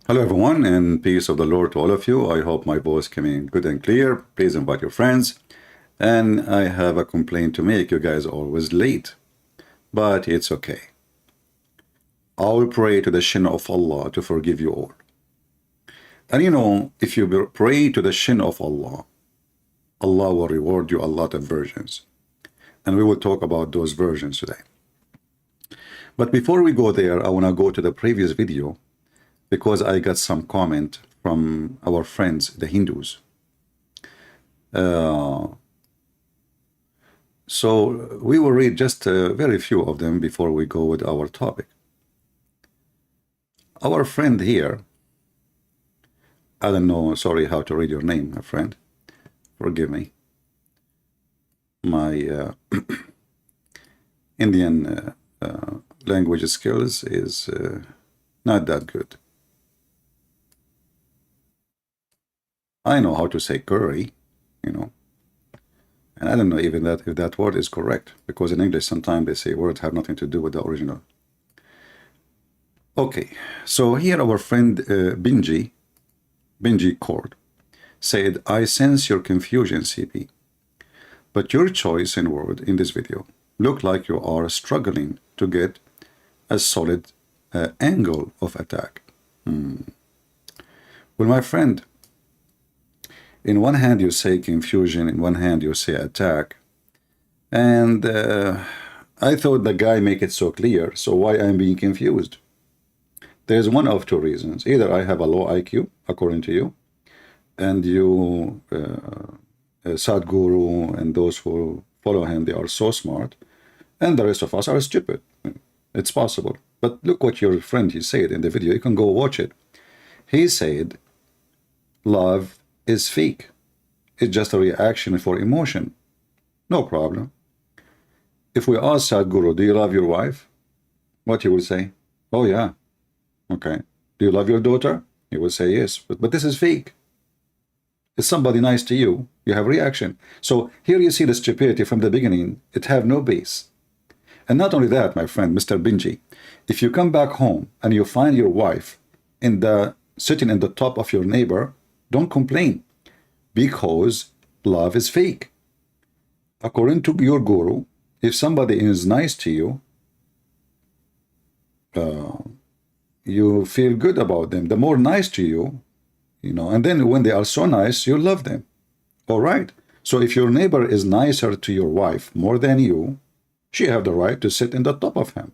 Hello everyone, and peace of the Lord to all of you. I hope my voice came in good and clear. Please invite your friends. And I have a complaint to make. You guys are always late, but it's okay. I will pray to the shin of Allah to forgive you all. And you know, if you pray to the shin of Allah, Allah will reward you a lot of versions. And we will talk about those versions today. But before we go there, I want to go to the previous video because I got some comment from our friends, the Hindus. So we will read just very few of them before we go with our topic. Our friend here, I don't know, sorry how to read your name, my friend. Forgive me. My Indian language skills is not that good. I know how to say curry, you know, and I don't know even that if that word is correct, because in English sometimes they say words have nothing to do with the original. Okay, so here our friend Benji Cord said, I sense your confusion, CP, but your choice in word in this video look like you are struggling to get a solid angle of attack. Well, my friend, in one hand you say confusion, in one hand you say attack, and I thought the guy make it so clear, so why I'm being confused? There's one of two reasons. Either I have a low IQ, according to you, and you, Sadhguru and those who follow him, they are so smart, and the rest of us are stupid. It's possible. But look what your friend, he said in the video. You can go watch it. He said, love is fake. It's just a reaction for emotion. No problem. If we ask Sadhguru, do you love your wife? What he will say? Oh yeah. Okay. Do you love your daughter? He will say yes. But this is fake. Is somebody nice to you? You have reaction. So here you see the stupidity from the beginning. It have no base. And not only that, my friend, Mr. Benji, if you come back home and you find your wife sitting in the top of your neighbor, don't complain, because love is fake. According to your guru, if somebody is nice to you, you feel good about them. The more nice to you, you know, and then when they are so nice, you love them. All right. So if your neighbor is nicer to your wife more than you, she have the right to sit in the top of him.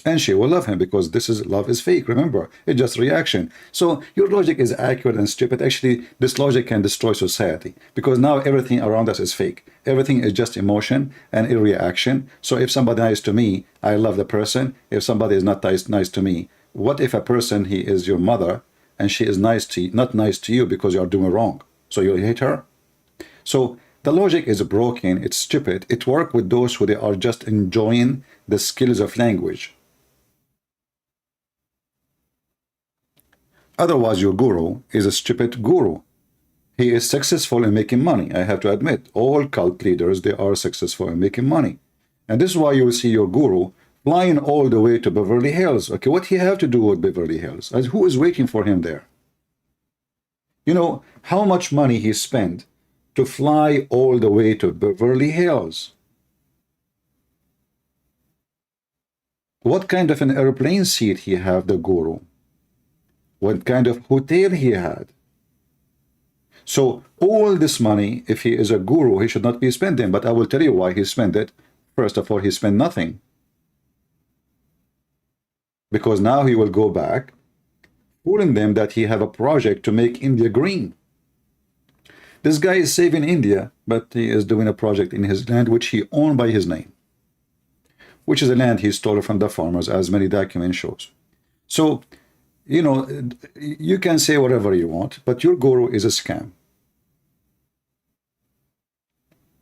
And she will love him, because this is love is fake. Remember, it's just reaction. So your logic is accurate and stupid. Actually, this logic can destroy society, because now everything around us is fake. Everything is just emotion and a reaction. So if somebody is nice to me, I love the person. If somebody is not nice to me, what if a person, he is your mother, and she is nice to you, not nice to you because you are doing wrong? So you hate her? So the logic is broken. It's stupid. It works with those who they are just enjoying the skills of language. Otherwise, your guru is a stupid guru. He is successful in making money. I have to admit, all cult leaders, they are successful in making money. And this is why you will see your guru flying all the way to Beverly Hills. Okay, what he have to do with Beverly Hills? As who is waiting for him there? You know how much money he spent to fly all the way to Beverly Hills? What kind of an airplane seat he have, the guru? What kind of hotel he had? So all this money, if he is a guru, he should not be spending. But I will tell you why he spent it. First of all, he spent nothing, because now he will go back fooling them that he have a project to make India green. This guy is saving India, but he is doing a project in his land which he owned by his name, which is a land he stole from the farmers, as many documents shows. So you know, you can say whatever you want, but your guru is a scam.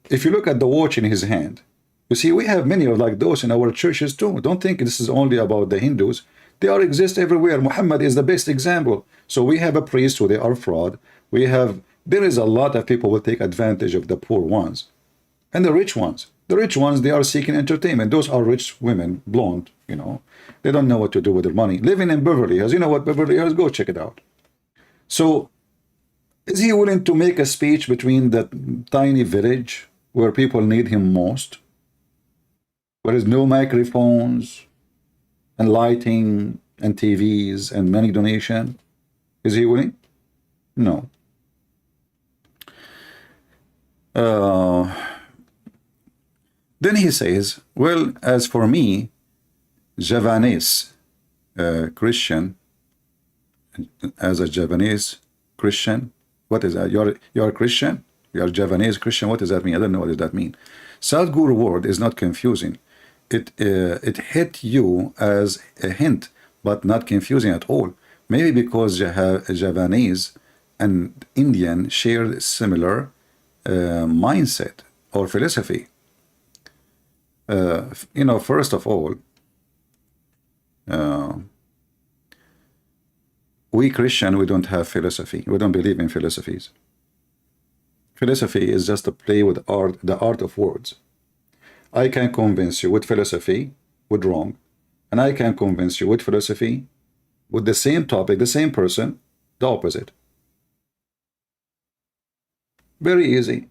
If you look at the watch in his hand, you see we have many of like those in our churches too. Don't think this is only about the Hindus. They are exist everywhere. Muhammad is the best example. So we have a priest who they are fraud. There is a lot of people who will take advantage of the poor ones and the rich ones. The rich ones, they are seeking entertainment. Those are rich women, blonde, You know, they don't know what to do with their money. Living in Beverly Hills, you know what Beverly Hills? Go check it out. So, is he willing to make a speech between that tiny village where people need him most? Where there's no microphones and lighting and TVs and money donation? Is he willing? No. Then he says, well, as for me, Javanese Christian, as a Javanese Christian, what is that? You're a Christian? You're a Javanese Christian? What does that mean? I don't know what does that mean. Sadhguru word is not confusing. It hit you as a hint, but not confusing at all. Maybe because Javanese and Indian share similar mindset or philosophy. You know, first of all, we Christian, we don't have philosophy. We don't believe in philosophies. Philosophy is just a play with art, the art of words. I can convince you with philosophy, with wrong, and I can convince you with philosophy, with the same topic, the same person, the opposite. Very easy.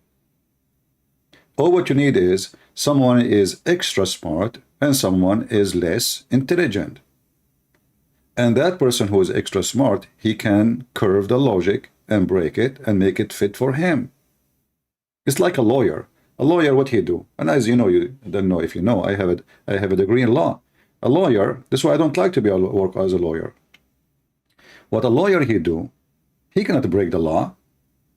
All what you need is someone is extra smart and someone is less intelligent. And that person who is extra smart, he can curve the logic and break it and make it fit for him. It's like a lawyer. A lawyer, what he do? And as you know, you don't know if you know, I have a degree in law. A lawyer, this is why I don't like to work as a lawyer. What a lawyer he do, he cannot break the law,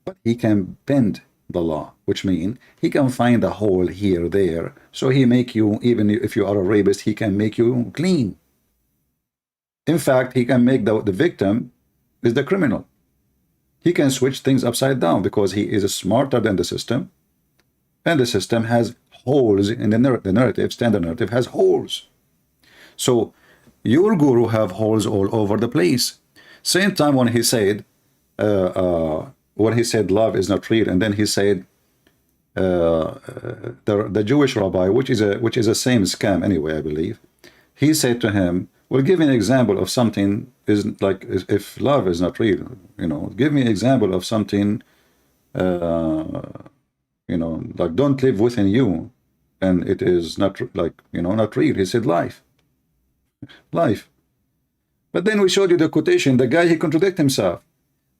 but he can bend the law, which means he can find a hole here, there. So he make you, even if you are a rapist, he can make you clean. In fact, he can make the victim is the criminal. He can switch things upside down because he is smarter than the system. And the system has holes in the narrative, standard narrative has holes. So your guru have holes all over the place. Same time when he said, love is not real, and then he said the Jewish rabbi, which is a same scam anyway, I believe, he said to him, well, give me an example of something is like, if love is not real, you know, give me an example of something, you know, like don't live within you, and it is not like, you know, not real. He said life. Life. But then we showed you the quotation, the guy, he contradicted himself.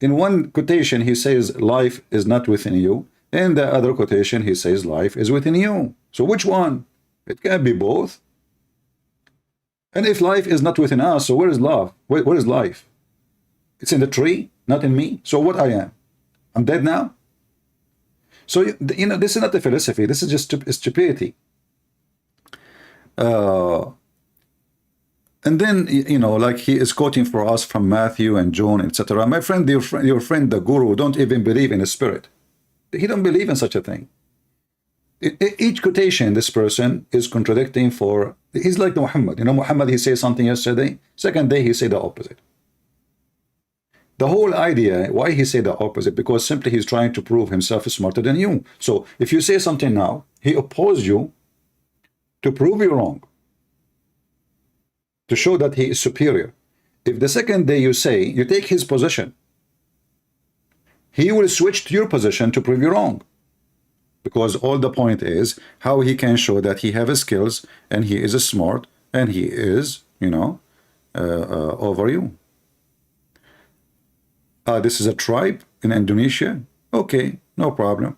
In one quotation, he says life is not within you. In the other quotation, he says life is within you. So which one? It can't be both. And if life is not within us, so where is love? Where is life? It's in the tree, not in me. So what I am? I'm dead now? So, you know, this is not a philosophy. This is just stupidity. And then, you know, like he is quoting for us from Matthew and John, etc. My friend, your friend, the guru, don't even believe in a spirit. He don't believe in such a thing. Each quotation, this person is contradicting for, he's like the Muhammad. You know, Muhammad, he said something yesterday, second day he said the opposite. The whole idea, why he said the opposite, because simply he's trying to prove himself is smarter than you. So if you say something now, he opposes you to prove you wrong, to show that he is superior. If the second day you say, you take his position, he will switch to your position to prove you wrong. Because all the point is how he can show that he has skills and he is smart and he is, you know, over you. This is a tribe in Indonesia. Okay, no problem.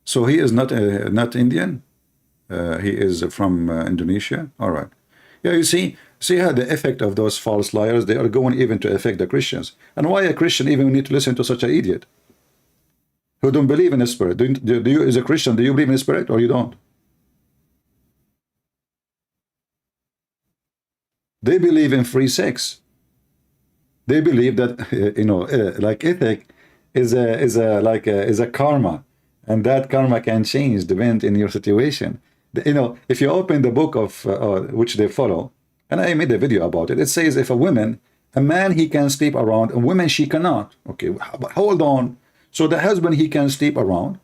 So he is not Indian. He is from Indonesia. All right. Yeah, you see how the effect of those false liars, they are going even to affect the Christians. And why a Christian even need to listen to such an idiot who don't believe in the spirit? Do you, as a Christian, do you believe in the spirit or you don't? They believe in free sex. They believe that, you know, like ethic is a karma, and that karma can change depending in your situation. You know, if you open the book of which they follow, and I made a video about it, it says if a man he can sleep around, a woman she cannot. Okay, but hold on. So the husband he can sleep around,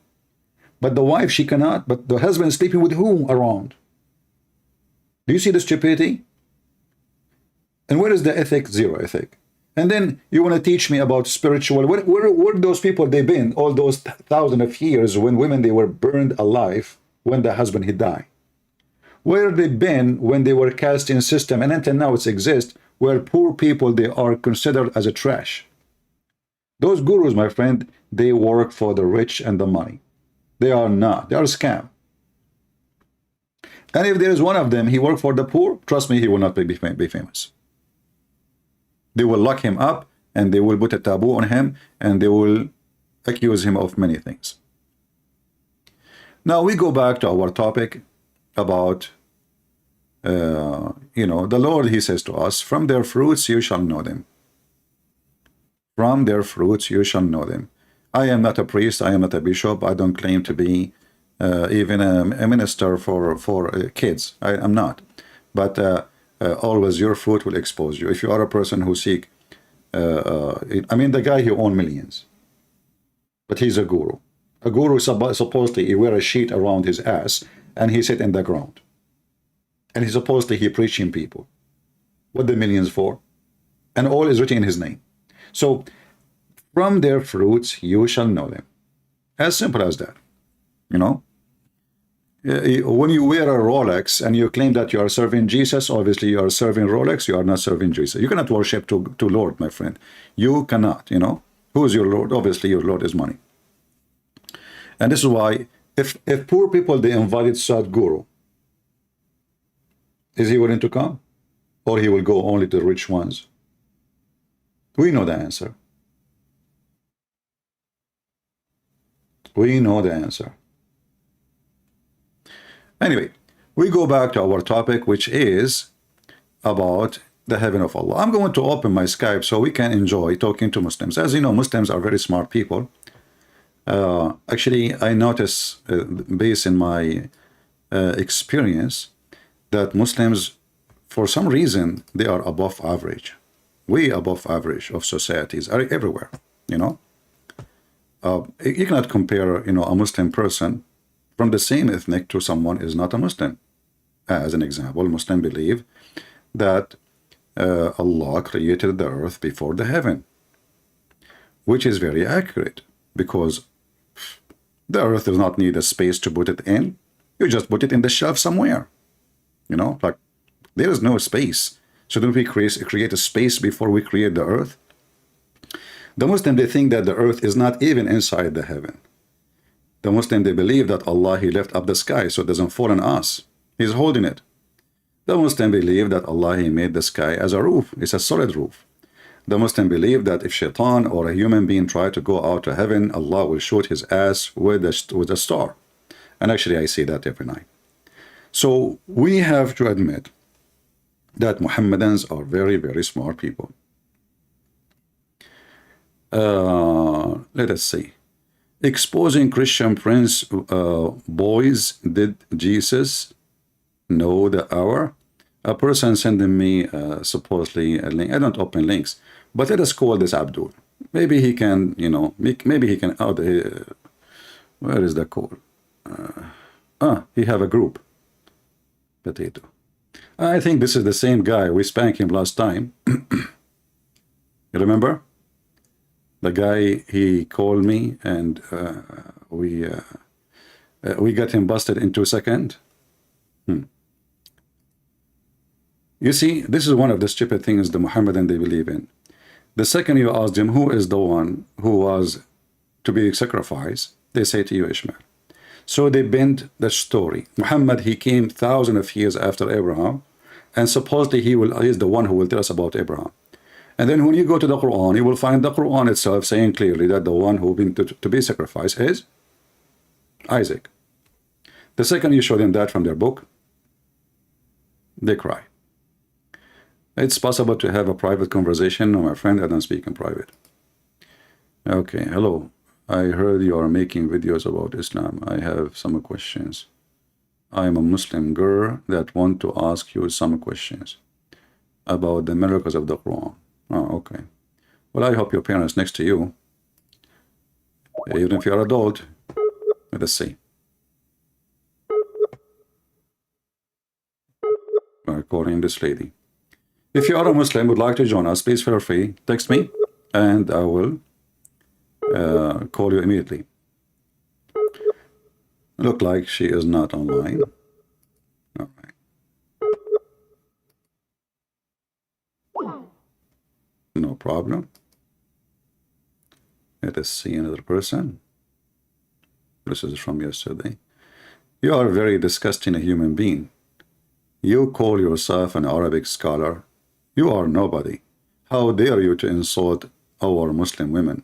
but the wife she cannot. But the husband is sleeping with who around? Do you see the stupidity? And where is the ethic? Zero ethic. And then you want to teach me about spiritual. Where those people they been all those thousands of years when women they were burned alive when the husband he died? Where they been when they were cast in system and until now it exists where poor people they are considered as a trash? Those gurus, my friend, they work for the rich and the money. They are not. They are a scam. And if there is one of them, he worked for the poor, trust me, he will not be famous. They will lock him up and they will put a taboo on him and they will accuse him of many things. Now we go back to our topic about, the Lord, he says to us, from their fruits you shall know them. From their fruits you shall know them. I am not a priest, I am not a bishop, I don't claim to be even a minister for kids. I'm not. But always your fruit will expose you. If you are a person who seek, the guy who owns millions, but he's a guru. A guru supposedly he wear a sheet around his ass and he sit in the ground. And he supposedly he preaching people. What the millions for? And all is written in his name. So, from their fruits you shall know them. As simple as that. When you wear a Rolex and you claim that you are serving Jesus, obviously you are serving Rolex, you are not serving Jesus. You cannot worship to Lord, my friend. You cannot, Who is your Lord? Obviously your Lord is money. And this is why, if poor people, they invited Sadhguru, is he willing to come? Or he will go only to the rich ones? We know the answer. We know the answer. Anyway, we go back to our topic, which is about the heaven of Allah. I'm going to open my Skype so we can enjoy talking to Muslims. As you know, Muslims are very smart people. Actually, I notice, based in my experience, that Muslims, for some reason, they are above average. Way above average of societies are everywhere, You cannot compare, a Muslim person from the same ethnic to someone is not a Muslim. As an example, Muslims believe that Allah created the earth before the heaven, which is very accurate because the earth does not need a space to put it in. You just put it in the shelf somewhere. Like there is no space. So don't we create a space before we create the earth? The Muslim, they think that the earth is not even inside the heaven. The Muslim, they believe that Allah, he left up the sky so it doesn't fall on us. He's holding it. The Muslim believe that Allah, he made the sky as a roof. It's a solid roof. The Muslim believe that if shaitan or a human being try to go out to heaven, Allah will shoot his ass with a star. And actually, I see that every night. So we have to admit that Muhammadans are very, very smart people. Let us see. Exposing Christian Prince boys, did Jesus know the hour? A person sending me supposedly a link. I don't open links, but let us call this Abdul. Maybe he can, maybe he can. Where is the call? He have a group. Potato. I think this is the same guy. We spanked him last time. You remember? The guy, he called me and we got him busted in 2 seconds. You see, this is one of the stupid things the Muhammadan they believe in. The second you ask them who is the one who was to be sacrificed, they say to you Ishmael. So they bend the story. Muhammad, he came thousands of years after Abraham, and supposedly he is the one who will tell us about Abraham. And then when you go to the Quran, you will find the Quran itself saying clearly that the one who been to be sacrificed is Isaac. The second you show them that from their book, they cry. It's possible to have a private conversation. No, my friend, I don't speak in private. Okay, hello. I heard you are making videos about Islam. I have some questions. I am a Muslim girl that want to ask you some questions about the miracles of the Quran. Oh, okay. Well, I hope your parents next to you, even if you're an adult. Let us see. calling this lady. If you are a Muslim, would like to join us, please feel free. Text me, and I will call you immediately. Look like she is not online. All right. No problem. Let us see another person. This is from yesterday. You are very disgusting a human being. You call yourself an Arabic scholar. You are nobody. How dare you to insult our Muslim women?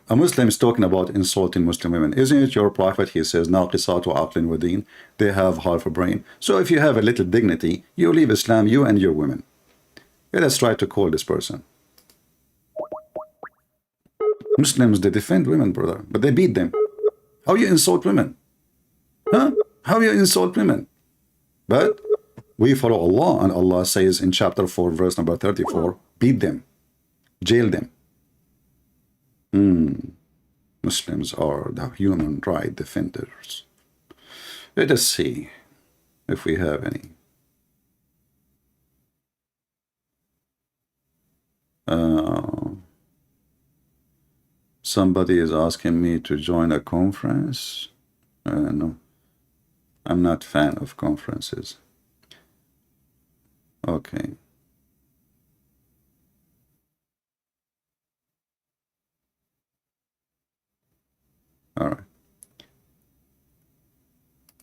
A Muslim is talking about insulting Muslim women. Isn't it your prophet? He says, ناقصات عقل ودين. They have half a brain. So if you have a little dignity, you leave Islam, you and your women. Let us try to call this person. Muslims, they defend women, brother, but they beat them. How you insult women? Huh? How you insult women? But we follow Allah, and Allah says in chapter 4, verse number 34, beat them, jail them. Muslims are the human right defenders. Let us see if we have any. Somebody is asking me to join a conference. No, I'm not a fan of conferences. Okay. All right.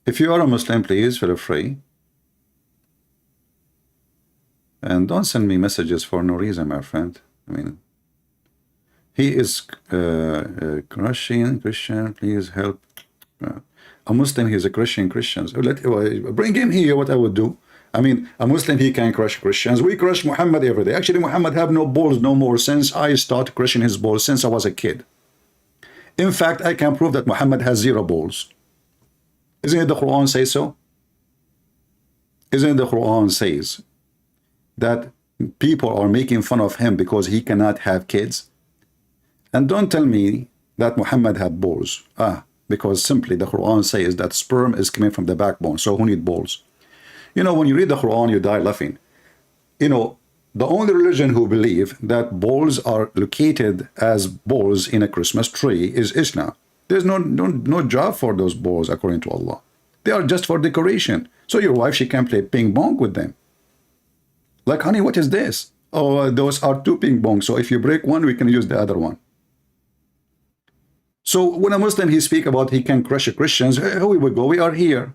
If you are a Muslim, please feel free. And don't send me messages for no reason, my friend. I mean, he is Christian, please help. A Muslim, he is a Christian. Bring him here, what I would do. I mean, a Muslim, he can crush Christians. We crush Muhammad every day. Actually, Muhammad have no balls no more since I started crushing his balls since I was a kid. In fact, I can prove that Muhammad has 0 balls. Isn't it the Quran say so? Isn't it the Quran says that people are making fun of him because he cannot have kids? And don't tell me that Muhammad had balls. Because simply the Quran says that sperm is coming from the backbone. So who need balls? You know, when you read the Quran, you die laughing. You know, the only religion who believe that balls are located as balls in a Christmas tree is Islam. There's no job for those balls according to Allah. They are just for decoration. So your wife, she can play ping pong with them. Like, honey, what is this? Oh, those are 2 ping pongs. So if you break one, we can use the other one. So when a Muslim, he speak about he can crush Christians, here we go, we are here.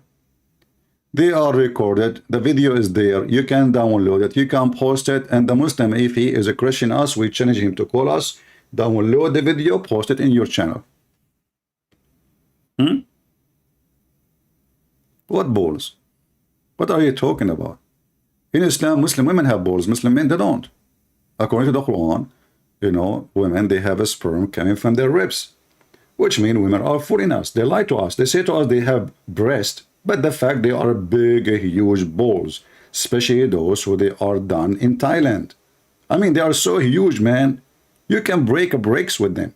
They are recorded. The video is there. You can download it. You can post it. And the Muslim, if he is a Christian us, we challenge him to call us, download the video, post it in your channel. What balls? What are you talking about? In Islam, Muslim women have balls. Muslim men, they don't. According to the Quran, you know, women, they have a sperm coming from their ribs, which means women are fooling us. They lie to us. They say to us they have breast, but the fact they are big, huge balls, especially those who they are done in Thailand. I mean, they are so huge, man. You can break bricks with them.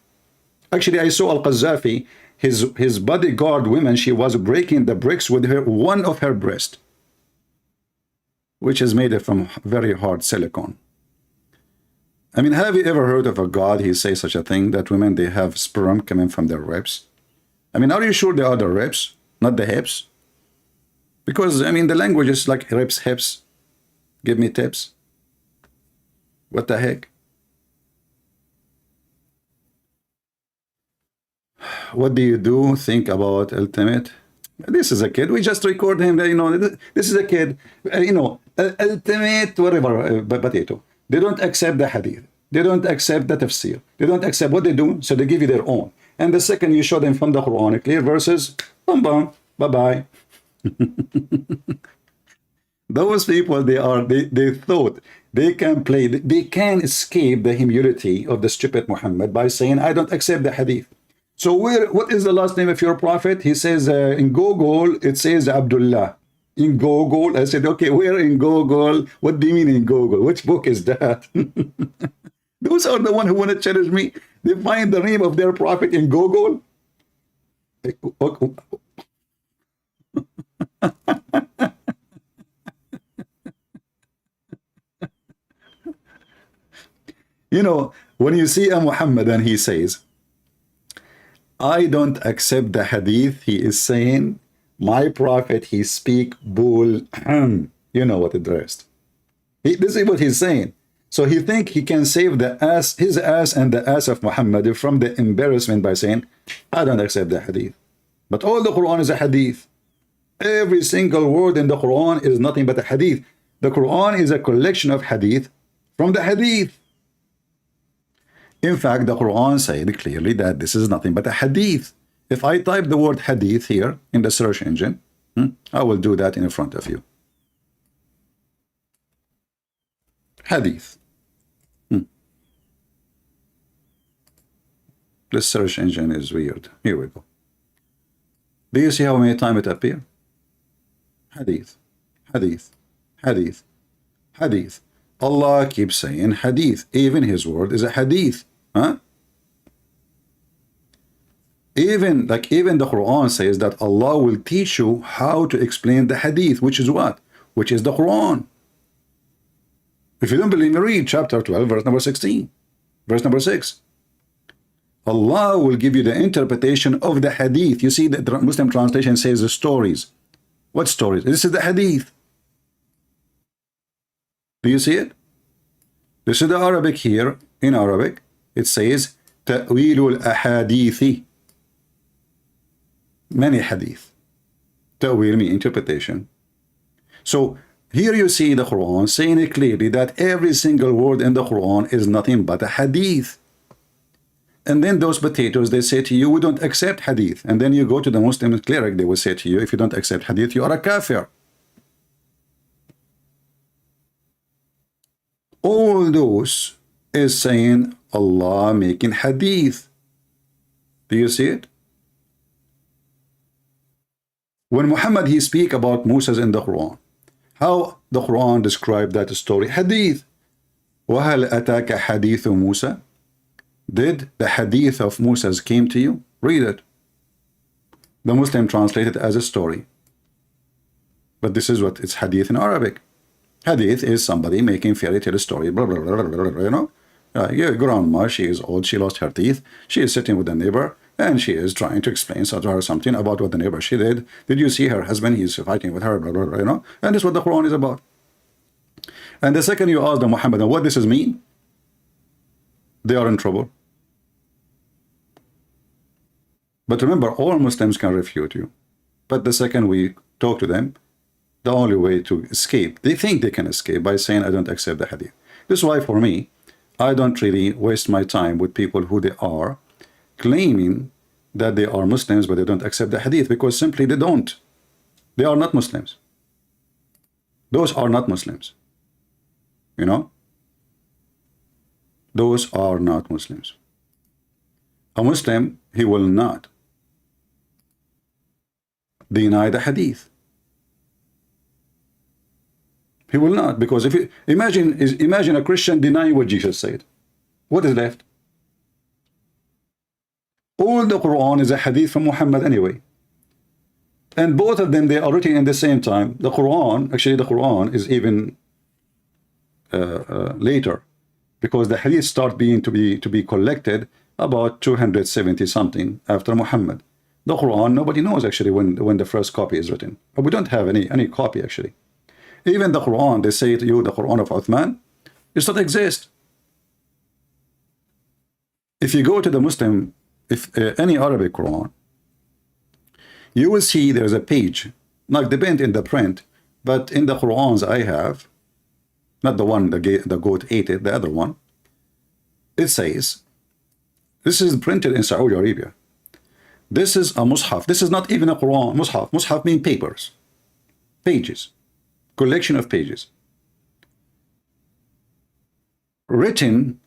Actually, I saw Al-Qaddafi, his bodyguard women, she was breaking the bricks with one of her breast, which is made from very hard silicone. I mean, have you ever heard of a God, he says such a thing, that women, they have sperm coming from their ribs? I mean, are you sure they are the ribs, not the hips? Because, I mean, the language is like ribs, hips. Give me tips. What the heck? What do you do? Think about Ultimate. This is a kid. We just record him. You know, this is a kid. You know, Ultimate, whatever, potato. They don't accept the hadith. They don't accept the tafsir. They don't accept what they do, so they give you their own. And the second you show them from the Quran, clear verses, bum bum, bye-bye. Those people, they thought they can play, they can escape the humility of the stupid Muhammad by saying, I don't accept the hadith. So what is the last name of your prophet? He says in Google, it says Abdullah. In Google, I said, okay, where in Google? What do you mean in Google? Which book is that? Those are the one who want to challenge me. They find the name of their prophet in Google. You know, when you see a Muhammad and he says, I don't accept the hadith, he is saying, my prophet, he speak bull. You know what the rest. This is what he's saying. So he think he can save the ass, his ass and the ass of Muhammad from the embarrassment by saying, I don't accept the hadith. But all the Quran is a hadith. Every single word in the Quran is nothing but a hadith. The Quran is a collection of hadith from the hadith. In fact, the Quran said clearly that this is nothing but a hadith. If I type the word hadith here in the search engine, I will do that in front of you. Hadith. The search engine is weird. Here we go. Do you see how many times it appears? Hadith, hadith, hadith, hadith. Allah keeps saying hadith. Even his word is a hadith. Huh? Even the Quran says that Allah will teach you how to explain the hadith, which is what? Which is the Quran. If you don't believe me, read chapter 12, verse number 16, verse number 6. Allah will give you the interpretation of the hadith. You see, the Muslim translation says the stories. What stories? This is the hadith. Do you see it? This is the Arabic here. In Arabic, it says Ta'wilul ahadithi. Many hadith. Ta'wil means interpretation. So here you see the Quran saying it clearly that every single word in the Quran is nothing but a hadith. And then those potatoes, they say to you, we don't accept hadith. And then you go to the Muslim cleric, they will say to you, if you don't accept hadith, you are a kafir. All those is saying Allah making hadith. Do you see it? When Muhammad, he speak about Moses in the Quran, how the Quran described that story? Hadith. وَهَلْ أَتَاكَ حَدِيثُ مُوسَى? Did the hadith of Moses came to you? Read it. The Muslim translated as a story. But this is what it's hadith in Arabic. Hadith is somebody making fairy tale story, blah, blah, blah, blah, blah, you know. Your grandma, she is old, she lost her teeth. She is sitting with the neighbor, and she is trying to explain to her something about what the neighbor she did. Did you see her husband? He's fighting with her, blah, blah, blah, you know. And this is what the Quran is about. And the second you ask the Muhammad, what this is mean? They are in trouble. But remember, all Muslims can refute you. But the second we talk to them, the only way to escape, they think they can escape by saying, I don't accept the hadith. This is why for me, I don't really waste my time with people who they are claiming that they are Muslims, but they don't accept the hadith, because simply they don't. They are not Muslims. Those are not Muslims. You know? Those are not Muslims. A Muslim, he will not deny the hadith. He will not, because if you imagine a Christian denying what Jesus said, what is left? All the Quran is a hadith from Muhammad anyway, and both of them, they are written in the same time. The Quran, actually, the Quran is even later, because the hadith start being to be collected about 270 something after Muhammad. The Quran, nobody knows actually when the first copy is written. But we don't have any copy actually. Even the Quran, they say to you, the Quran of Uthman, does not exist. If you go to the Muslim, any Arabic Quran, you will see there's a page, not depend in the print, but in the Qurans I have, not the one the goat ate it, the other one, it says, this is printed in Saudi Arabia. This is a mushaf. This is not even a Quran. Mushaf. Mushaf means papers, pages, collection of pages, written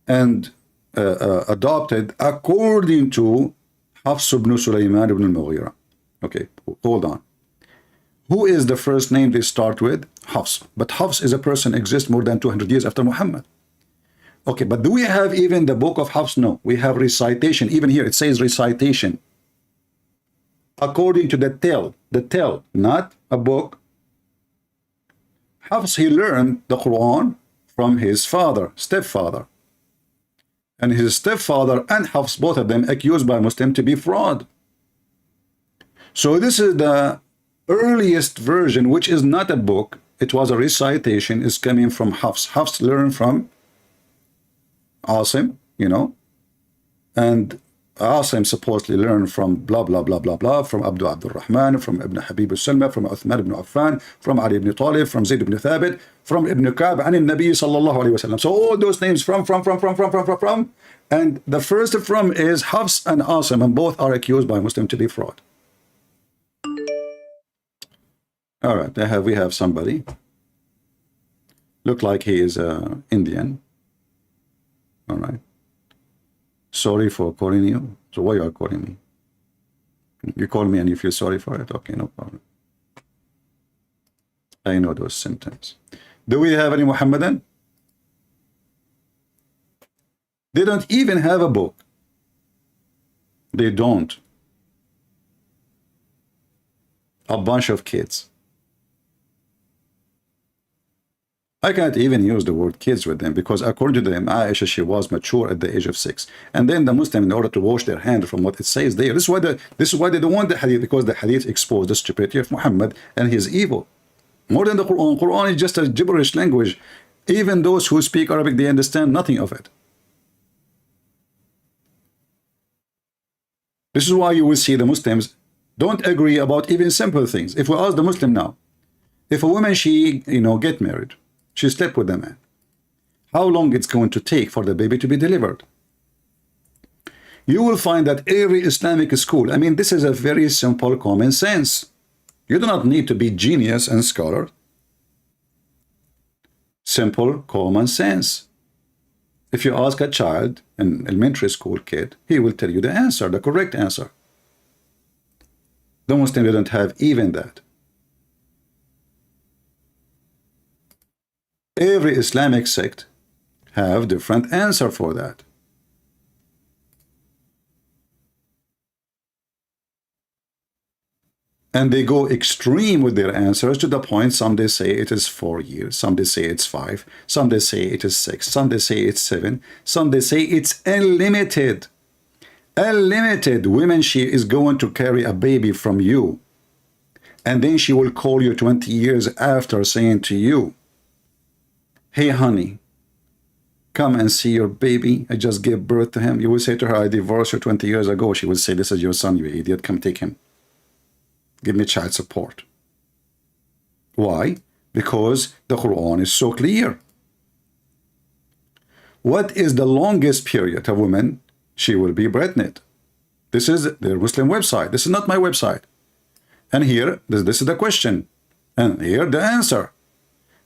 and adopted according to Hafs ibn Sulaiman ibn al-Mughira. Okay, hold on. Who is the first name they start with? Hafs. But Hafs is a person exists more than 200 years after Muhammad. Okay, but do we have even the book of Hafs? No, we have recitation. Even here it says recitation. According to the tell, not a book. Hafs, he learned the Quran from his father, stepfather. and his stepfather and Hafs, both of them accused by Muslim to be fraud. So this is the earliest version, which is not a book. It was a recitation. Is coming from Hafs. Hafs learned from Asim, you know, and Asim supposedly learned from blah, blah, blah, blah, blah, from Abdul Rahman, from Ibn Habib al-Salma, from Uthman ibn Affan, from Ali ibn Talib, from Zayd ibn Thabit, from Ibn Ka'b, and Nabi sallallahu alayhi wasallam. So all those names from, and the first from is Hafs and Asim, and both are accused by Muslim to be fraud. All right, we have somebody. Look like he is Indian. All right. Sorry for calling you. So why you are calling me? You call me and you feel sorry for it. Okay, no problem. I know those symptoms. Do we have any Muhammadan? They don't even have a book. They don't. A bunch of kids. I can't even use the word kids with them, because according to them, Aisha, she was mature at the age of 6. And then the Muslim, in order to wash their hand from what it says there, this is why they don't want the hadith, because the hadith exposed the stupidity of Muhammad and his evil. More than the Quran. Quran is just a gibberish language. Even those who speak Arabic, they understand nothing of it. This is why you will see the Muslims don't agree about even simple things. If we ask the Muslim now, if a woman, she, get married, she slept with the man, how long it's going to take for the baby to be delivered? You will find that every Islamic school, I mean, this is a very simple common sense. You do not need to be genius and scholar. Simple common sense. If you ask a child, an elementary school kid, he will tell you the answer, the correct answer. The Muslim didn't have even that. Every Islamic sect have different answer for that. And they go extreme with their answers to the point some they say it is 4 years, some they say it's 5, some they say it is 6, some they say it's 7, some they say it's unlimited. Unlimited. Women, she is going to carry a baby from you, and then she will call you 20 years after saying to you, hey honey, come and see your baby. I just gave birth to him. You will say to her, I divorced you 20 years ago. She will say, this is your son, you idiot. Come take him. Give me child support. Why? Because the Quran is so clear. What is the longest period a woman, she will be pregnant? This is their Muslim website. This is not my website. And here, this is the question. And here the answer.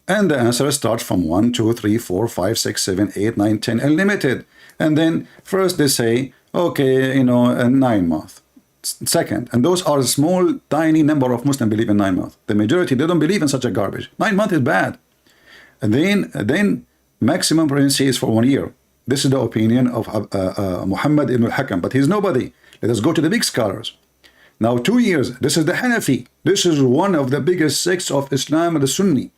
And the answer starts from 1, 2, 3, 4, 5, 6, 7, 8, 9, 10, unlimited. And then first they say, okay, 9 months. Second, and those are a small, tiny number of Muslims believe in 9 months. The majority, they don't believe in such a garbage. 9 months is bad. And then maximum pregnancy is for 1 year. This is the opinion of Muhammad ibn al-Hakam, but he's nobody. Let us go to the big scholars. Now 2 years, this is the Hanafi. This is one of the biggest sects of Islam, the Sunni.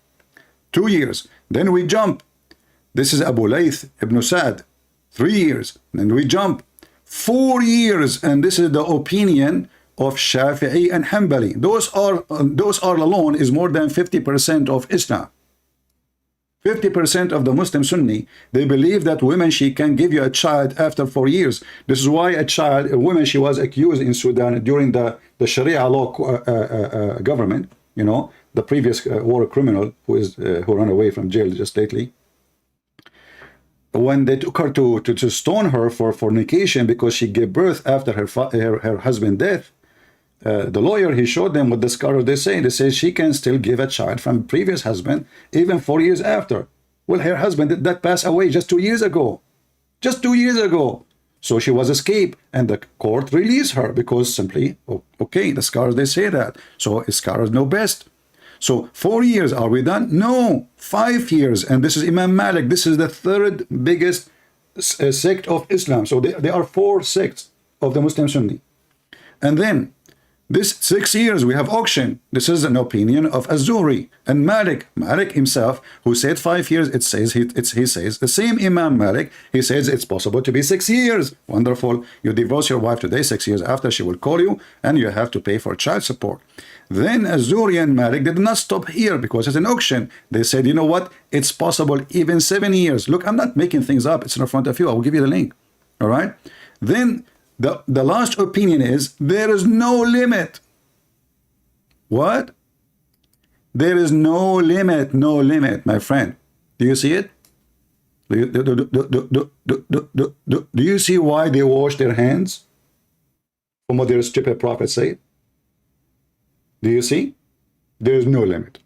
2 years. Then we jump. This is Abu Layth ibn Sa'd. 3 years. Then we jump. 4 years. And this is the opinion of Shafi'i and Hanbali. Those are alone is more than 50% of Islam. 50% of the Muslim Sunni, they believe that women, she can give you a child after 4 years. This is why a woman, she was accused in Sudan during the Sharia law government, the previous war criminal who ran away from jail just lately. When they took her to stone her for fornication because she gave birth after her husband's death, the lawyer, he showed them what the scholars they say she can still give a child from previous husband even 4 years after. Well, her husband did that pass away just 2 years ago. Just 2 years ago. So she was escaped, and the court released her because simply, okay, the scholars, they say that. So scholars know best. So 4 years, are we done? No, 5 years. And this is Imam Malik. This is the third biggest sect of Islam. So there are 4 sects of the Muslim Sunni. And then This 6 years we have auction. This is an opinion of Az-Zuhri and Malik. Malik himself, who said 5 years, it says he says the same Imam Malik. He says it's possible to be 6 years. Wonderful. You divorce your wife today, 6 years after she will call you, and you have to pay for child support. Then Az-Zuhri and Malik did not stop here because it's an auction. They said, you know what? It's possible even 7 years. Look, I'm not making things up. It's in front of you. I will give you the link. All right. Then the last opinion is there is no limit. What? There is no limit, my friend. Do you see it? Do you see why they wash their hands? From what their stupid prophets say? Do you see? There is no limit.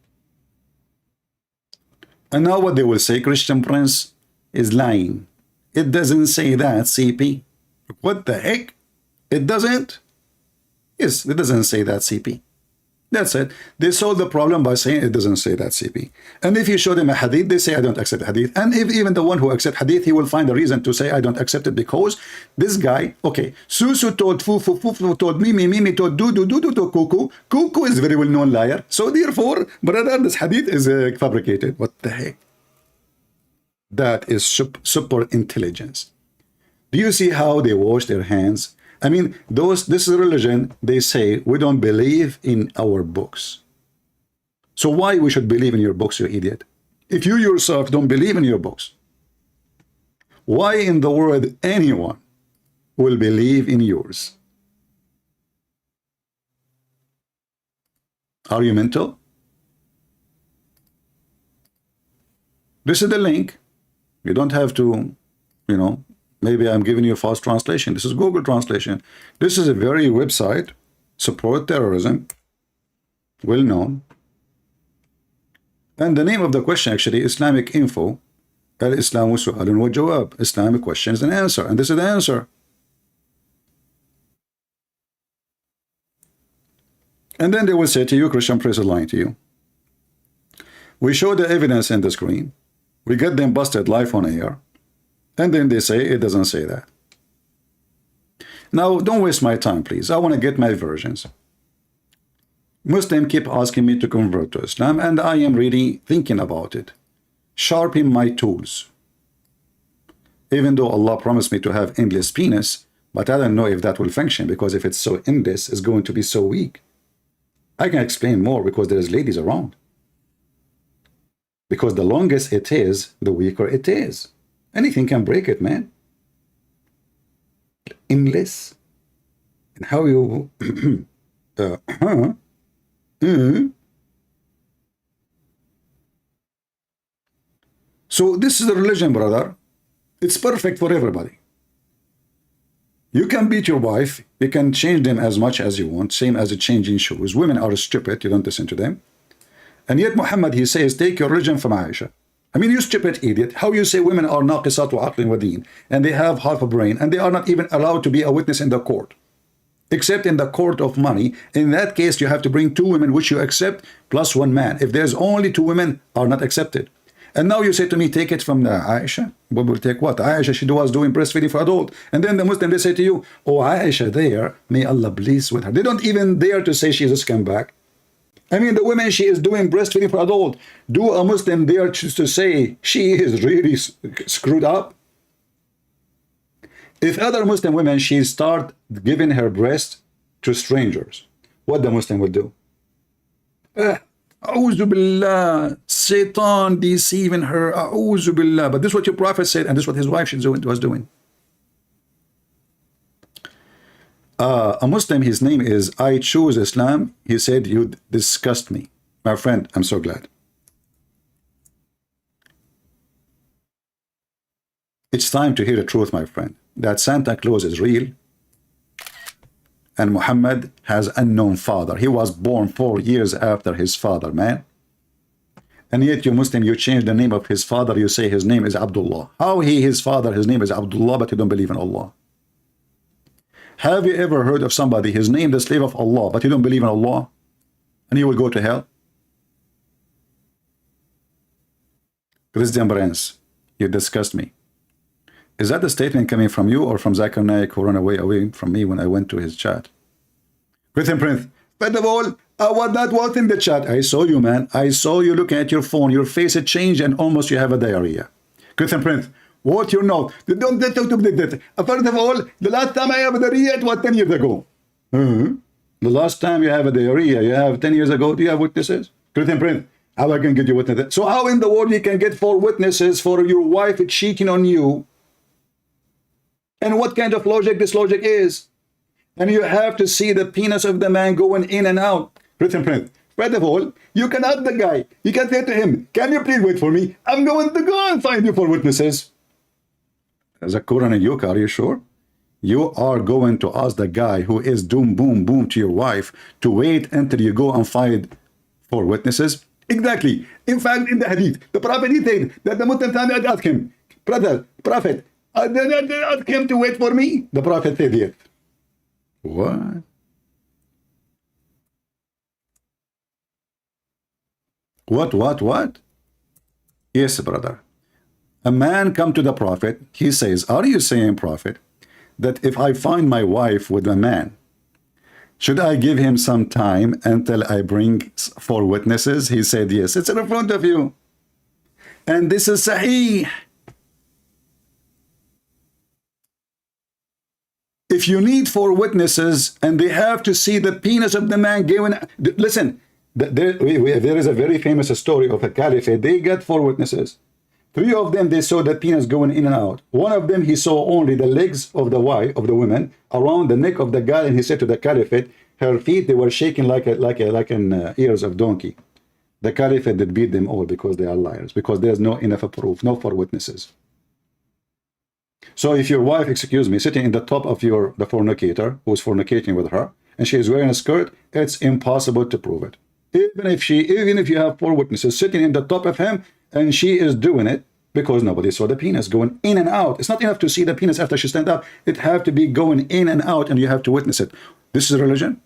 And now what they will say, Christian Prince is lying. It doesn't say that, CP. What the heck? It doesn't? Yes, it doesn't say that, CP. That's it. They solve the problem by saying it doesn't say that, CP. And if you show them a hadith, they say I don't accept hadith. And if even the one who accepts hadith, he will find a reason to say I don't accept it because this guy, okay, Susu told Fufu, Fufu told Mimi, Mimi told Dudu, Dudu told Kuku. Kuku is a very well-known liar. So therefore, brother, this hadith is fabricated. What the heck? That is super intelligence. Do you see how they wash their hands? I mean, this religion, they say, we don't believe in our books. So why we should believe in your books, you idiot? If you yourself don't believe in your books, why in the world anyone will believe in yours? Are you mental? This is the link. You don't have to, you know, maybe I'm giving you a false translation. This is Google translation. This is a very website, support terrorism, well known. And the name of the question actually, Islamic Info, Al-Islamu Su'alun wa Jawab, Islamic questions and answer. And this is the answer. And then they will say to you, Christian Prince is lying to you. We show the evidence in the screen. We get them busted live on air. And then they say, it doesn't say that. Now, don't waste my time, please. I want to get my versions. Muslims keep asking me to convert to Islam, and I am really thinking about it. Sharpen my tools. Even though Allah promised me to have endless penis, but I don't know if that will function, because if it's so endless, it's going to be so weak. I can explain more because there's ladies around. Because the longest it is, the weaker it is. Anything can break it, man. Endless. And how you... So this is the religion, brother. It's perfect for everybody. You can beat your wife. You can change them as much as you want. Same as changing shoes. Women are stupid. You don't listen to them. And yet Muhammad, he says, take your religion from Aisha. I mean, you stupid idiot. How you say women are naqisat wa aqlin wa deen, and they have half a brain, and they are not even allowed to be a witness in the court, except in the court of money. In that case, you have to bring 2 women, which you accept, plus 1 man. If there's only 2 women, are not accepted. And now you say to me, take it from Aisha. But we'll take what? Aisha, she was doing breastfeeding for adult. And then the Muslim, they say to you, oh, Aisha there, may Allah please with her. They don't even dare to say she's a scumbag. I mean, the woman, she is doing breastfeeding for adult. Do a Muslim dare to say she is really screwed up? If other Muslim women, she start giving her breast to strangers, what the Muslim will do? A'udhu billah, Satan deceiving her, a'udhu billah. But this is what your prophet said, and this is what his wife was doing. A Muslim, his name is I Choose Islam. He said, you disgust me. My friend, I'm so glad. It's time to hear the truth, my friend, that Santa Claus is real and Muhammad has an unknown father. He was born 4 years after his father, man. And yet you Muslim, you change the name of his father. You say his name is Abdullah. How his father, his name is Abdullah, but you don't believe in Allah? Have you ever heard of somebody, his name the slave of Allah, but you don't believe in Allah, and he will go to hell? Christian Prince, you disgust me. Is that the statement coming from you or from Zakir Naik, who ran away from me when I went to his chat? Christian Prince, First of all, I was not what in the chat. I saw you, man. I saw you looking at your phone. Your face had changed and almost you have a diarrhea. Christian Prince, what you know? Don't talk to that. First of all, the last time I have a diarrhea, it was 10 years ago. The last time you have a diarrhea, you have 10 years ago, do you have witnesses? Christian Prince, how I can get you witnesses? So how in the world you can get 4 witnesses for your wife cheating on you? And what kind of logic this logic is? And you have to see the penis of the man going in and out. Christian Prince, first of all, you can ask the guy. You can say to him, can you please wait for me? I'm going to go and find you 4 witnesses. As a Quran and Yuka, are you sure? You are going to ask the guy who is doom, boom, boom to your wife to wait until you go and find 4 witnesses? Exactly. In fact, in the hadith, the Prophet he said that the Muslim family had asked him, brother, Prophet, I did not ask him to wait for me. The Prophet said yes. What? What? Yes, brother. A man come to the Prophet. He says, are you saying, Prophet, that if I find my wife with a man, should I give him some time until I bring 4 witnesses? He said, yes. It's in front of you. And this is Sahih. If you need 4 witnesses and they have to see the penis of the man given, listen, there is a very famous story of a caliphate. They got 4 witnesses. 3 of them, they saw the penis going in and out. 1 of them, he saw only the legs of the wife, of the woman, around the neck of the guy, and he said to the caliphate, her feet, they were shaking like an ears of donkey. The caliphate did beat them all because they are liars, because there's no enough proof, no 4 witnesses. So if your wife, excuse me, sitting in the top of the fornicator who's fornicating with her, and she is wearing a skirt, it's impossible to prove it. Even if you have 4 witnesses sitting in the top of him, and she is doing it because nobody saw the penis going in and out. It's not enough to see the penis after she stand up. It have to be going in and out, and you have to witness it. This is religion.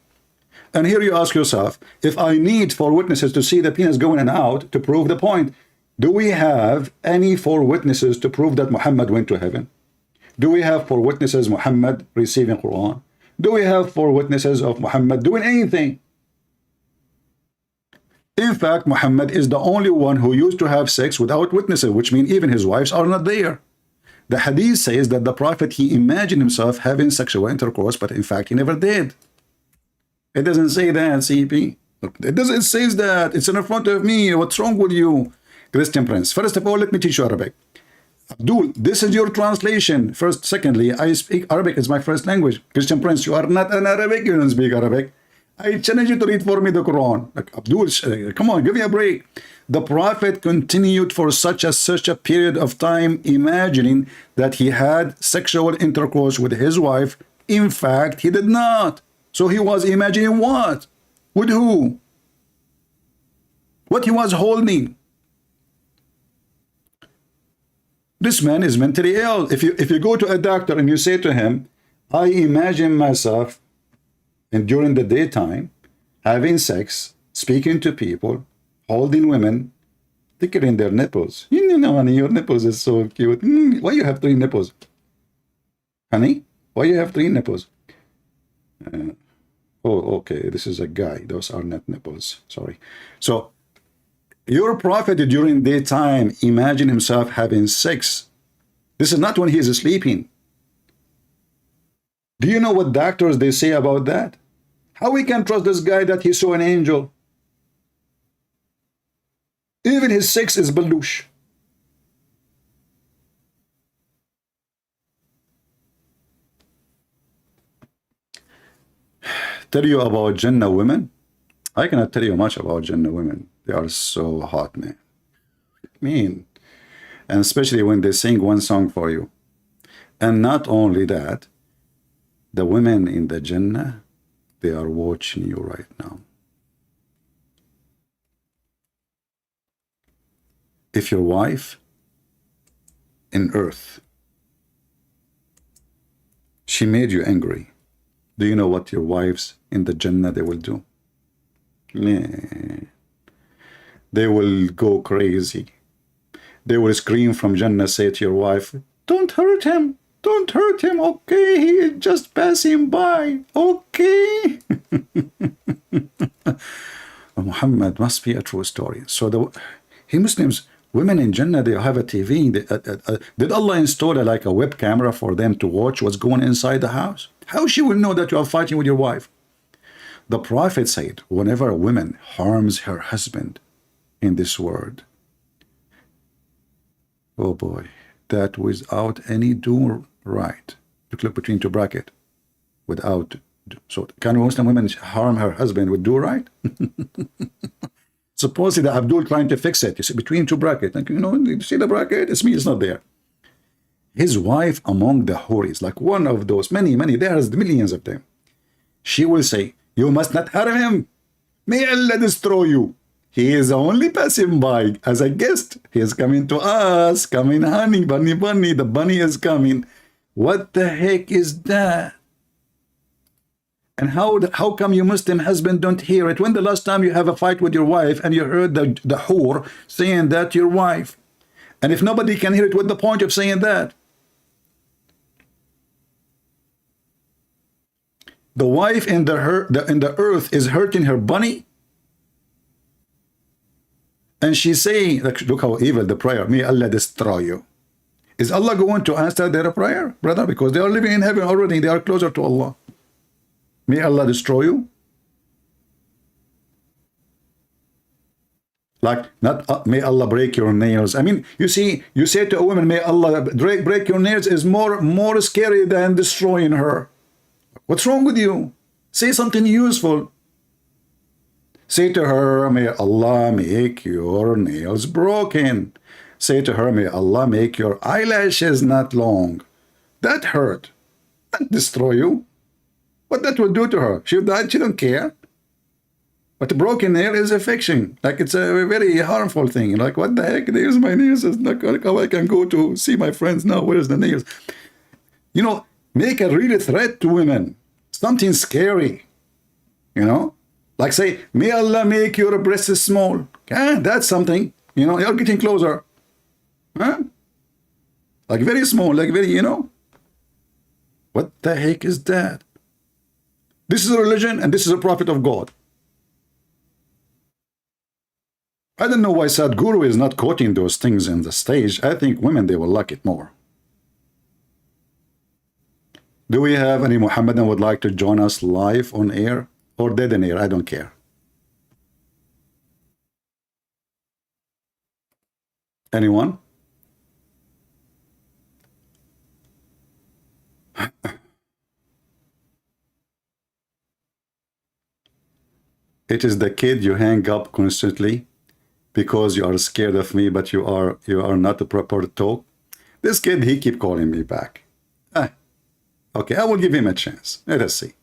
And here you ask yourself, if I need 4 witnesses to see the penis going in and out to prove the point, do we have any 4 witnesses to prove that Muhammad went to heaven? Do we have 4 witnesses Muhammad receiving Quran? Do we have 4 witnesses of Muhammad doing anything? In fact, Muhammad is the only one who used to have sex without witnesses, which means even his wives are not there. The hadith says that the Prophet, he imagined himself having sexual intercourse, but in fact, he never did. It doesn't say that, CP. It says that. It's in front of me. What's wrong with you, Christian Prince? First of all, let me teach you Arabic. Abdul, this is your translation. Secondly, I speak Arabic. It's my first language. Christian Prince, you are not an Arabic. You don't speak Arabic. I challenge you to read for me the Quran. Like, Abdul, come on, give me a break. The Prophet continued for such a period of time imagining that he had sexual intercourse with his wife. In fact, he did not. So he was imagining what? With who? What he was holding. This man is mentally ill. If you go to a doctor and you say to him, I imagine myself and during the daytime, having sex, speaking to people, holding women, tickling their nipples. You know, honey, your nipples is so cute. Why you have 3 nipples? Honey, why you have 3 nipples? Oh, okay, this is a guy. Those are not nipples. Sorry. So, your prophet during daytime imagine himself having sex. This is not when he is sleeping. Do you know what doctors they say about that? How we can trust this guy that he saw an angel? Even his sex is balush. Tell you about Jannah women? I cannot tell you much about Jannah women. They are so hot, man. And especially when they sing one song for you. And not only that, the women in the Jannah, they are watching you right now. If your wife in earth, she made you angry, do you know what your wives in the Jannah they will do? They will go crazy. They will scream from Jannah, say to your wife, don't hurt him. Don't hurt him, okay? He is just passing by, okay? Muhammad must be a true story. So he Muslims, women in Jannah, they have a TV. Did Allah install like a web camera for them to watch what's going inside the house? How she will know that you are fighting with your wife? The Prophet said, whenever a woman harms her husband in this world, oh boy, that without any do right, to click between two bracket, without, so can Muslim women harm her husband with do right? Supposedly the Abdul trying to fix it, you see, between two brackets, like, you know, you see the bracket, it's me, it's not there. His wife among the Houris, like one of those, many, there's millions of them. She will say, you must not harm him. May Allah destroy you. He is only passing by as a guest. He is coming to us, coming, honey, bunny, bunny, the bunny is coming. What the heck is that? And how come your Muslim husband don't hear it? When the last time you have a fight with your wife and you heard the whore saying that to your wife? And if nobody can hear it, what's the point of saying that? The wife in the earth is hurting her bunny, and she's saying, like, look how evil the prayer, may Allah destroy you. Is Allah going to answer their prayer, brother? Because they are living in heaven already, they are closer to Allah. May Allah destroy you. Like, not may Allah break your nails. I mean, you see, you say to a woman, may Allah break your nails, is more scary than destroying her. What's wrong with you? Say something useful. Say to her, may Allah make your nails broken. Say to her, may Allah make your eyelashes not long. That hurt. That destroy you. What that will do to her? She died, she don't care. But a broken nail is a fiction. Like, it's a very harmful thing. Like, what the heck? There's my nails. It's not how I can go to see my friends now. Where's the nails? You know, make a real threat to women. Something scary. You know? Like, say, may Allah make your breasts small. That's something. You know, you're getting closer. Huh? Like, very small. Like, very, you know? What the heck is that? This is a religion and this is a prophet of God. I don't know why Sadhguru is not quoting those things in the stage. I think women, they will like it more. Do we have any Muhammadan would like to join us live on air or dead in air? I don't care. Anyone? It is the kid you hang up constantly because you are scared of me, but you are not a proper talk. This kid, he keep calling me back. Okay, I will give him a chance. Let us see.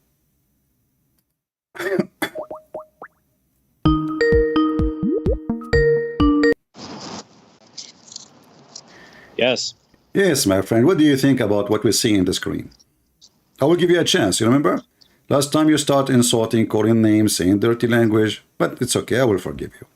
Yes. Yes, my friend. What do you think about what we see in the screen? I will give you a chance. You remember? Last time you start insulting, calling names, saying dirty language, but it's okay. I will forgive you.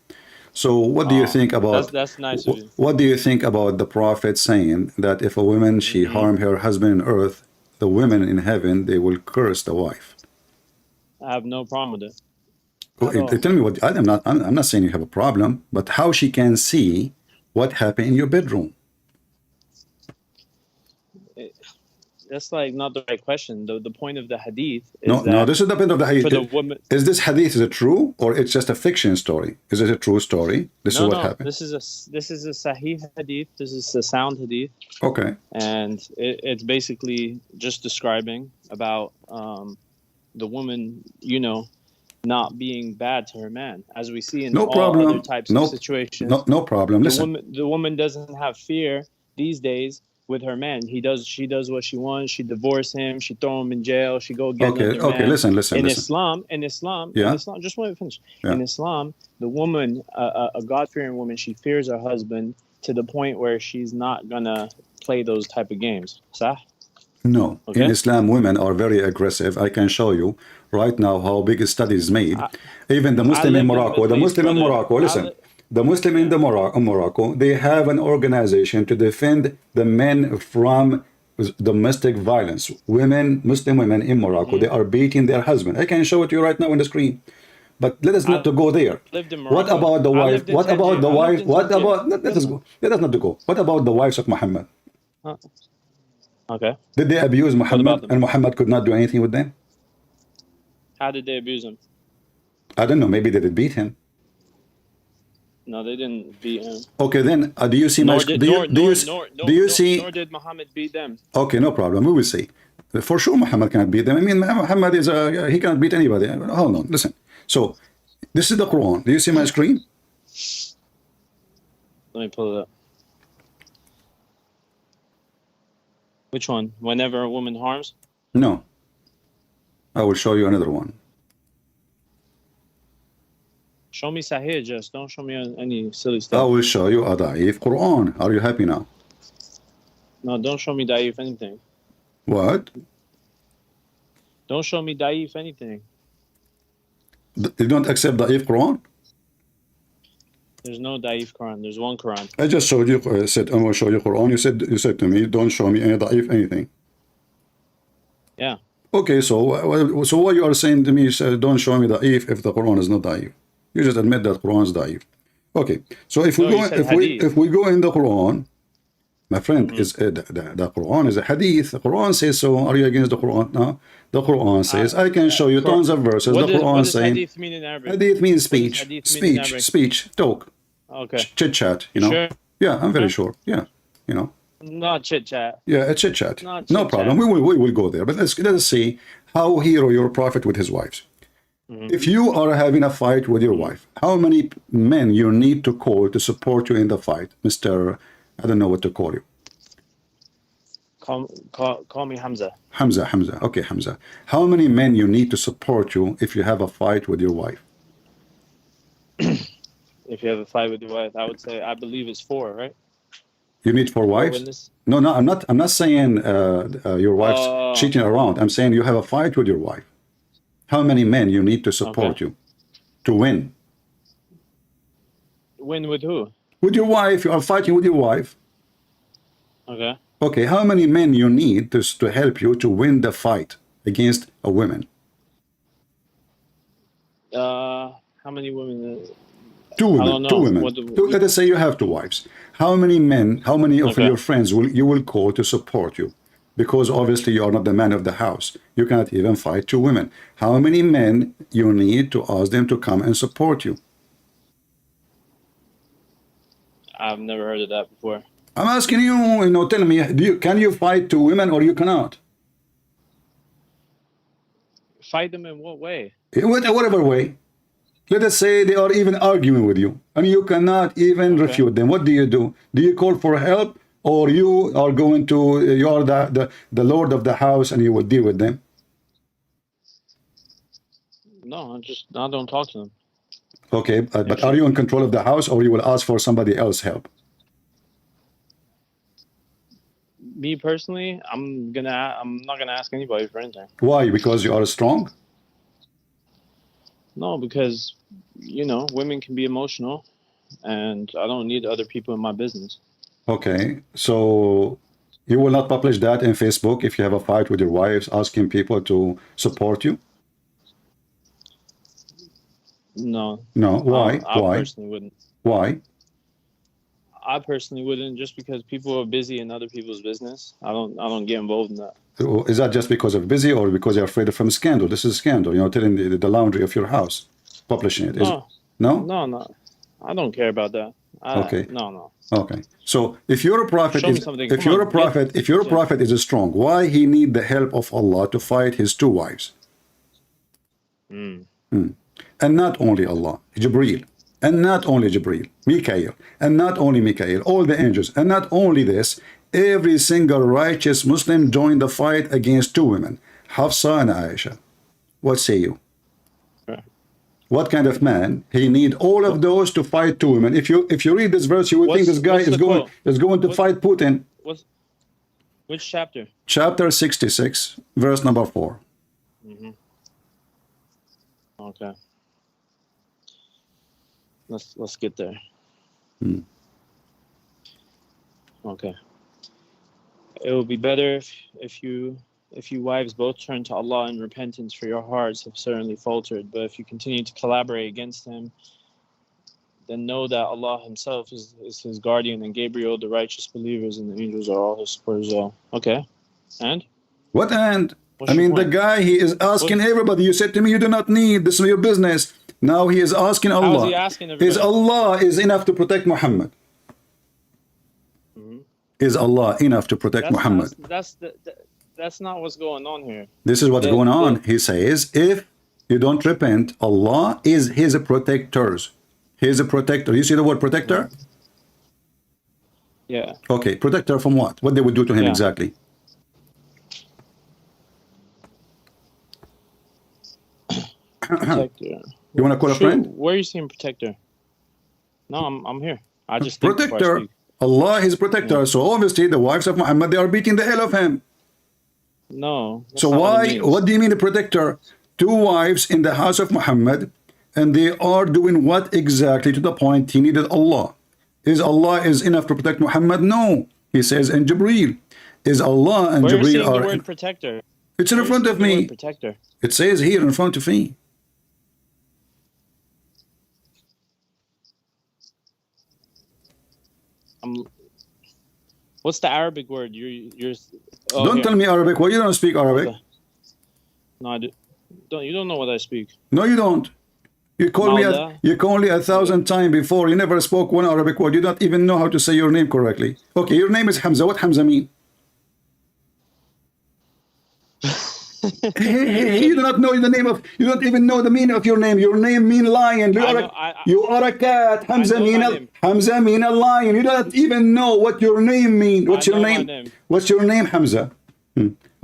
So what do you think about... That's nice of you. What do you think about the prophet saying that if a woman, she harm her husband on earth, the women in heaven, they will curse the wife? I have no problem with it. Tell me what... I'm not saying you have a problem, but how she can see what happened in your bedroom? That's like not the right question. The point of the hadith is no, this is the point of the hadith. For the woman, is this hadith, is it true or it's just a fiction story? Is it a true story? This is what happened. This is a sahih hadith. This is a sound hadith. Okay. And it's basically just describing about the woman, you know, not being bad to her man, as we see in other types of situations. No problem. Listen. The woman doesn't have fear these days with her man. She does what she wants. She divorce him. She throw him in jail. She go get another man. Listen. In Islam, just want to finish. Yeah. In Islam, the woman, a God-fearing woman, she fears her husband to the point where she's not gonna play those type of games. Sah? No. Okay. In Islam, women are very aggressive. I can show you right now how big a study is made. Even the Muslim in Morocco, listen. The Muslim in Morocco, they have an organization to defend the men from with domestic violence. Women, Muslim women in Morocco, they are beating their husband. I can show it to you right now on the screen. But let us not to go there. Lived in What Morocco. about the I wife? lived in What about Tangier. the I lived wife? in What Tangier. about? Let us go. Let us not to go. What about the wives of Muhammad? Okay. Did they abuse Muhammad them? and Muhammad could not do anything with them? How did they abuse him? I don't know. Maybe they did beat him. No, they didn't beat him. Okay, then do you see Nor my? did, Do nor, you do nor, you nor, do you nor, see? nor did Muhammad beat them. Okay, no problem. We will see. For sure, Muhammad cannot beat them. I mean, Muhammad is he cannot beat anybody. Hold on, listen. So, this is the Quran. Do you see my screen? Let me pull it up. Which one? Whenever a woman harms? No. I will show you another one. Show me Sahih, just don't show me any silly I stuff. will show you a da'if Quran. Are you happy now? No, don't show me Da'if anything. What? Don't show me Da'if anything. You don't accept da'if Quran? There's no Da'if Quran. There's one Quran. I just showed you, said, I'm going to show you Quran. You said to me, don't show me any da'if anything. Yeah. Okay, so what you are saying to me is don't show me da'if if the Quran is not da'if. You just admit that Quran is da'if. Okay, so if we No, go you said if we go in the Quran, my friend, Mm-hmm. is the Quran is a hadith. The Quran says so. Are you against the Quran? No. The Quran says I can show you tons of verses. What The does Quran saying hadith mean in Arabic? hadith means What does speech, hadith mean in Arabic? speech, talk, Okay. chit chat. You know. Sure. Yeah, I'm very sure. Yeah, you know. Not chit chat. Yeah, a chit chat. Not No chit-chat. problem. We will go there. But let's see how hero your prophet with his wives. Mm-hmm. If you are having a fight with your wife, how many men you need to call to support you in the fight, Mr. I don't know what to call you. Call me Hamza. Hamza. Okay, Hamza. How many men you need to support you if you have a fight with your wife? If you have a fight with your wife, I would say I believe it's 4, right? You need 4 wives? Witness? No, I'm not saying your wife's cheating around. I'm saying you have a fight with your wife. How many men you need to support you to win? Win with who? With your wife. You are fighting with your wife. Okay. Okay, how many men you need to help you to win the fight against a woman? How many women? 2 women. I don't know. 2 women. Let us say you have 2 wives. How many men, how many of your friends you will call to support you? Because obviously you are not the man of the house. You cannot even fight 2 women. How many men you need to ask them to come and support you? I've never heard of that before. I'm asking you, tell me, can you fight 2 women or you cannot? Fight them in what way? Whatever way. Let us say they are even arguing with you and you cannot even refute them. What do? Do you call for help, or you are going to, you are the lord of the house and you will deal with them? No, I don't talk to them. Okay, but are you in control of the house, or you will ask for somebody else help? Me personally, I'm not gonna ask anybody for anything. Why? Because you are strong? No, because women can be emotional, and I don't need other people in my business. Okay, so you will not publish that in Facebook if you have a fight with your wives, asking people to support you? No. No. Why? I Why? personally wouldn't. Why? I personally wouldn't, just because people are busy in other people's business. I don't get involved in that. Is that just because of busy, or because you're afraid of scandal? This is scandal, telling the laundry of your house, publishing it. No? No. I don't care about that. Okay. No. Okay. So if you're a prophet, if you're a prophet is strong, why he need the help of Allah to fight his 2 wives? And not only Allah, Jibreel, and not only Jibreel, Mikael, and not only Mikael, all the angels, and not only this, every single righteous Muslim joined the fight against 2 women, Hafsa and Aisha. What say you? What kind of man he need all of those to fight 2 women? If you read this verse, you will think this guy is going to fight Putin. Which chapter? Chapter 66, verse number 4. Okay. Let's get there. Okay. It will be better if you wives both turn to Allah in repentance, for your hearts have certainly faltered. But if you continue to collaborate against him, then know that Allah himself is his guardian, and Gabriel, the righteous believers, and the angels are all his supporters. Okay, and what and? What's I your mean, the point? guy, he is asking everybody. You said to me, you do not need, this is your business. Now he is asking Allah. How is he asking everybody? Is Allah is enough to protect Muhammad? Is Allah enough to protect Muhammad? That's not what's going on here. This is what's going on. He says, if you don't repent, Allah is his protectors. He is a protector. You see the word protector? Yeah. Okay, protector from what? What they would do to him Yeah. exactly? Protector. You want to call a friend? Where are you seeing protector? No, I'm here. I just think before I Protector. speak. Allah is protector. So obviously the wives of Muhammad, they are beating the hell of him. No. that's So not what it why, means. what do you mean the protector? Two wives in the house of Muhammad, and they are doing what exactly to the point he needed Allah? Is Allah is enough to protect Muhammad? No. He says in Jibreel. Is Allah and Where are you Jibreel seeing the are... word protector? It's in Where are you front of seeing the word me. Protector. It says here in front of me. What's the Arabic word? You're. Oh, Don't here. tell me Arabic. Why you don't speak Arabic? No, I do. You don't know what I speak. No, you don't. You called me Mauda. you called me 1,000 times before. You never spoke one Arabic word. You don't even know how to say your name correctly. Okay, your name is Hamza. What Hamza mean? Hey, you do not know the name of. You don't even know the meaning of your name. Your name mean lion. You are a cat. Hamza mean a lion. You don't even know what your name mean. What's your name? What's your name, Hamza?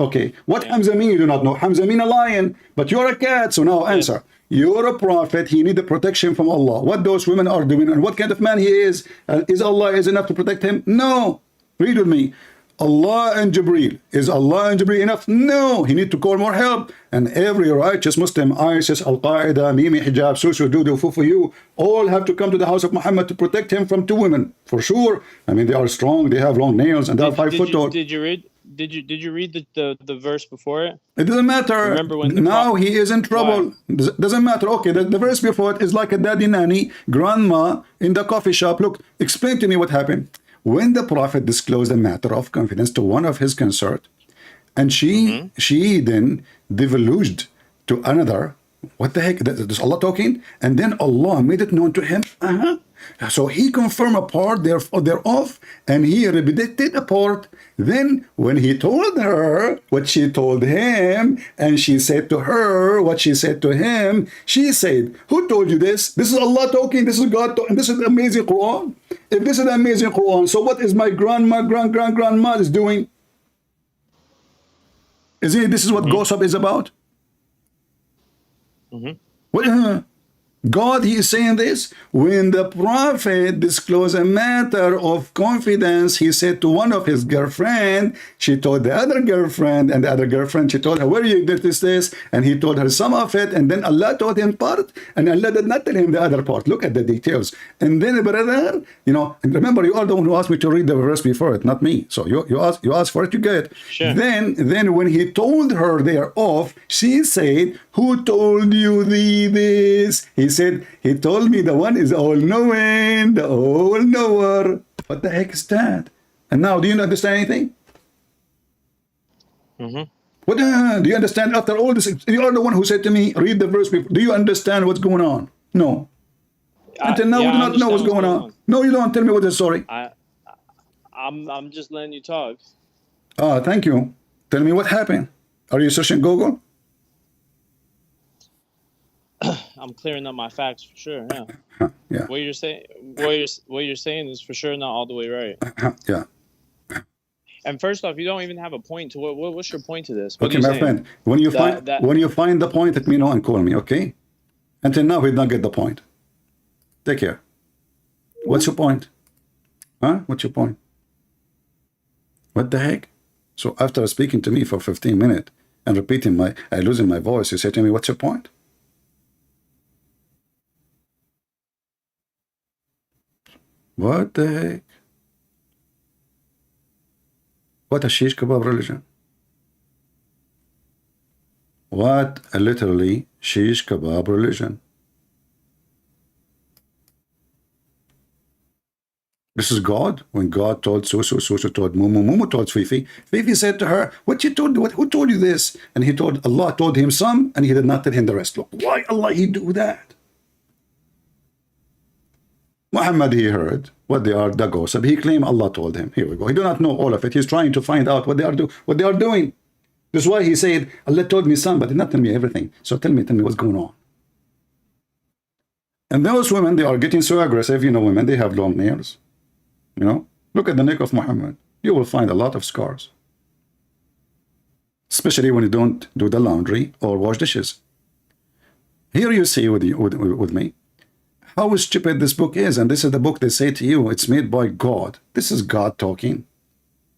Okay. What Hamza mean? You do not know. Hamza mean a lion, but you're a cat. So now answer. You're a prophet. He need the protection from Allah. What those women are doing and what kind of man he is. Is Allah is enough to protect him? No. Read with me. Allah and Jibreel. Is Allah and Jibreel enough? No. He need to call more help. And every righteous Muslim, ISIS, Al-Qaeda, Mimi, Hijab, Susu, Dudu, Fufuyu, all have to come to the house of Muhammad to protect him from two women. For sure. I mean, they are strong. They have long nails and they are 5 foot tall. Did you read the verse before it? It doesn't matter. Remember when now he is in trouble. Doesn't matter. Okay, the verse before it is like a daddy nanny, grandma in the coffee shop. Look, explain to me what happened. When the Prophet disclosed a matter of confidence to one of his consort, and she then divulged to another, what the heck? Is Allah talking? And then Allah made it known to him. So he confirmed a part thereof, and he repeated a part. Then when he told her what she told him, and she said to her what she said to him, she said, who told you this? This is Allah talking, this is God talking, this is the amazing Quran. If this is the amazing Quran, so what is my grandma is doing? Isn't it, this is what gossip is about? What? God, he is saying this. When the Prophet disclosed a matter of confidence, he said to one of his girlfriend, she told the other girlfriend, and the other girlfriend, she told her, where you did this? And he told her some of it, and then Allah told him part, and Allah did not tell him the other part. Look at the details. And then, brother, you know, and remember, you are the one who asked me to read the verse before it, not me. So you ask for it, you get it. Sure. Then when he told her thereof, she said, who told you this? He said, he told me the one is all-knowing, the all-knower. What the heck is that? And now, do you understand anything? What do you understand after all this? You are the one who said to me, read the verse before. Do you understand what's going on? No. Until now, we do not know what's going on. No, you don't. Tell me what the story. I'm just letting you talk. Thank you. Tell me what happened. Are you searching Google? I'm clearing up my facts for sure. Yeah. Yeah. What you're saying is for sure not all the way right. Yeah. And first off, you don't even have a point to what's your point to this? Okay, my friend. When you find the point, let me know and call me. Okay. Until now, we don't get the point. Take care. What's your point? Huh? What's your point? What the heck? So after speaking to me for 15 minutes and repeating losing my voice, you say to me, what's your point? What the heck? What a shish kebab religion. What a literally shish kebab religion. This is God. When God told Susu, Susu told Mumu, Mumu told Fifi. Fifi said to her, who told you this? And he told, Allah told him some, and he did not tell him the rest. Look, why Allah he do that? Muhammad, he heard what they are, the gossip. He claimed Allah told him. Here we go. He do not know all of it. He's trying to find out what they are doing. That's why he said, Allah told me some, but did not tell me everything. So tell me what's going on. And those women, they are getting so aggressive. You know, women, they have long nails. You know, look at the neck of Muhammad. You will find a lot of scars. Especially when you don't do the laundry or wash dishes. Here you see with me how stupid this book is. And this is the book they say to you, it's made by God. This is God talking.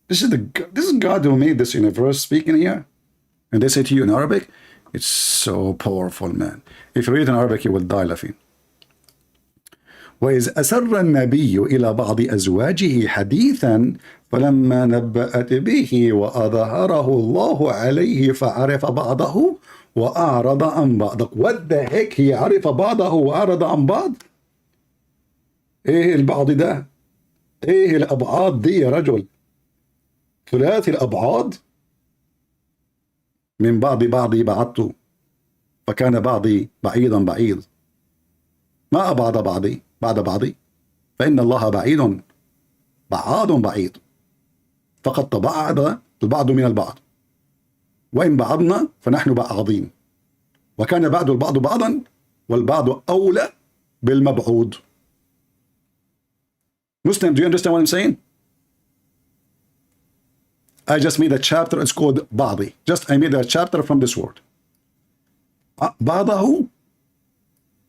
This is God who made this universe speaking here. And they say to you in Arabic, it's so powerful, man. If you read in Arabic, you will die laughing. وإذ أسر النبي إلى بعض أزواجه حديثا فلما نبأت به وأظهره الله عليه فعرف بعضه وأعرض عن بعض. What the heck هي عرف بعضه وأعرض عن بعض؟ إيه البعض ده؟ إيه الأبعاد دي يا رجل؟ ثلاثي الأبعاد؟ من بعضي بعدت فكان بعضي بعيدا بعيد. ما أبعد بعضي بعد بعضي فإن الله بعيد بعيد فقد تباعد البعض من البعض وإن بعضنا فنحن بعاضين وكان بعض البعض بعضا والبعض أولى بالمبعوض. Muslim, do you understand what I'm saying? I just made a chapter, it's called بعضي. I made a chapter from this word. بعضه?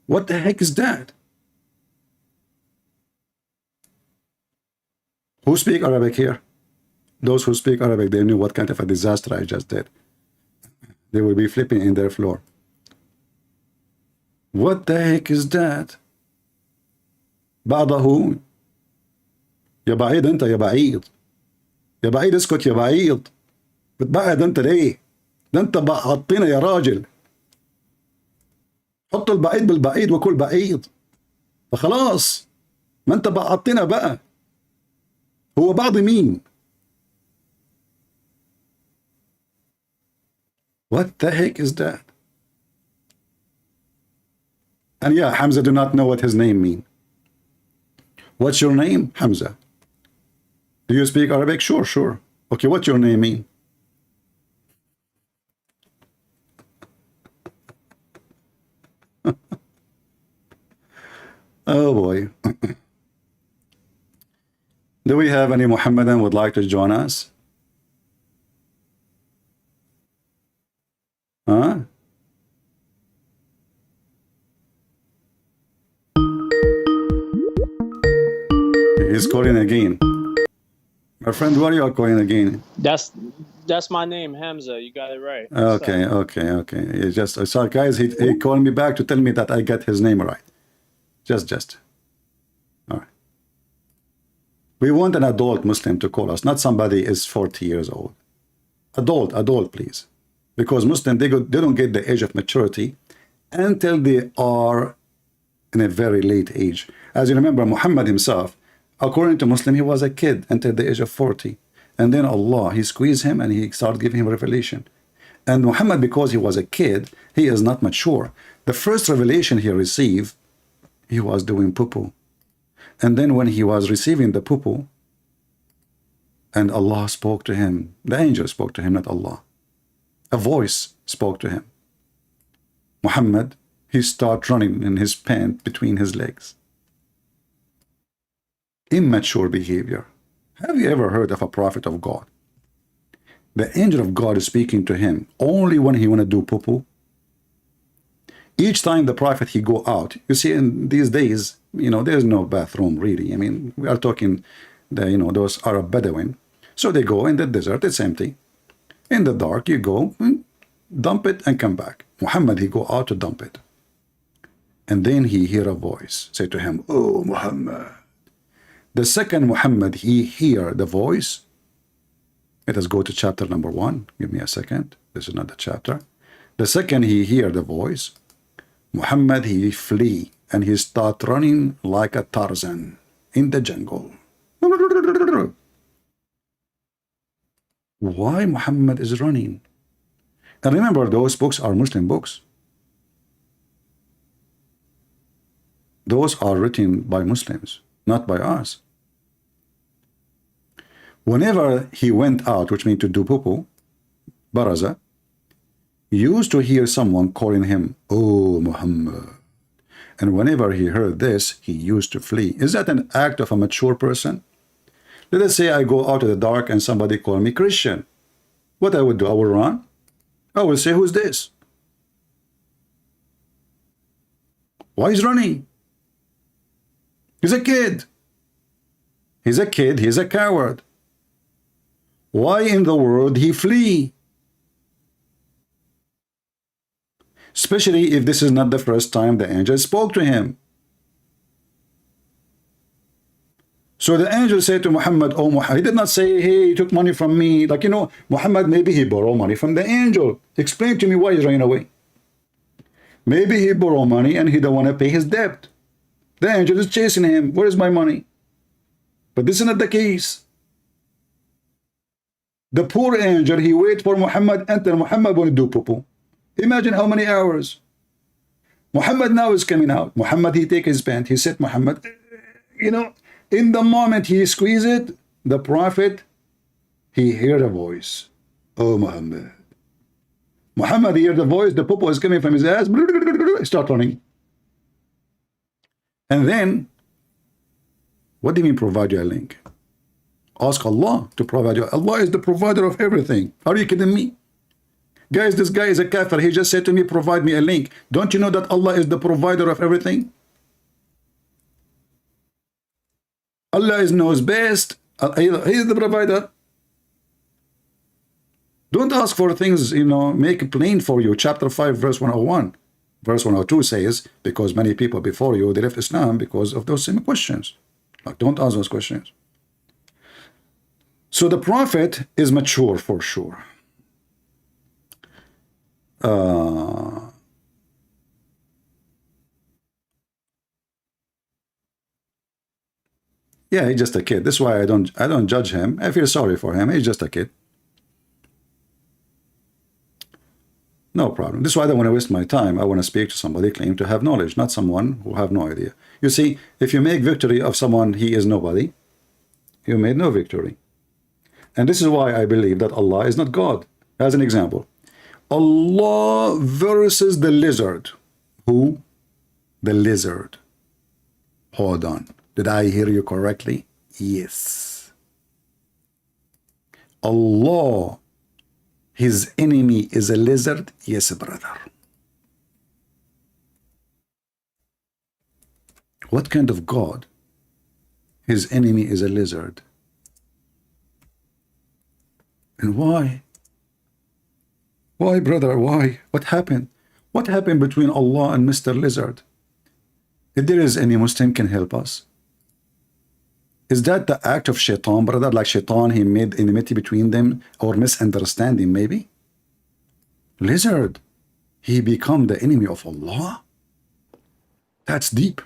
What the heck is that? Who speak Arabic here? Those who speak Arabic, they knew what kind of a disaster I just did. They will be flipping in their floor. What the heck is that? بعضه يا بعيد انت يا بعيد يا بعيد اسكت يا بعيد بتبعد انت ليه؟ ده انت بعضتنا يا راجل. حط البعيد بالبعيد وكل بعيد فخلاص ما انت بعضتنا بقى. هو بعض مين؟ What the heck is that? And yeah, Hamza do not know what his name mean. What's your name? Hamza. Do you speak Arabic? Sure. Okay, what's your name mean? Oh boy. Do we have any Muhammadan would like to join us? Huh? He's calling again. My friend, what are you calling again? That's my name, Hamza. You got it right. Okay. He just so guys, he called me back to tell me that I got his name right. Just. All right. We want an adult Muslim to call us, not somebody is 40 years old. Adult, please. Because Muslim, they don't get the age of maturity until they are in a very late age. As you remember, Muhammad himself, according to Muslim, he was a kid until the age of 40. And then Allah, he squeezed him and he started giving him revelation. And Muhammad, because he was a kid, he is not mature. The first revelation he received, he was doing poo-poo. And then when he was receiving the poo-poo, and Allah spoke to him, the angel spoke to him, not Allah. A voice spoke to him. Muhammad, he started running in his pant between his legs. Immature behavior. Have you ever heard of a prophet of God? The angel of God is speaking to him only when he want to do poo-poo. Each time the prophet he go out, you see, in these days, there's no bathroom really. I mean, we are talking those Arab Bedouin. So they go in the desert, it's empty. In the dark, you go, dump it and come back. Muhammad, he go out to dump it. And then he hear a voice say to him, "Oh, Muhammad." The second Muhammad, he hear the voice, Let us go to chapter number 1. Give me a second. This is not the chapter. The second he hear the voice, Muhammad, he flee and he start running like a Tarzan in the jungle. Why Muhammad is running? And remember, those books are Muslim books. Those are written by Muslims, not by us. Whenever he went out, which means to do poo-poo, Baraza, he used to hear someone calling him, "Oh, Muhammad." And whenever he heard this, he used to flee. Is that an act of a mature person? Let us say I go out in the dark and somebody call me Christian. What I would do? I will run. I will say, "Who's this? Why is running? He's a kid. He's a kid. He's a coward. Why in the world he flee?" Especially if this is not the first time the angel spoke to him. So the angel said to Muhammad, "Oh, Muhammad," he did not say, "Hey, he took money from me." Like, you know, Muhammad, maybe he borrowed money from the angel. Explain to me why he's running away. Maybe he borrowed money and he don't want to pay his debt. The angel is chasing him. Where is my money? But this is not the case. The poor angel, he wait for Muhammad, enter. Muhammad want to do poo-poo. Imagine how many hours. Muhammad now is coming out. Muhammad, he take his pant. He said, Muhammad, you know, in the moment he squeeze it, the prophet, he heard a voice. "Oh, Muhammad." Muhammad heard the voice. The poo-poo is coming from his ass. Start running. And then, what do you mean provide you a link? Ask Allah to provide you. Allah is the provider of everything. Are you kidding me? Guys, this guy is a kafir. He just said to me, provide me a link. Don't you know that Allah is the provider of everything? Allah knows best. He is the provider. Don't ask for things, you know, make it plain for you. Chapter 5, verse 101. Verse 102 says, because many people before you, they left Islam because of those same questions. Like, don't ask those questions. So the prophet is mature for sure. Yeah, he's just a kid. That's why I don't judge him. I feel sorry for him. He's just a kid. No problem. This is why I don't want to waste my time. I want to speak to somebody claim to have knowledge, not someone who have no idea. You see, if you make victory of someone he is nobody, you made no victory. And this is why I believe that Allah is not God. As an example, Allah versus the lizard. Who? The lizard. Hold on. Did I hear you correctly? Yes. Allah, his enemy is a lizard? Yes, brother. What kind of God? His enemy is a lizard. And why? Why, brother? Why? What happened? What happened between Allah and Mr. Lizard? If there is any Muslim can help us. Is that the act of shaitan, brother? Like shaitan, he made enmity between them or misunderstanding maybe? Lizard, he become the enemy of Allah? That's deep.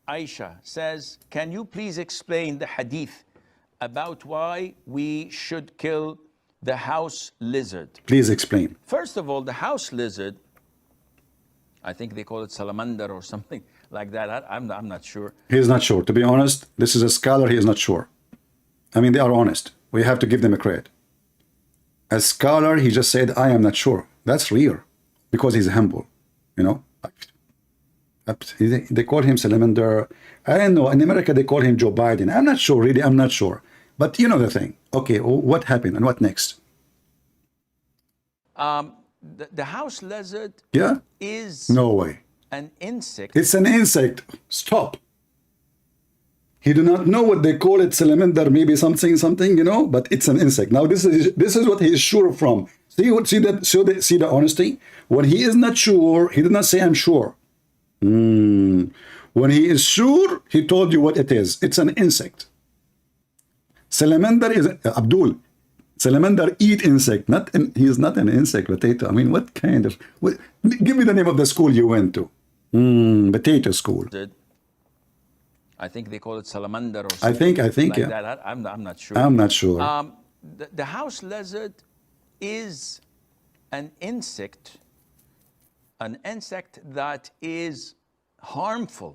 Aisha says, can you please explain the hadith about why we should kill the house lizard? Please explain. First of all, the house lizard, I think they call it salamander or something like that. I'm not sure. He is not sure. To be honest, this is a scholar. He is not sure. I mean, they are honest. We have to give them a credit. As scholar, he just said, I am not sure. That's rare because he's humble, you know. They call him salamander. I don't know. In America, they call him Joe Biden. I'm not sure, really. I'm not sure. But you know the thing. Okay, what happened and what next? The house lizard is no way. An insect. It's an insect. Stop. He do not know what they call it, salamander, maybe something, you know, but it's an insect. Now this is what he is sure from. See the honesty? When he is not sure, he did not say I'm sure. When he is sure, he told you what it is. It's an insect. Salamander is Abdul. Salamander eat insect. He is not an insect potato. I mean, what kind of? Give me the name of the school you went to. Potato school. I think they call it salamander or something. I think like yeah. that. I'm not sure. I'm not sure. The house lizard is an insect that is harmful.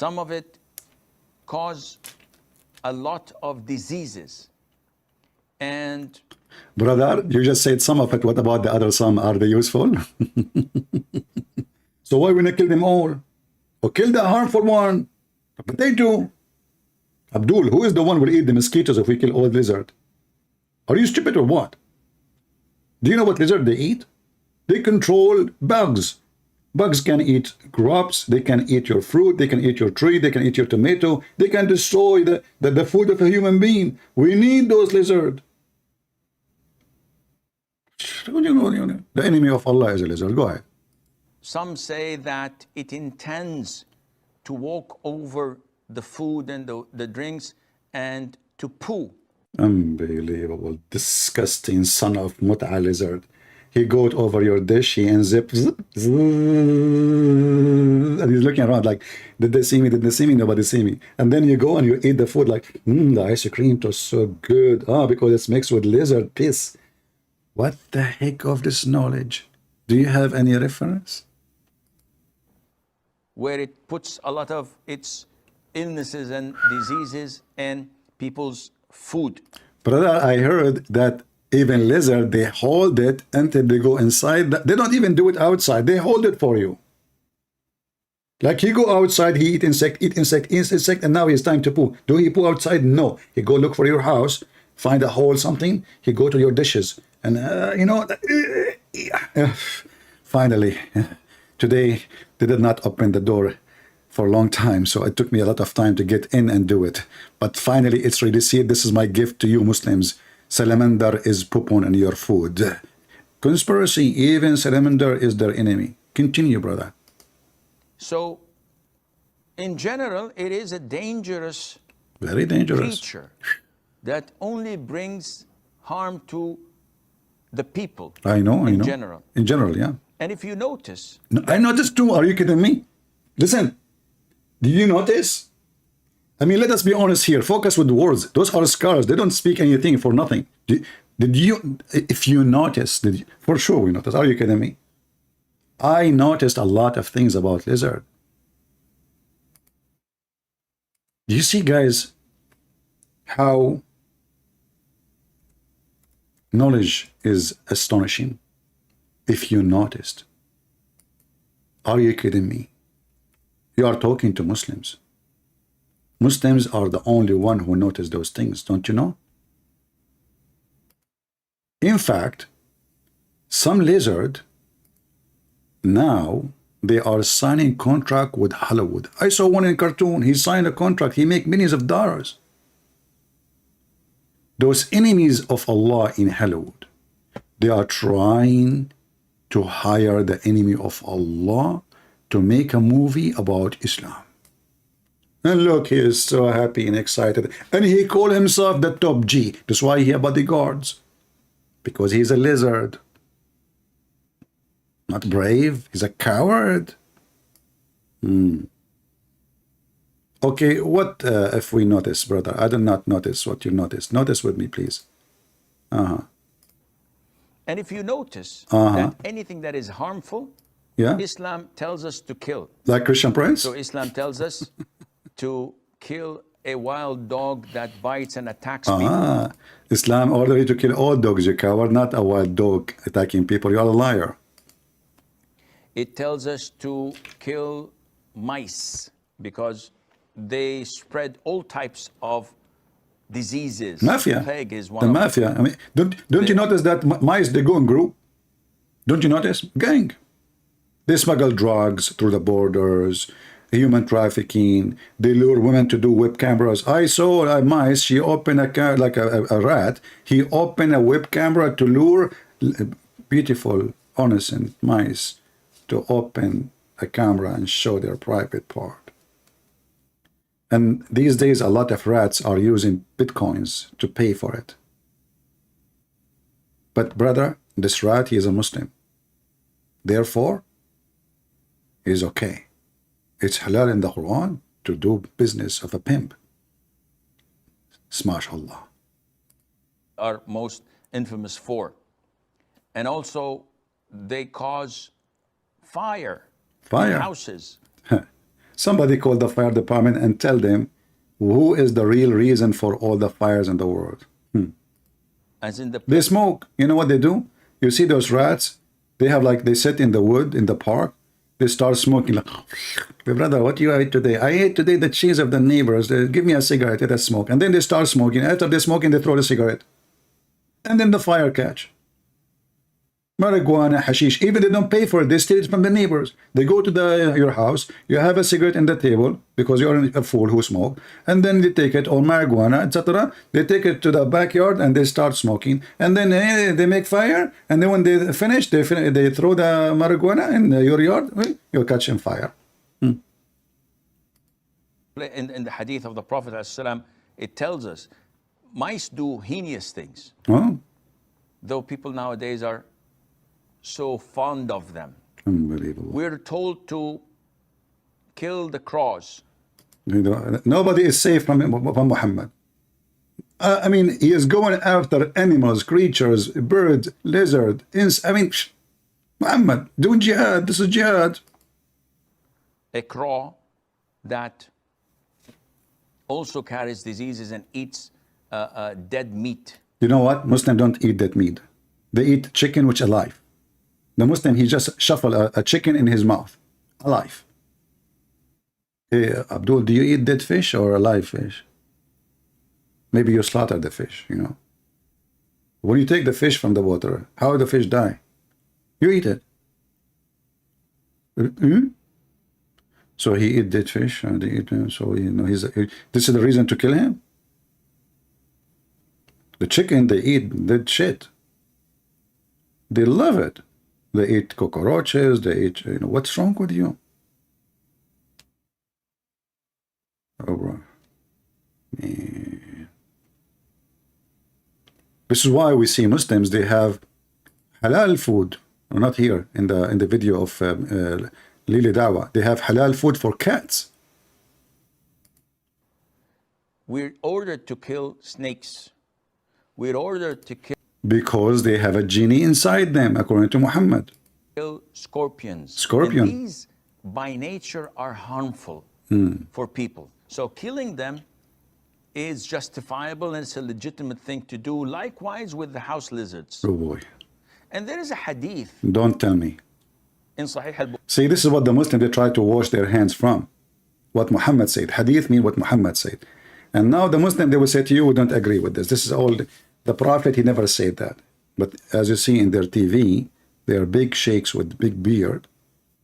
Some of it cause a lot of diseases. And brother, you just said some of it. What about the other some? Are they useful? So why we not kill them all? Or kill the harmful one? A potato. Abdul, who is the one who will eat the mosquitoes if we kill all lizard? Are you stupid or what? Do you know what lizard they eat? They control bugs. Bugs can eat crops, they can eat your fruit, they can eat your tree, they can eat your tomato, they can destroy the food of a human being. We need those lizards. The enemy of Allah is a lizard. Go ahead. some say that it intends to walk over the food and the drinks and to poo. Unbelievable, disgusting son of Mut'a lizard. He goes over your dish, he ends up, and he's looking around like, did they see me? Did they see me? Nobody see me. And then you go and you eat the food like, the ice cream was so good. Because it's mixed with lizard piss. What the heck of this knowledge? Do you have any reference? Where it puts a lot of its illnesses and diseases in people's food. Brother, I heard that even lizard, they hold it until they go inside. They don't even do it outside. They hold it for you. Like he go outside, he eat insect, and now it's time to poo. Do he poo outside? No. He go look for your house, find a hole, something. He go to your dishes. And, finally, today, they did not open the door for a long time. So it took me a lot of time to get in and do it. But finally, it's ready. See, this is my gift to you Muslims. Salamander is pooping in your food. Conspiracy, even salamander is their enemy. Continue, brother. So, in general, it is a dangerous, very dangerous creature that only brings harm to the people. I know. In general. In general, yeah. And if you notice... No, I noticed too. Are you kidding me? Listen, did you notice? I mean, let us be honest here. Focus with words. Those are scars. They don't speak anything for nothing. Did you, if you notice, for sure we noticed. Are you kidding me? I noticed a lot of things about lizard. Do you see, guys, how knowledge is astonishing? If you noticed. Are you kidding me? You are talking to Muslims. Muslims are the only one who notice those things, don't you know? In fact, some lizard, now they are signing contract with Hollywood. I saw one in cartoon. He signed a contract. He make millions of dollars. Those enemies of Allah in Hollywood, they are trying to hire the enemy of Allah to make a movie about Islam. And look, he is so happy and excited. And he called himself the top G. That's why he has bodyguards. Because he's a lizard. Not brave. He's a coward. Okay, what if we notice, brother? I did not notice what you noticed. Notice with me, please. And if you notice that anything that is harmful, Islam tells us to kill. Like Christian Prince? So Islam tells us to kill a wild dog that bites and attacks people. Islam ordered you to kill all dogs, you coward, not a wild dog attacking people. You are a liar. It tells us to kill mice because they spread all types of diseases. Mafia. Plague is one the of mafia. I mean, don't you notice that mice, they go in group? Don't you notice? Gang. They smuggle drugs through the borders, human trafficking. They lure women to do web cameras. I saw a mice. She opened like a rat. He opened a web camera to lure beautiful, innocent mice to open a camera and show their private part. And these days, a lot of rats are using bitcoins to pay for it. But brother, this rat, he is a Muslim. Therefore, he's okay. It's halal in the Quran to do business of a pimp. Smash Allah. Are most infamous for. And also, they cause fire in houses. Somebody call the fire department and tell them who is the real reason for all the fires in the world. As in they smoke. You know what they do? You see those rats? They have like, they sit in the wood in the park. They start smoking like, brother, what you ate today? I ate today the cheese of the neighbors. They give me a cigarette, let us smoke. And then they start smoking. After they're smoking, they throw the cigarette. And then the fire catch. Marijuana, hashish, even they don't pay for it, they steal it from the neighbors. They go to your house, you have a cigarette in the table because you're a fool who smoke, and then they take it, or marijuana, etc. They take it to the backyard and they start smoking, and then they make fire, and then when they finish, they throw the marijuana in your yard, you're catching fire. In the hadith of the Prophet ﷺ, it tells us mice do heinous things. Oh. Though people nowadays are so fond of them. Unbelievable. We're told to kill the crows. Nobody is safe from Muhammad. I mean, he is going after animals, creatures, birds, lizard, I mean, Muhammad, doing jihad. This is jihad. A crow that also carries diseases and eats dead meat. You know what? Muslims don't eat dead meat. They eat chicken which alive. The Muslim, he just shuffle a chicken in his mouth, alive. Hey, Abdul, do you eat dead fish or alive fish? Maybe you slaughter the fish, you know. When you take the fish from the water, how the fish die? You eat it. So he eat dead fish, and he eat, so you know this is the reason to kill him. The chicken, they eat dead shit. They love it. They eat cockroaches. They eat. You know what's wrong with you? Oh, bro. Man. This is why we see Muslims. They have halal food. Not here in the video of Lili Dawa. They have halal food for cats. We're ordered to kill snakes. We're ordered to kill. Because they have a genie inside them, according to Muhammad. Kill scorpions. Scorpion. And these, by nature, are harmful for people. So killing them is justifiable and it's a legitimate thing to do. Likewise with the house lizards. Oh boy. And there is a hadith. Don't tell me. In Sahih al-Bukhari. See, this is what the Muslims, they try to wash their hands from. What Muhammad said. Hadith mean what Muhammad said. And now the Muslim, they will say to you, we don't agree with this. This is all... The Prophet, he never said that. But as you see in their TV, they are big sheikhs with big beard.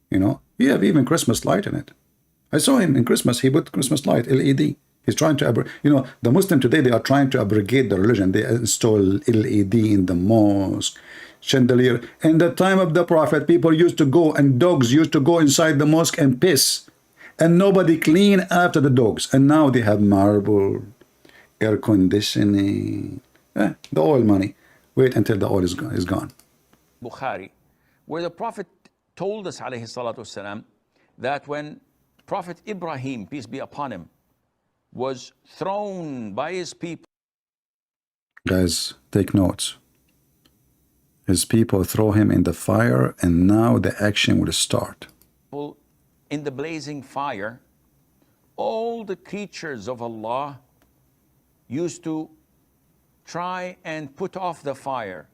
You know, you have even Christmas light in it. I saw him in Christmas. He put Christmas light, LED. He's trying to, you know, the Muslim today, they are trying to abrogate the religion. They install LED in the mosque, chandelier. In the time of the Prophet, people used to go, and dogs used to go inside the mosque and piss. And nobody clean after the dogs. And now they have marble, air conditioning. The oil money. Wait until the oil is gone. Bukhari, where the Prophet told us, alayhi salatu wasalam, that when Prophet Ibrahim, peace be upon him, was thrown by his people. Guys, take notes. His people throw him in the fire, and now the action will start. In the blazing fire, all the creatures of Allah used to try and put off the fire,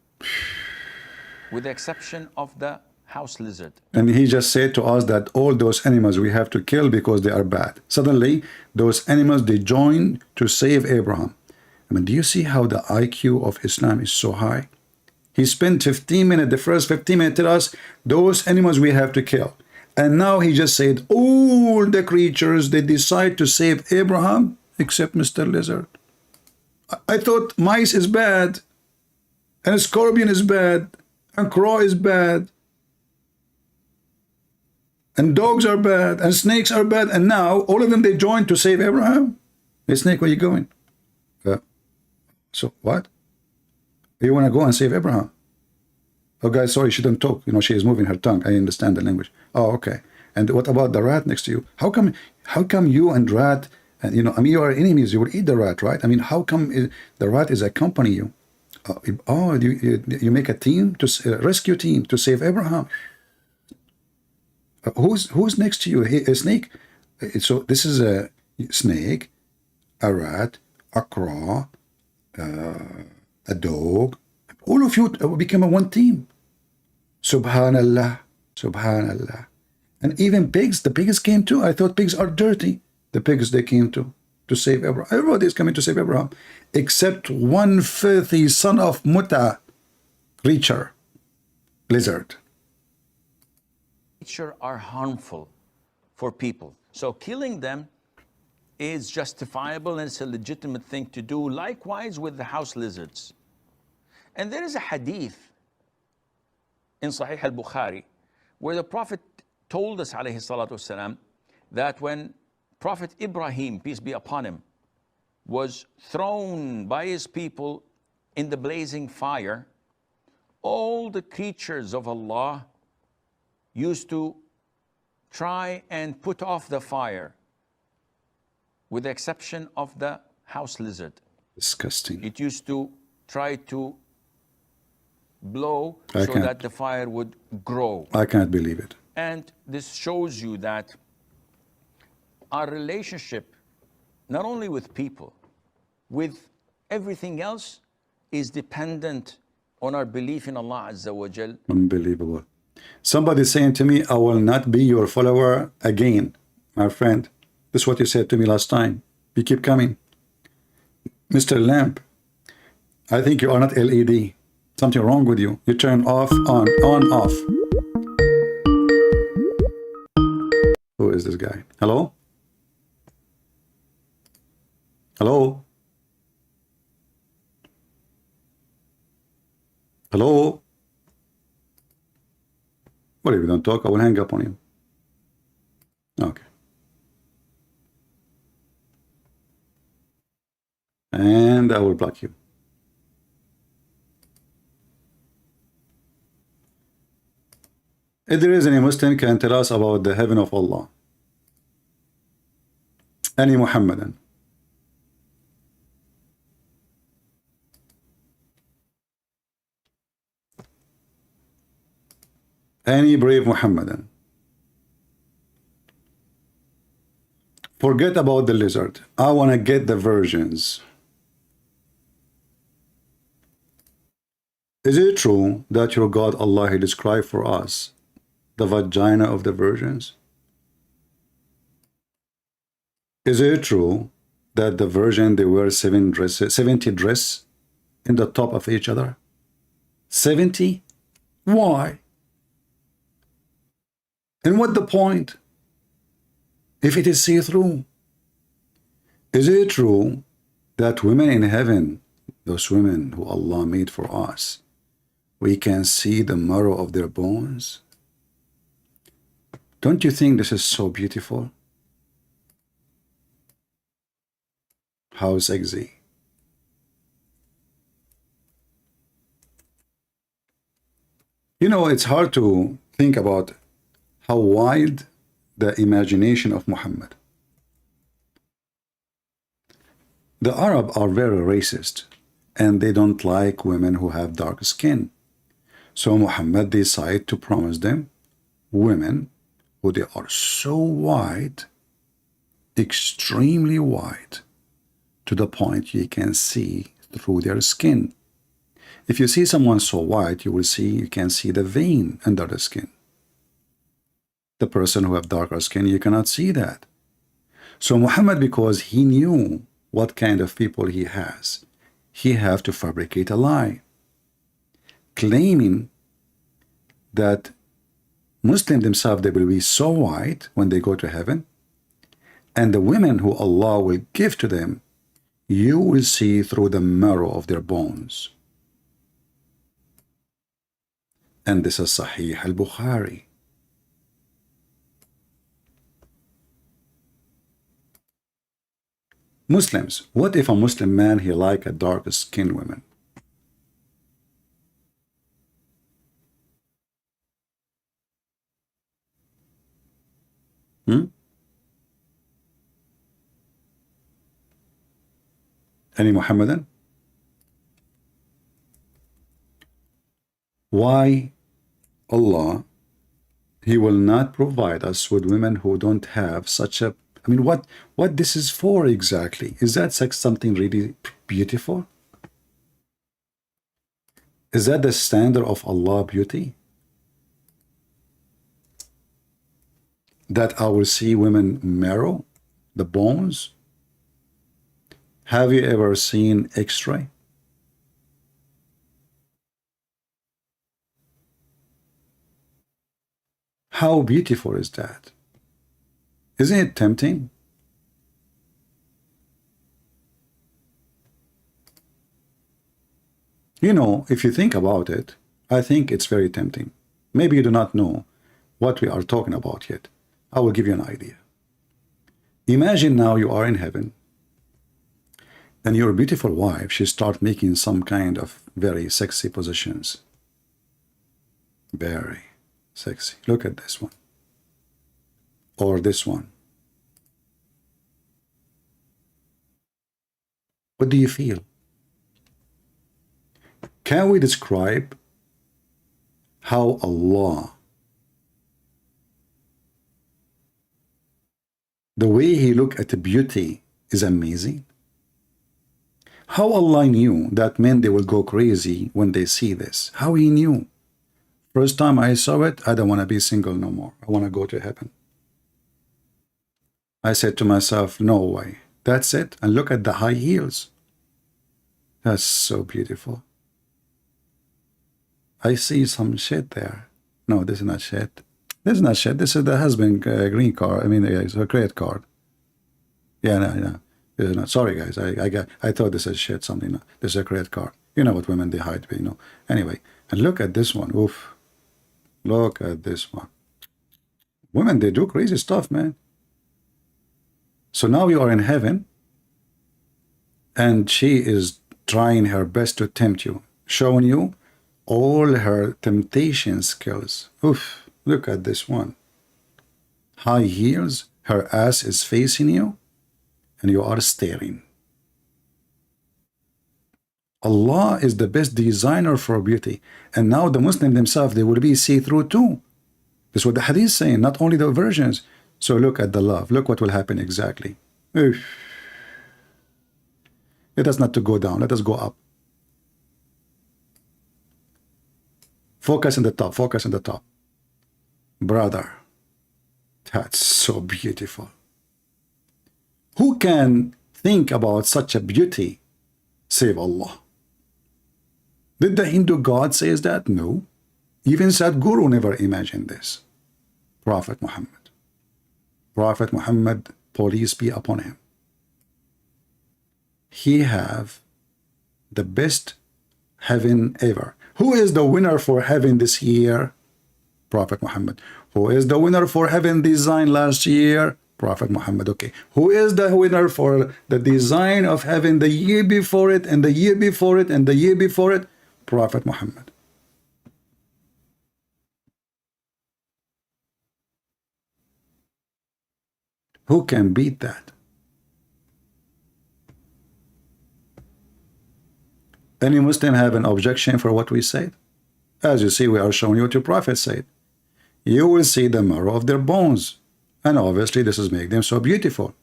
with the exception of the house lizard. And he just said to us that all those animals we have to kill because they are bad. Suddenly, those animals, they join to save Abraham. I mean, do you see how the IQ of Islam is so high? He spent 15 minutes, the first 15 minutes, tell us those animals we have to kill. And now he just said all the creatures, they decide to save Abraham except Mr. Lizard. I thought mice is bad, and a scorpion is bad, and crow is bad. and dogs are bad, and snakes are bad, and now all of them, they joined to save Abraham. Hey, snake, where you going? So what? You want to go and save Abraham? Oh, guys, sorry, she didn't talk. You know, she is moving her tongue. I understand the language. Oh, okay. And what about the rat next to you? How come you and rat, and you know, I mean, you are enemies. You will eat the rat, right? I mean, how come the rat is accompanying you? You make a team to rescue team to save Abraham. Who's next to you? A snake. So this is a snake, a rat, a crow, a dog. All of you become a one team. Subhanallah, Subhanallah. And even pigs, the pigs came too. I thought pigs are dirty. The pigs, they came to save Abraham. Everybody is coming to save Abraham, except one filthy son of Muta creature, lizard. Nature are harmful for people. So killing them is justifiable and it's a legitimate thing to do. Likewise with the house lizards. And there is a hadith in Sahih al-Bukhari where the Prophet told us, alayhi salatu wasalam, that when Prophet Ibrahim, peace be upon him, was thrown by his people in the blazing fire, all the creatures of Allah used to try and put off the fire, with the exception of the house lizard. Disgusting. It used to try to blow so that the fire would grow. I can't believe it. And this shows you that our relationship, not only with people, with everything else, is dependent on our belief in Allah Azza wa Jal. Unbelievable. Somebody saying to me, I will not be your follower again, my friend. This is what you said to me last time. You keep coming. Mr. Lamp, I think you are not LED. Something wrong with you. You turn off, on, off. Who is this guy? Hello? Hello? Hello? What if you don't talk? I will hang up on you. Okay. And I will block you. If there is any Muslim can tell us about the heaven of Allah. Any Muhammadan. Any brave Muhammadan. Forget about the lizard. I want to get the virgins. Is it true that your God Allah, He described for us the vagina of the virgins? Is it true that the virgin, they wear 70 dresses in the top of each other? 70? Why? And what the point? If it is see-through. Is it true that women in heaven, those women who Allah made for us, we can see the marrow of their bones? Don't you think this is so beautiful? How sexy. You know, it's hard to think about how wild the imagination of Muhammad. The Arab are very racist and they don't like women who have dark skin. So Muhammad decided to promise them women who they are so white, extremely white, to the point you can see through their skin. If you see someone so white, you can see the vein under the skin. The person who have darker skin, you cannot see that. So Muhammad, because he knew what kind of people he has, he have to fabricate a lie, claiming that Muslims themselves, they will be so white when they go to heaven, and the women who Allah will give to them, you will see through the marrow of their bones. And this is Sahih al-Bukhari. Muslims, what if a Muslim man, he like a dark-skinned woman? Any Muhammadan? Why Allah, he will not provide us with women who don't have such a, I mean, what this is for exactly? Is that something really beautiful? Is that the standard of Allah beauty? That I will see women marrow, the bones? Have you ever seen X-ray? How beautiful is that? Isn't it tempting? You know, if you think about it, I think it's very tempting. Maybe you do not know what we are talking about yet. I will give you an idea. Imagine now you are in heaven and your beautiful wife, she starts making some kind of very sexy positions. Very sexy. Look at this one. Or this one. What do you feel? Can we describe how Allah, the way He look at the beauty is amazing? How Allah knew that men, they will go crazy when they see this? How He knew? First time I saw it, I don't want to be single no more. I want to go to heaven. I said to myself, no way. That's it. And look at the high heels. That's so beautiful. I see some shit there. No, this is not shit. This is not shit. This is the husband green card. I mean, it's a credit card. Yeah, no. This is not. Sorry, guys. I thought this is shit. Something. No. This is a credit card. You know what women they hide. You know. Anyway, and look at this one. Oof. Look at this one. Women, they do crazy stuff, man. So now you are in heaven, and she is trying her best to tempt you, showing you all her temptation skills. Oof, look at this one. High heels, her ass is facing you, and you are staring. Allah is the best designer for beauty. And now the Muslims themselves, they will be see-through too. This is what the hadith is saying, not only the versions. So look at the love. Look what will happen exactly. Oof. Let us not to go down. Let us go up. Focus on the top. Focus on the top. Brother, that's so beautiful. Who can think about such a beauty save Allah? Did the Hindu God says that? No. Even Sadhguru never imagined this. Prophet Muhammad. Prophet Muhammad, peace be upon him. He have the best heaven ever. Who is the winner for heaven this year? Prophet Muhammad. Who is the winner for heaven design last year? Prophet Muhammad. Okay. Who is the winner for the design of heaven the year before it, and the year before it, and the year before it? Prophet Muhammad. Who can beat that? Any Muslim have an objection for what we said? As you see, we are showing you what your Prophet said. You will see the marrow of their bones. And obviously this is make them so beautiful.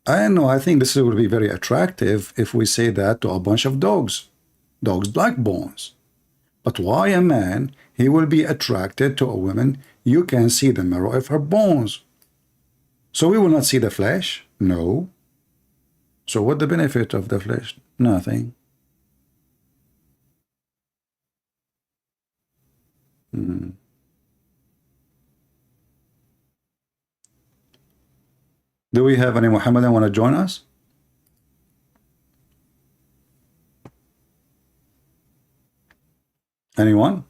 I know, I think this will be very attractive if we say that to a bunch of dogs. Dogs like bones. But why a man, he will be attracted to a woman, you can see the marrow of her bones. So we will not see the flesh? No. So what the benefit of the flesh? Nothing. Do we have any Muhammadan want to join us? Anyone?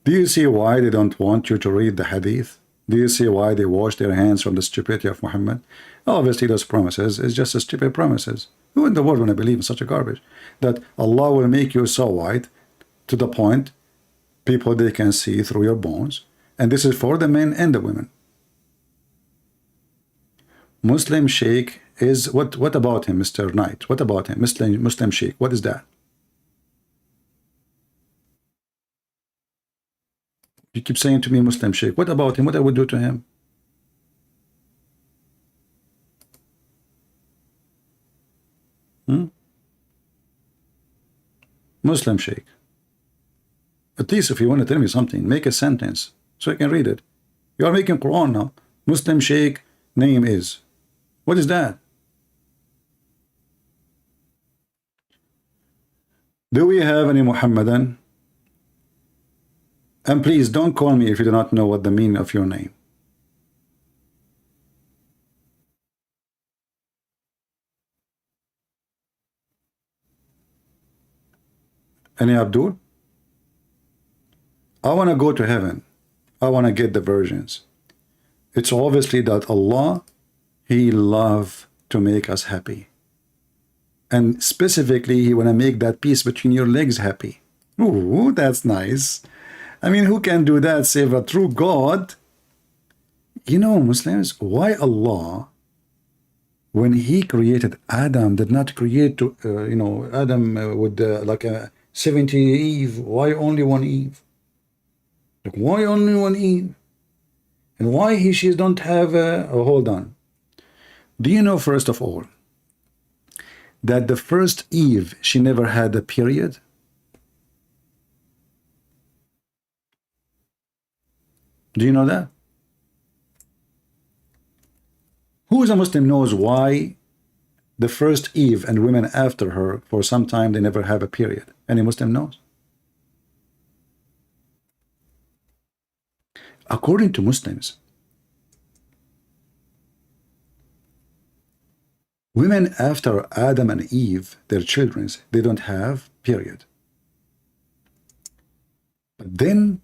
Do you see why they don't want you to read the hadith? Do you see why they wash their hands from the stupidity of Muhammad? Obviously, those promises is just a stupid promises. Who in the world want to believe in such a garbage? That Allah will make you so white to the point people they can see through your bones. And this is for the men and the women. Muslim Sheikh is what about him, Mr. Knight? What about him? Muslim Sheikh, what is that? You keep saying to me Muslim Sheikh. What about him? What I would do to him? Muslim Sheikh. At least if you want to tell me something, make a sentence so I can read it. You are making Quran now. Muslim Sheikh name is. What is that? Do we have any Muhammadan? And please don't call me if you do not know what the meaning of your name. Any Abdul? I want to go to heaven. I want to get the virgins. It's obviously that Allah, He loves to make us happy. And specifically, He want to make that piece between your legs happy. Ooh, that's nice. I mean, who can do that save a true God? You know, Muslims, why Allah, when He created Adam, did not create, Adam with like a 70 Eve? Why only one Eve? Like, why only one Eve? And why she don't have a... Oh, hold on. Do you know, first of all, that the first Eve, she never had a period? Do you know that? Who is a Muslim knows why the first Eve and women after her, for some time, they never have a period? Any Muslim knows? According to Muslims, women after Adam and Eve, their children, they don't have period. But then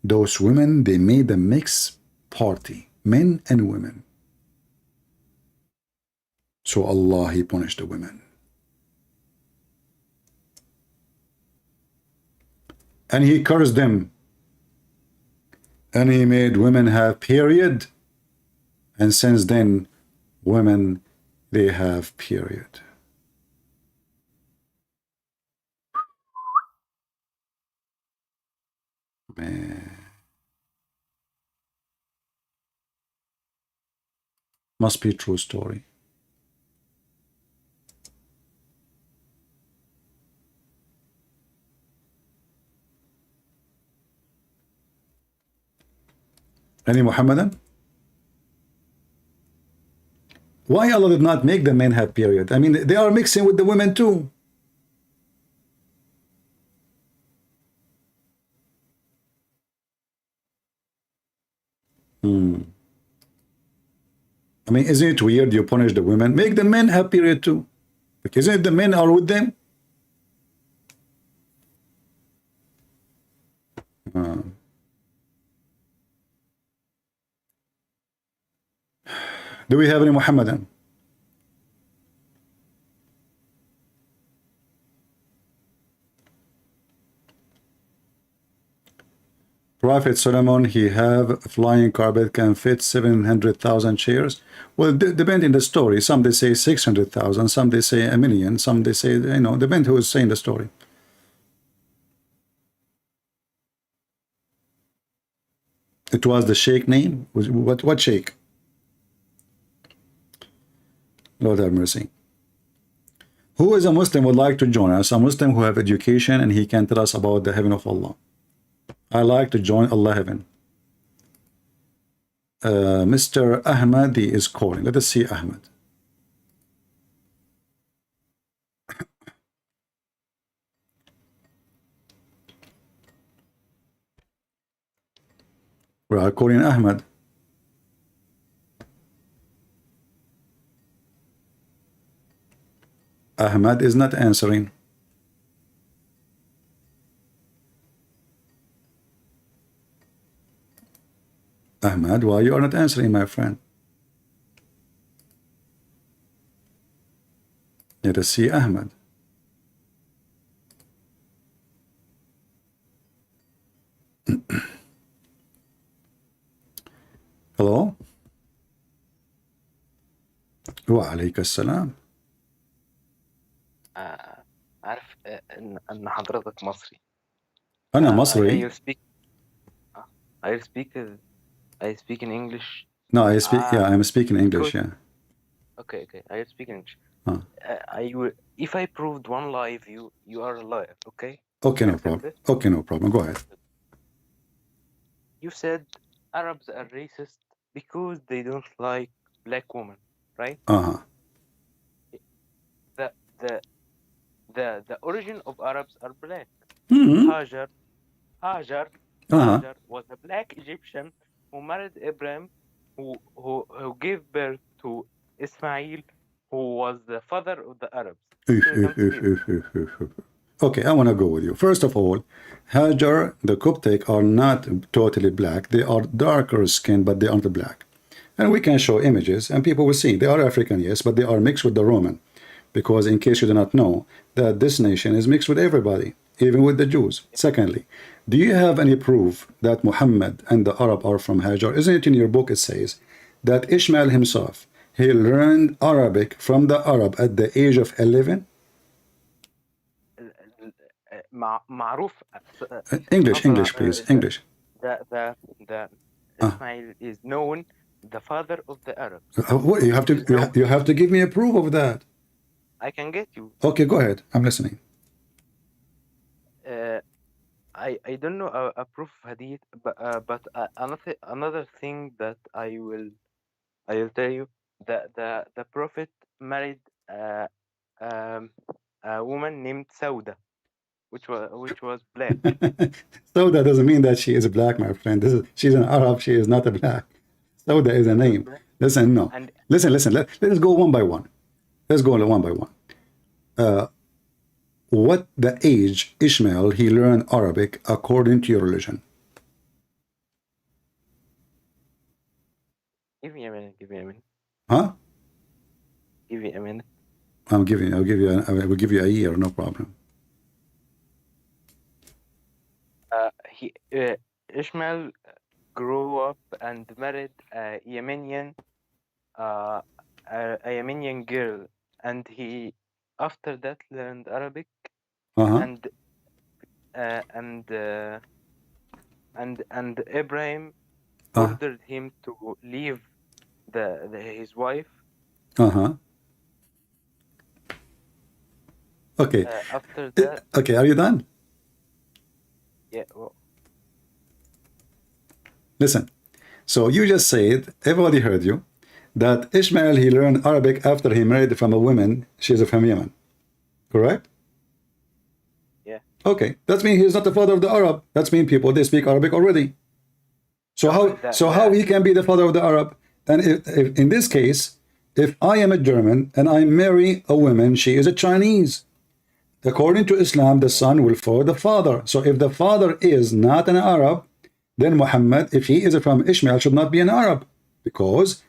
those women, they made a mixed party, men and women. So Allah, He punished the women. And He cursed them. And He made women have period. And since then, women, they have period. Man. Must be a true story. Any Muhammadan? Why Allah did not make the men have period? I mean, they are mixing with the women too. I mean, isn't it weird you punish the women? Make the men have period too. Like, isn't it the men are with them? Do we have any Muhammadan? Prophet Solomon, he have a flying carpet can fit 700,000 chairs. Well, depending the story. Some they say 600,000, some they say 1,000,000, some they say, depend who is saying the story. It was the sheikh name? What sheikh? Lord have mercy. Who is a Muslim would like to join us? A Muslim who have education and he can tell us about the heaven of Allah. I like to join Allah heaven. Mr. Ahmad is calling. Let us see Ahmad. We are calling Ahmad. Ahmad is not answering. Ahmad, why you are not answering, my friend? Let us see Ahmad. Hello? وعليك السلام. عارف ان حضرتك مصري. أنا مصري. I speak in English. No, I speak. Yeah, I'm speaking English. Good. Yeah. Okay. I speak English. Huh. If I proved one lie, you are a liar. Okay. Okay, no Accept problem. it? Okay, no problem. Go ahead. You said Arabs are racist because they don't like black women, right? Uh-huh. The origin of Arabs are black. Mm-hmm. Hajar Uh-huh. was a black Egyptian who married Ibrahim, who gave birth to Ismail, who was the father of the Arabs. So you can see it. Okay, I want to go with you. First of all, Hajar, the Coptic, are not totally black. They are darker skinned, but they aren't black. And we can show images, and people will see. They are African, yes, but they are mixed with the Roman. Because in case you do not know, that this nation is mixed with everybody, even with the Jews. Secondly, do you have any proof that Muhammad and the Arab are from Hajar? Isn't it in your book it says that Ishmael himself, he learned Arabic from the Arab at the age of 11? معروف. English, please. English. The Ismail is known the father of the Arabs. What, you have to give me a proof of that. I can get you. Okay, go ahead. I'm listening. I don't know a proof of hadith, but another thing that I'll tell you that the prophet married a woman named Sauda, which was black. Sauda doesn't mean that she is black, my friend. She's an Arab. She is not a black. Sauda is a name. Listen, no. Listen. Let us go one by one. Let's go one by one. What the age Ishmael he learned Arabic according to your religion? Give me a minute. Huh? Give me a minute. I will give you a year, no problem. Ishmael grew up and married a Yemenian girl, and he after that learned Arabic. And Ibrahim ordered him to leave his wife. Okay. After that. Okay, are you done? Yeah. Well. Listen. So you just said, everybody heard you, that Ishmael he learned Arabic after he married from a woman. She's from Yemen. Correct? Yeah. Okay. That means he's not the father of the Arab. That means people they speak Arabic already. So how he can be the father of the Arab? And if in this case, if I am a German and I marry a woman, she is a Chinese. According to Islam, the son will follow the father. So if the father is not an Arab, then Muhammad, if he is from Ishmael, should not be an Arab. Because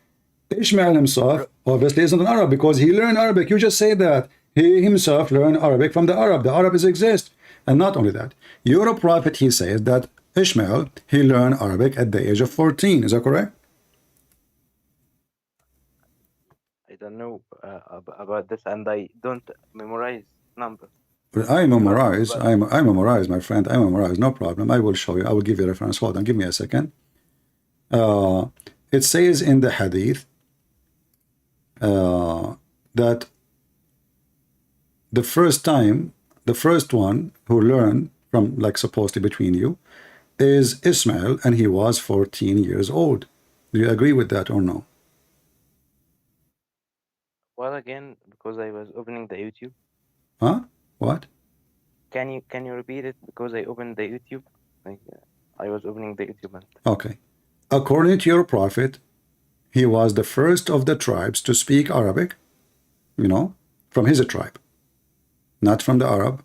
Ishmael himself obviously isn't an Arab because he learned Arabic. You just say that. He himself learned Arabic from the Arab. The Arabs exist. And not only that, your prophet, he says that Ishmael, he learned Arabic at the age of 14. Is that correct? I don't know about this, and I don't memorize numbers. But I memorize. I memorize, my friend. I memorize. No problem. I will show you. I will give you a reference. Hold on. Give me a second. It says in the hadith that the first one who learned from, like, supposedly between you, is Ismail, and he was 14 years old. Do you agree with that or no? Well, again, because I was opening the YouTube. Huh? What? Can you repeat it? Because I opened the YouTube. Like, I was opening the YouTube. Okay. According to your prophet, he was the first of the tribes to speak Arabic, from his tribe, not from the Arab.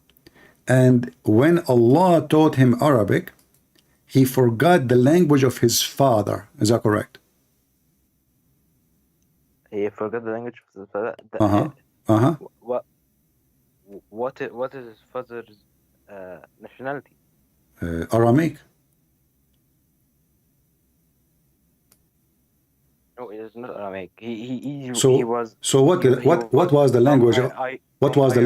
And when Allah taught him Arabic, he forgot the language of his father. Is that correct? He forgot the language of his father. What is his father's nationality? Aramaic. No, it is not Aramaic. He was. So what was the language of what was the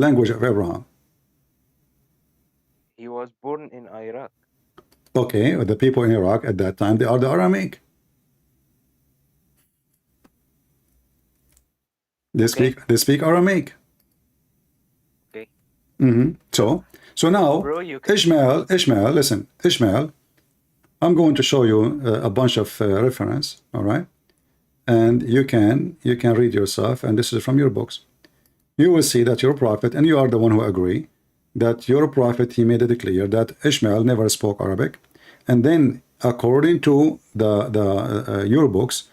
language of Abraham? He was born in Iraq. Okay, the people in Iraq at that time, they are the Aramaic. They speak Aramaic. Okay. So now, Bro, Ishmael, listen, Ishmael, I'm going to show you a bunch of reference, all right? And you can read yourself, and this is from your books. You will see that your prophet, and you are the one who agree, that your prophet, he made it clear that Ishmael never spoke Arabic. And then, according to your books,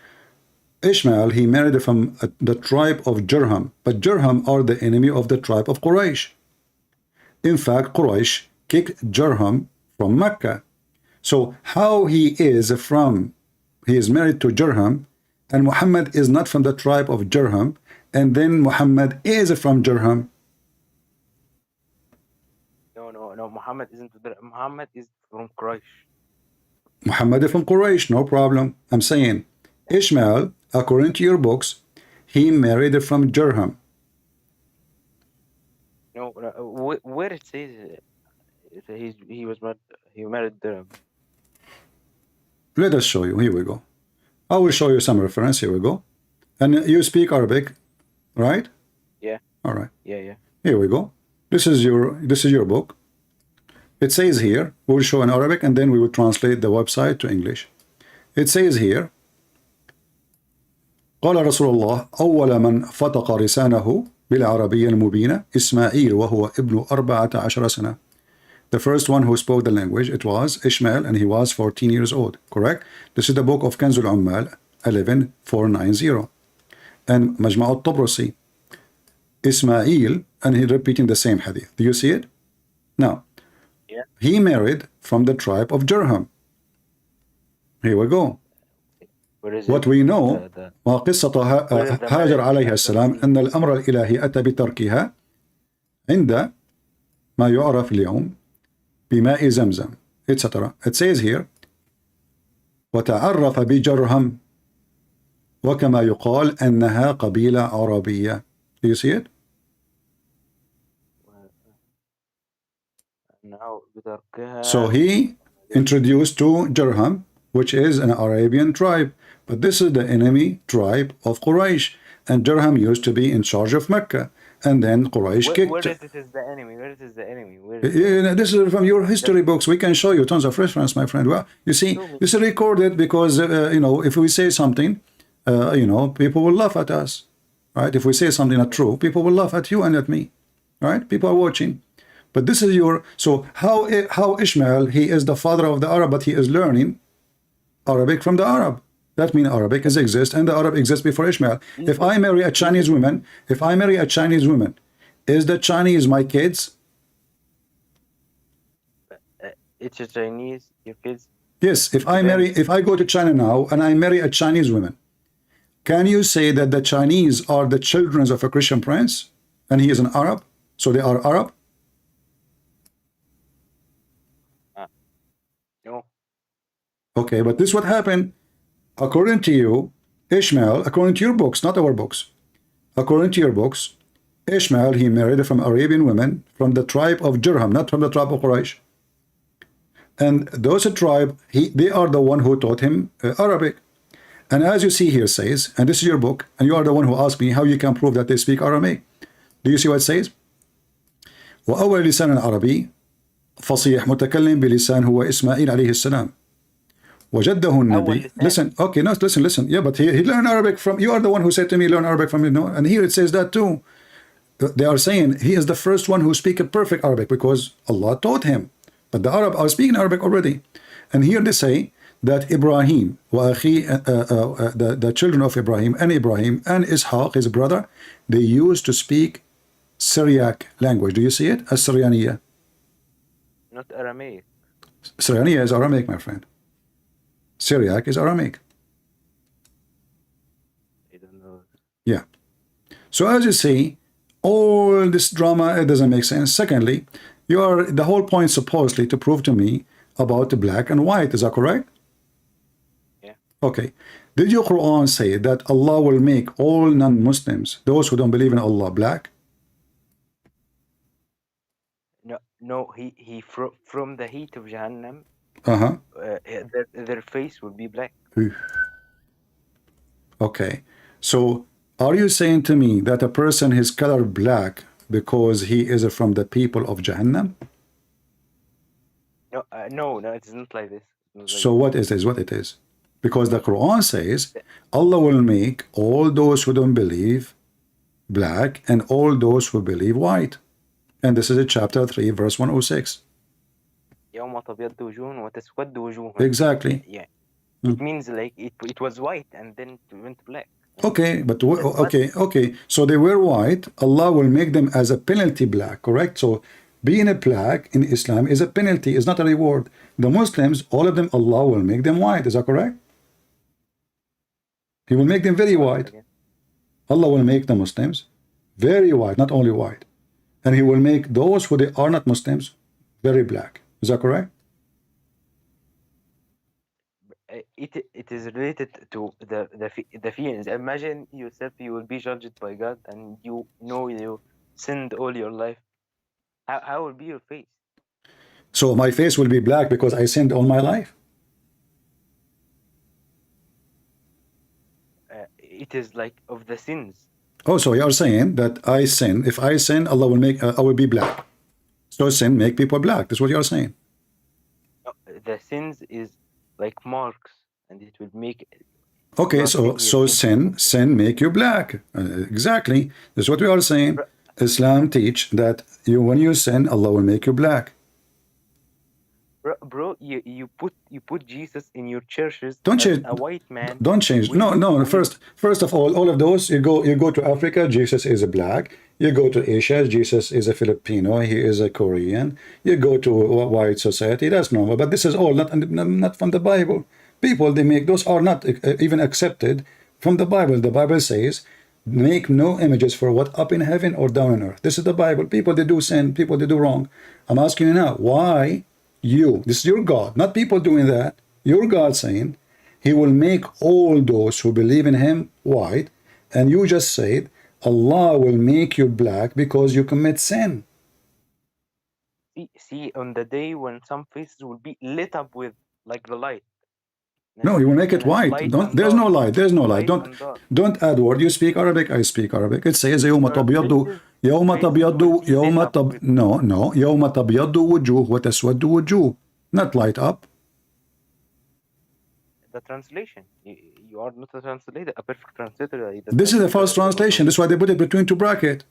Ishmael, he married from the tribe of Jurham. But Jurham are the enemy of the tribe of Quraysh. In fact, Quraysh kicked Jurham from Mecca. So how he is married to Jurham, and Muhammad is not from the tribe of Jurham, and then Muhammad is from Jurham. No, Muhammad isn't. Muhammad is from Quraysh. Muhammad is from Quraysh, no problem. I'm saying Ishmael, according to your books, he married from Jurham. No, where it says he married Durham. Let us show you. Here we go. I will show you some reference. Here we go. And you speak Arabic, right? Yeah. All right. Yeah. Here we go. This is your book. It says here, we will show in Arabic, and then we will translate the website to English. It says here, قال رسول الله أول من فتق لسانه بالعربية المبينة إسماعيل وهو ابن 14 سنة. The first one who spoke the language, it was Ishmael, and he was 14 years old. Correct? This is the book of Kanzul Ummal 11490. And Majma' al-Tabrasi, Ismail, and he repeating the same hadith. Do you see it? Now, yeah. He married from the tribe of Jurham. Here we go. What we know, وقصة هاجر عليها السلام أن الأمر الإلهي أتى بتركها عند ما يعرف اليوم بماء زمزم, etc. It says here, وتعرف بجرهم وكما يقال أنها قبيلة عربية. Do you see it? So he introduced to Jurham, which is an Arabian tribe, but this is the enemy tribe of Quraysh, and Jurham used to be in charge of Mecca, and then Quraysh kicked. Where is the enemy? This is from your history books. We can show you tons of reference, my friend. Well, you see, this is recorded because if we say something, people will laugh at us, right? If we say something not true, people will laugh at you and at me, right? People are watching. But this is so how Ishmael, he is the father of the Arab, but he is learning Arabic from the Arab. That means Arabic exists, and the Arab exists before Ishmael. If I marry a Chinese woman, is the Chinese my kids? It's a Chinese, your kids? Yes, if I go to China now and I marry a Chinese woman, can you say that the Chinese are the children of a Christian prince and he is an Arab? So they are Arab? No. Okay, but this is what happened. According to you, Ishmael, according to your books, not our books, according to your books, Ishmael, he married from Arabian women from the tribe of Jurham, not from the tribe of Quraysh. And those tribe, they are the one who taught him Arabic. And as you see here says, and this is your book, and you are the one who asked me how you can prove that they speak Aramaic. Do you see what it says? وأول لسان عربي فصيح متكلم بلسان هو إسماعيل عليه السلام. وجده النبي. Listen, okay, no, listen. Yeah, but he learned Arabic from, you are the one who said to me, learn Arabic from, and here it says that too. They are saying he is the first one who speaks perfect Arabic because Allah taught him. But the Arab are speaking Arabic already. And here they say that Ibrahim, the children of Ibrahim and Ishaq, his brother, they used to speak Syriac language. Do you see it? As-Syrianiya. Not Aramaic. Syriania is Aramaic, my friend. Syriac is Aramaic. I don't know. Yeah. So as you see, all this drama, it doesn't make sense. Secondly, the whole point supposedly to prove to me about the black and white. Is that correct? Yeah. Okay. Did your Quran say that Allah will make all non-Muslims, those who don't believe in Allah, black? No. He from the heat of Jahannam, Uh-huh. their face will be black. Okay. So are you saying to me that a person is colored black because he is from the people of Jahannam? No, it isn't like this. So what is this? What it is? Because the Quran says Allah will make all those who don't believe black and all those who believe white. And this is chapter 3, verse 106. يوم تبيض وجوه وتسود وجوه. Exactly. Yeah. It means like it was white and then it went black. Okay, but okay. So they were white. Allah will make them as a penalty black, correct? So being a black in Islam is a penalty, is not a reward. The Muslims, all of them, Allah will make them white. Is that correct? He will make them very white. Allah will make the Muslims very white, not only white. And he will make those who they are not Muslims very black. Is that correct? It is related to the feelings. Imagine yourself, you will be judged by God, and you sinned all your life. How will be your face? So my face will be black because I sinned all my life? It is like of the sins. Oh, so you are saying that I sin. If I sin, Allah will make I will be black. So sin make people black. That's what you are saying. The sins is like marks, and it will make. Okay, so sin make you black. Exactly. That's what we are saying. Islam teach that when you sin, Allah will make you black. Bro, you put Jesus in your churches. Don't as change. A white man. Don't change. No. First of all of those, you go to Africa, Jesus is a black. You go to Asia, Jesus is a Filipino. He is a Korean. You go to a white society, that's normal. But this is all not from the Bible. People they make those are not even accepted from the Bible. The Bible says, make no images for what up in heaven or down on earth. This is the Bible. People they do sin. People they do wrong. I'm asking you now, why? This is your God, not people doing that. Your God saying he will make all those who believe in him white, and you just said Allah will make you black because you commit sin. See, on the day when some faces will be lit up with like the light. No, you will make it white. There's no light. There's no light. Don't add word. You speak Arabic. I speak Arabic. It says يوم تبيض وجوه وتسود وجوه. Not light up. The translation. You are not a translator, a perfect translator. This is the false translation. That's why they put it between two brackets.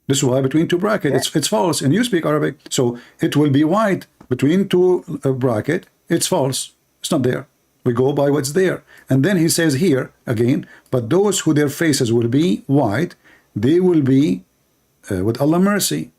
This is why between two brackets. It's false. And you speak Arabic. So it will be white between two bracket. It's false. It's not there. We go by what's there. And then he says here again, but those who their faces will be white, they will be with Allah mercy.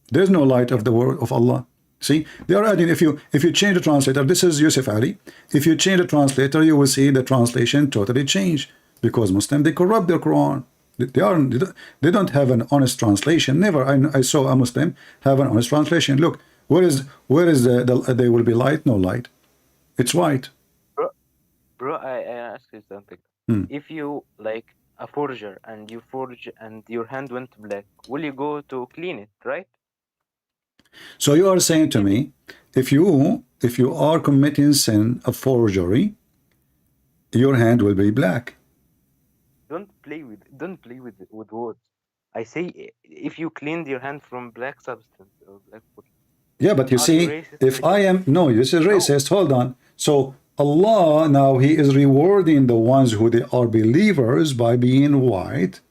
There's no light of the word of Allah. See, they are adding, if you change the translator, this is Yusuf Ali. If you change the translator, you will see the translation totally change, because Muslims, they corrupt their Quran. They don't have an honest translation. Never I saw a Muslim have an honest translation. Look, where is there will be light? No light. It's white. Bro, I ask you something. If you like a forger and you forge and your hand went black, will you go to clean it, right? So you are saying to me, if you are committing sin of forgery, your hand will be black. Don't play with words. I say if you cleaned your hand from black substance or black wood. Yeah, but you see, if I am this is racist. Hold on. So Allah now he is rewarding the ones who they are believers by being white,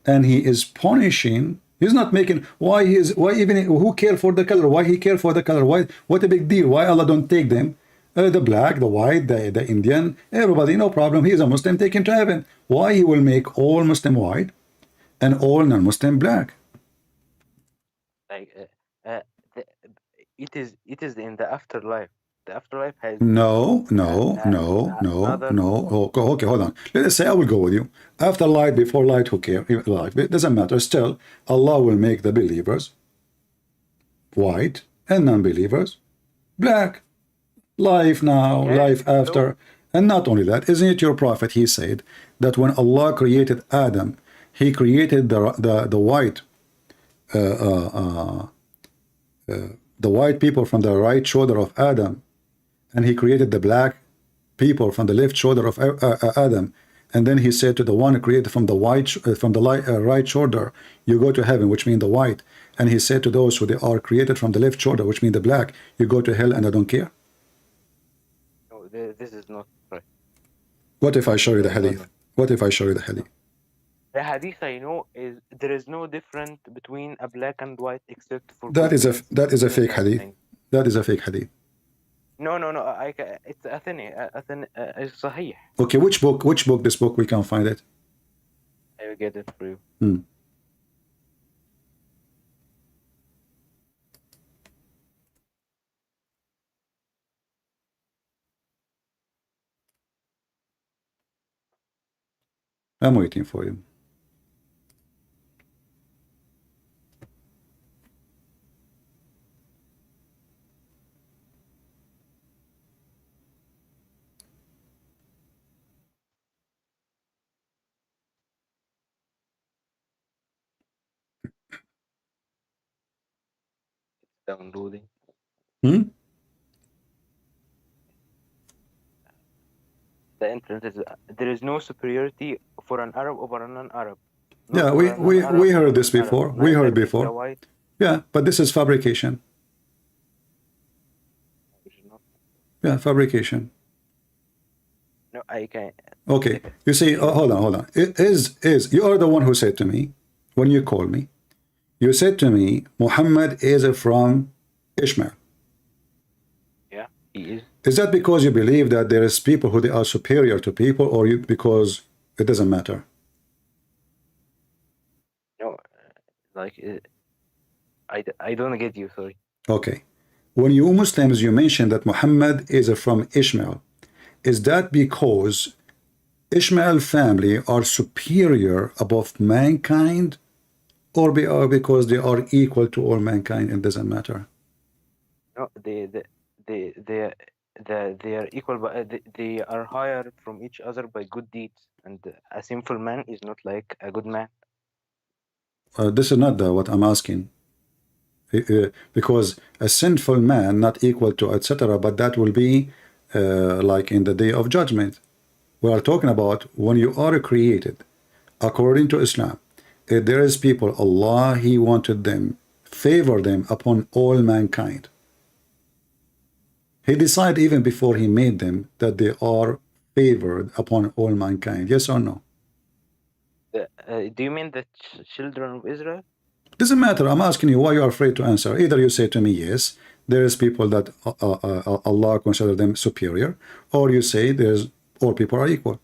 and he is punishing. He's not making why even who care for the color? Why he care for the color? Why? What a big deal? Why Allah don't take them? The black, the white, the Indian, everybody, no problem. He is a Muslim, take him to heaven. Why he will make all Muslim white and all non-Muslim black? Like it is in the afterlife. The afterlife has No, no, no, no, another. no. Okay, hold on. Let's say I will go with you. After light, before light, who cares? Life, it doesn't matter. Still, Allah will make the believers white and non-believers black. Life now, Yeah, life after. And not only that, isn't it your prophet? He said that when Allah created Adam, He created the white the white people from the right shoulder of Adam, and He created the black people from the left shoulder of Adam. And then He said to the one created from the right shoulder, you go to heaven, which means the white. And He said to those who they are created from the left shoulder, which means the black, you go to hell, and I don't care. No, this is not right. What if I show you the hadith? What if I show you the hadith? The hadith I know is there is no difference between a black and white except for That is a fake and hadith. things. That is a fake hadith. No. It's it's Sahih. Okay, which book? This book we can find it. I will get it for you. I'm waiting for you. Downloading. The internet is there is no superiority for an Arab over a non-Arab. Yeah, we heard this before. We heard before. White. Yeah, but this is fabrication. Yeah, fabrication. No, I can't. Okay, you see, hold on. It is you are the one who said to me when you called me. You said to me, Muhammad is from Ishmael. Yeah, he is. Is that because you believe that there is people who they are superior to people, or because it doesn't matter? No, like I don't get you. Sorry. Okay. When you Muslims, you mention that Muhammad is from Ishmael. Is that because Ishmael family are superior above mankind, or because they are equal to all mankind? It doesn't matter. No, they are equal, but they are higher from each other by good deeds, and a sinful man is not like a good man. This is not what I'm asking. Because a sinful man not equal to etc., but that will be like in the day of judgment. We are talking about when you are created according to Islam. If there is people, Allah, He wanted them, favor them upon all mankind. He decided even before He made them that they are favored upon all mankind. Yes or no? Do you mean the children of Israel? Doesn't matter. I'm asking you why you are afraid to answer. Either you say to me, yes, there is people that Allah consider them superior, or you say there's all people are equal.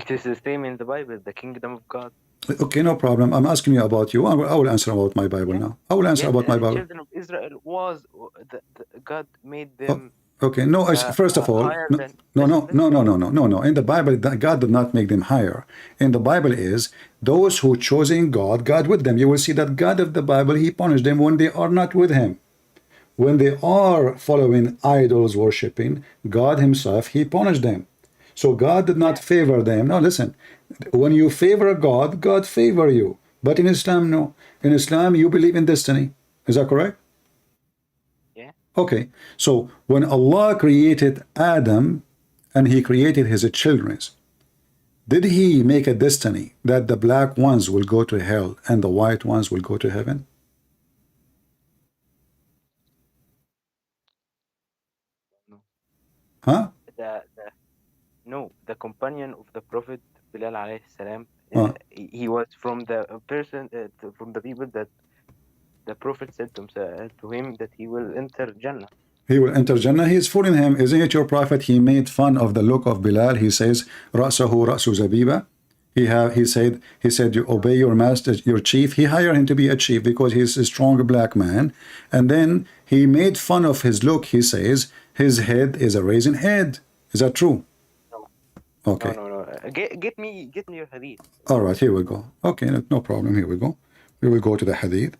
It is the same in the Bible, the kingdom of God. Okay, no problem. I'm asking you about you. I will answer about my Bible now. I will answer about my Bible. The children of Israel was God made them. Okay, no. First of all, no. In the Bible, God did not make them higher. In the Bible is those who chosen God, God with them. You will see that God of the Bible, He punished them when they are not with Him. When they are following idols worshiping, God Himself, He punished them. So God did not favor them. No, listen. When you favor God, God favor you. But in Islam, no. In Islam, you believe in destiny. Is that correct? Yeah. Okay. So when Allah created Adam and He created his children, did He make a destiny that the black ones will go to hell and the white ones will go to heaven? No. Huh? No, the companion of the Prophet Bilal alayhi salam, he was from the from the people that the Prophet said to him that he will enter Jannah. He will enter Jannah. He is fooling him. Isn't it your prophet? He made fun of the look of Bilal. He says, Ra'sahu ra'su zabiba. He said you obey your master, your chief. He hired him to be a chief because he's a strong black man, and then he made fun of his look. He says his head is a raisin head. Is that true? No. Okay. No. Get me your hadith. All right, here we go. Okay, no problem. Here we go. We will go to the hadith.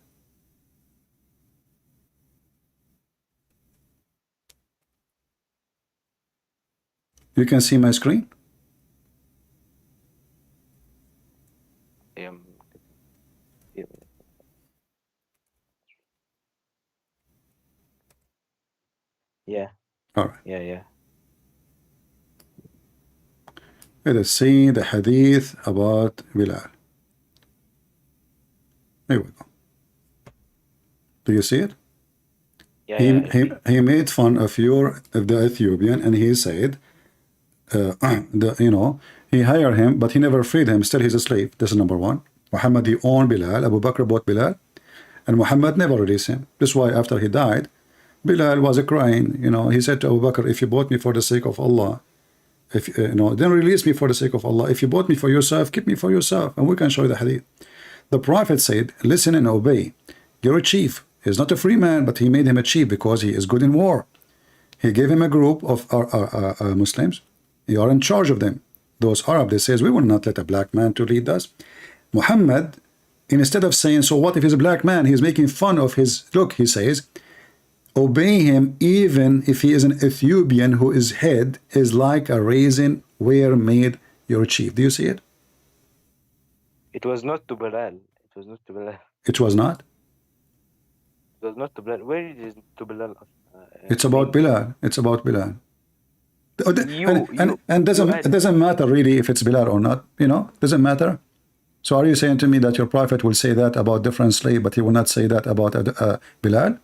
You can see my screen? Yeah. All right. Yeah. Let us see the hadith about Bilal. Here we go. Do you see it? Yeah. He made fun of the Ethiopian, and he said, he hired him, but he never freed him. Still, he's a slave. This is number one. Muhammad, he owned Bilal. Abu Bakr bought Bilal, and Muhammad never released him. This is why after he died, Bilal was crying. He said to Abu Bakr, if you bought me for the sake of Allah, then release me for the sake of Allah. If you bought me for yourself, keep me for yourself. And we can show you the hadith. The Prophet said, listen and obey. You're a chief. He's not a free man, but he made him a chief because he is good in war. He gave him a group of Muslims. You are in charge of them. Those Arab, they says, we will not let a black man to lead us. Muhammad, instead of saying, so what if he's a black man? He's making fun of his look. He says, obey him even if he is an Ethiopian whose head is like a raisin where made your chief. Do you see it? It was not to Bilal. It was not to Bilal. It was not? It was not to Bilal. Where is to Bilal? It's about Bilal. It's about Bilal. And it doesn't matter really if it's Bilal or not. Doesn't matter. So are you saying to me that your prophet will say that about different slave, but he will not say that about Bilal?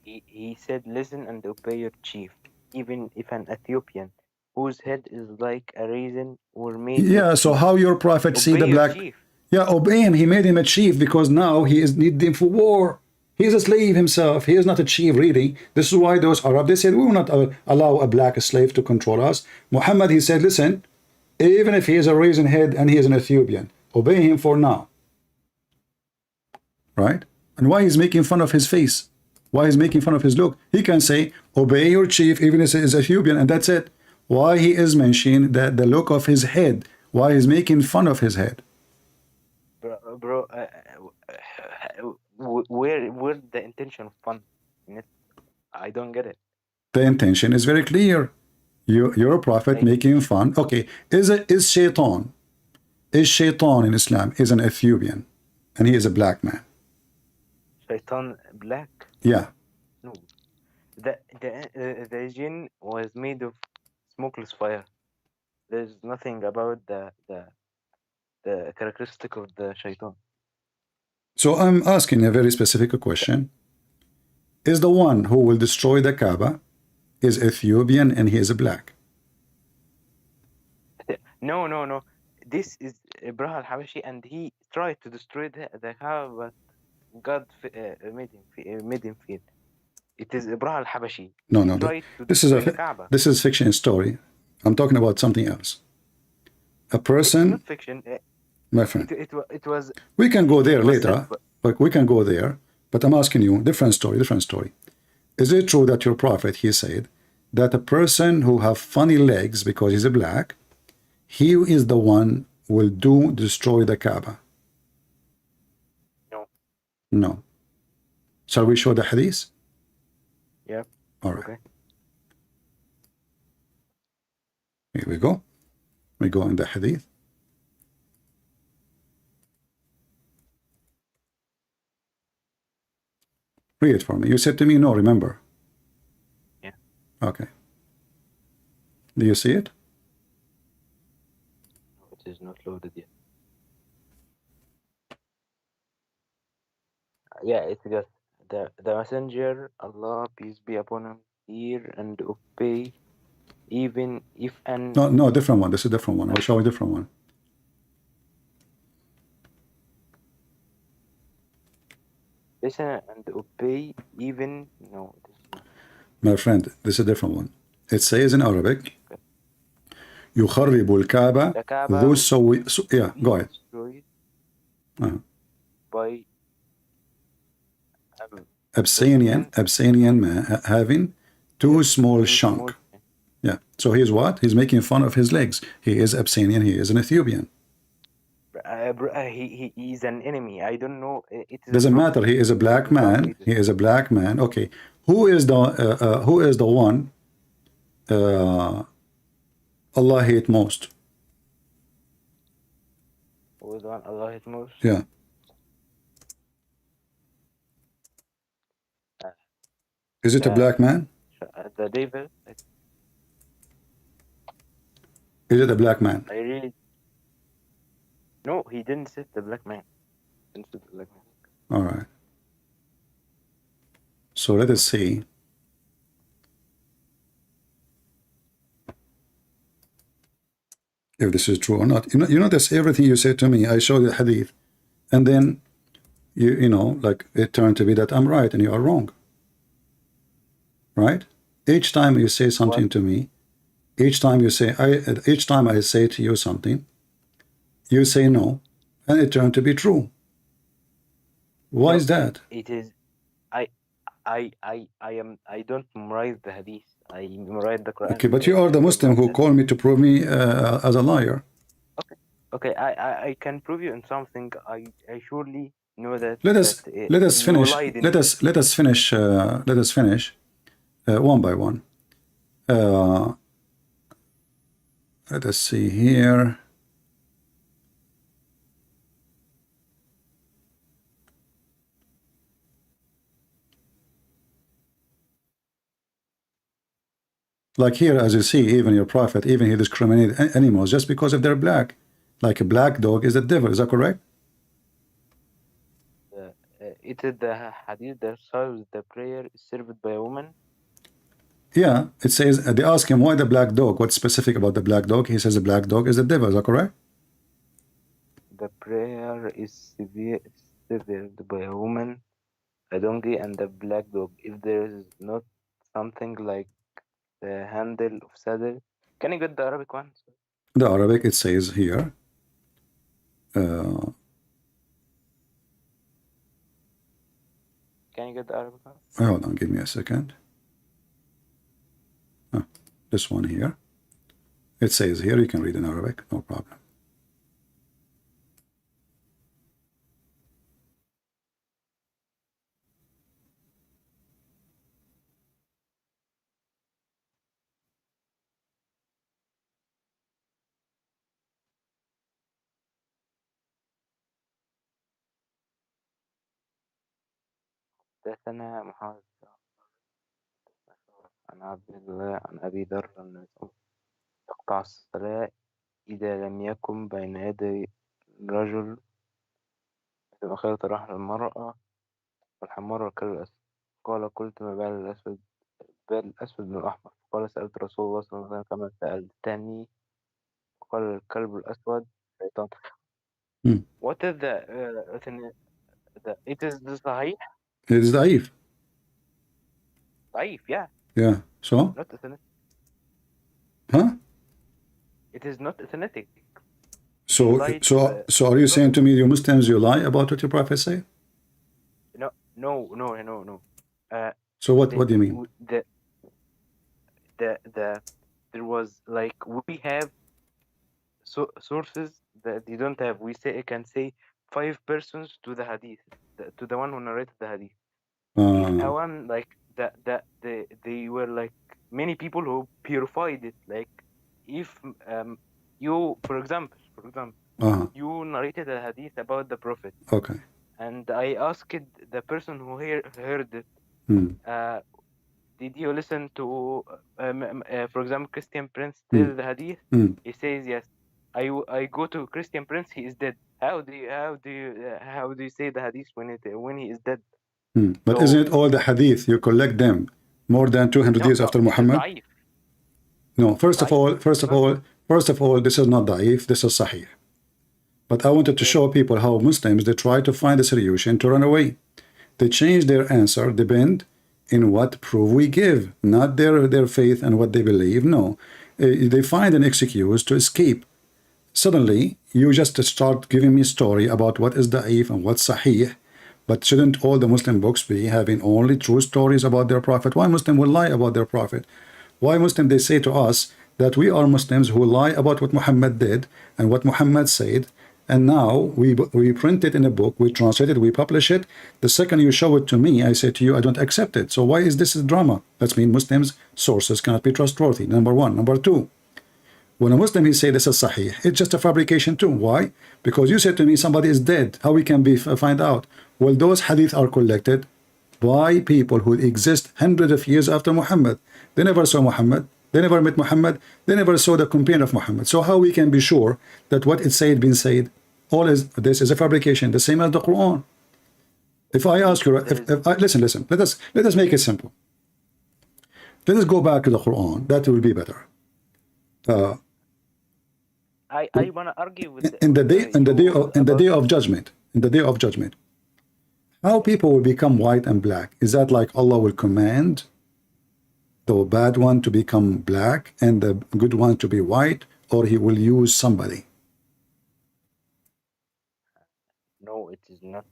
He said, listen and obey your chief, even if an Ethiopian whose head is like a raisin or made. Yeah, so how your prophet see the black? Chief. Yeah, obey him. He made him a chief because now he is needing for war. He is a slave himself. He is not a chief, really. This is why those Arab, they said, we will not allow a black slave to control us. Muhammad, he said, listen, even if he is a raisin head and he is an Ethiopian, obey him for now. Right? And why he's making fun of his face? Why he's making fun of his look? He can say, obey your chief, even if he is Ethiopian, and that's it. Why he is mentioning that the look of his head? Why he's making fun of his head? Bro, where's the intention of fun in it? I don't get it. The intention is very clear. You're a prophet making fun. Okay, is Shaitan in Islam is an Ethiopian, and he is a black man. Shaitan black? Yeah. No, the jinn was made of smokeless fire. There's nothing about the characteristic of the Shaitan. So I'm asking a very specific question. Is the one who will destroy the Kaaba is Ethiopian and he is a black? No. This is Ibrahim al-Habashi, and he tried to destroy the Kaaba, but God made him feel. It is Ibrahim al-Habashi. No. This is fiction story. I'm talking about something else. A person. It's not fiction. My friend. It was. We can go there later. But we can go there. But I'm asking you, different story. Is it true that your prophet, he said, that a person who have funny legs because he's a black, he is the one will destroy the Kaaba? No. Shall we show the hadith? Yeah. All right. Okay. Here we go. We go in the hadith. Read it for me. You said to me, no, remember? Yeah. Okay. Do you see it? It is not loaded yet. Yeah, it's just the messenger, Allah, peace be upon him, hear and obey, even if an... No, different one. This is a different one. I'll show you a different one. Listen and obey, even... No. My friend, this is a different one. It says in Arabic, يخرب الكعبة The Kaaba ذو will سوي yeah, be go ahead. destroyed Uh, by the Abyssinian man having two small chunk. Yeah. So he's what? He's making fun of his legs. He is Abyssinian. He is an Ethiopian. He is an enemy. I don't know. It is Doesn't matter. He is a black man. He is a black man. Okay. Who is the one Allah hate most? Who is the one Allah hates most? Yeah. Is it a black man? The devil. Is it a black man? I really. No, he didn't say the black man. He didn't say the black man. All right. So let us see. If this is true or not. You notice everything you say to me, I show you the hadith, and then you know, like it turned to be that I'm right and you are wrong. Right? Each time you say something to me, each time I say to you something, you say no, and it turned to be true. Why is that? It is. I don't memorize the hadith. I memorize the Quran. Okay, but you are the Muslim who called me to prove me as a liar. Okay. I can prove you in something. I surely know that. Let us finish. Let us finish one by one. Let us see here. Like here, as you see, even your prophet, even he discriminated animals just because if they're black. Like a black dog is the devil. Is that correct? It is the hadith that says the prayer is served by a woman. Yeah, it says, they ask him why the black dog, what's specific about the black dog? He says the black dog is the devil. Is that correct? The prayer is served by a woman, a donkey, and a black dog. If there is not something like the handle of saddle, can you get the Arabic one? The Arabic, it says here. Can you get the Arabic one? Hold on, give me a second. This one here. It says here, you can read in Arabic, no problem. حدثنا محمد عن عبد الله عن أبي ذر أن تقطع الصلاة إذا لم يكن بين يدي الرجل مثل خيط رحل المرأة والحمار والكلب الأسود. قال قلت ما بال الأسود من الأحمر. قال سألت رسول الله صلى الله عليه وسلم كما سألتني. قال الكلب الأسود شيطان. What is it is the صحيح? It is ضعيف. ضعيف, yeah. Yeah, so? Not authentic. Huh? It is not authentic. So are you saying to me, you Muslims, you lie about what your prophet say? No. So what do you mean? There was like, we have sources that you don't have. We can say 5 persons to the hadith, to the one who narrated the hadith. One like they were like many people who purified it. Like if you, for example, you narrated a hadith about the prophet. Okay. And I asked the person who heard it, did you listen to, for example, Christian Prince tell the hadith? He says yes. I go to Christian Prince. He is dead. How do you say the hadith when he is dead? But isn't it all the hadith you collect them more than 200 years after Muhammad? No. First of all, this is not da'if. This is sahih. But I wanted to show people how Muslims, they try to find a solution to run away. They change their answer, depend in what proof we give, not their faith and what they believe. No, they find an excuse to escape. Suddenly, you just start giving me story about what is da'if and what's sahih. But shouldn't all the Muslim books be having only true stories about their prophet? Why Muslim will lie about their prophet? Why Muslim they say to us that we are Muslims who lie about what Muhammad did and what Muhammad said, and now we print it in a book, we translate it, we publish it. The second you show it to me, I say to you, I don't accept it. So why is this a drama? That means Muslims sources cannot be trustworthy. Number one. Number two, when a Muslim he say this is sahih, it's just a fabrication too. Why? Because you said to me somebody is dead. How we can be find out? Well, those hadith are collected by people who exist hundreds of years after Muhammad. They never saw Muhammad. They never met Muhammad. They never saw the companion of Muhammad. So how we can be sure that what it said been said? All is this is a fabrication, the same as the Quran. If I ask you, listen, let us make it simple. Let us go back to the Quran. That will be better. I want to argue with in the day of judgment. In the day of judgment, how people will become white and black? Is that like Allah will command the bad one to become black and the good one to be white, or He will use somebody? No, it is not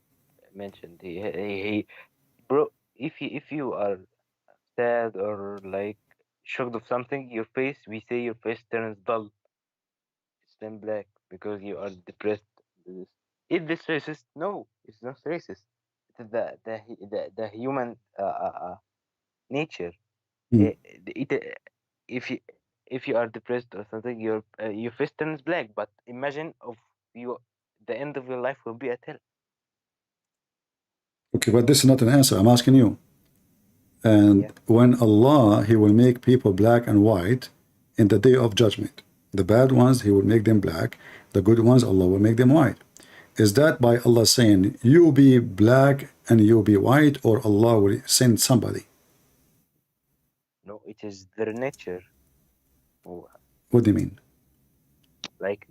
mentioned. Bro, if you are sad or like shocked of something, we say your face turns dull. It's then black because you are depressed. Is this racist? No, it's not racist. It's the human nature. If you are depressed or something, your face turns black. But imagine the end of your life will be a hell. Okay, but this is not an answer. I'm asking you. And when Allah, He will make people black and white in the day of judgment. The bad ones, He will make them black. The good ones, Allah will make them white. Is that by Allah saying, you be black and you be white, or Allah will send somebody? No, it is their nature. What do you mean? Like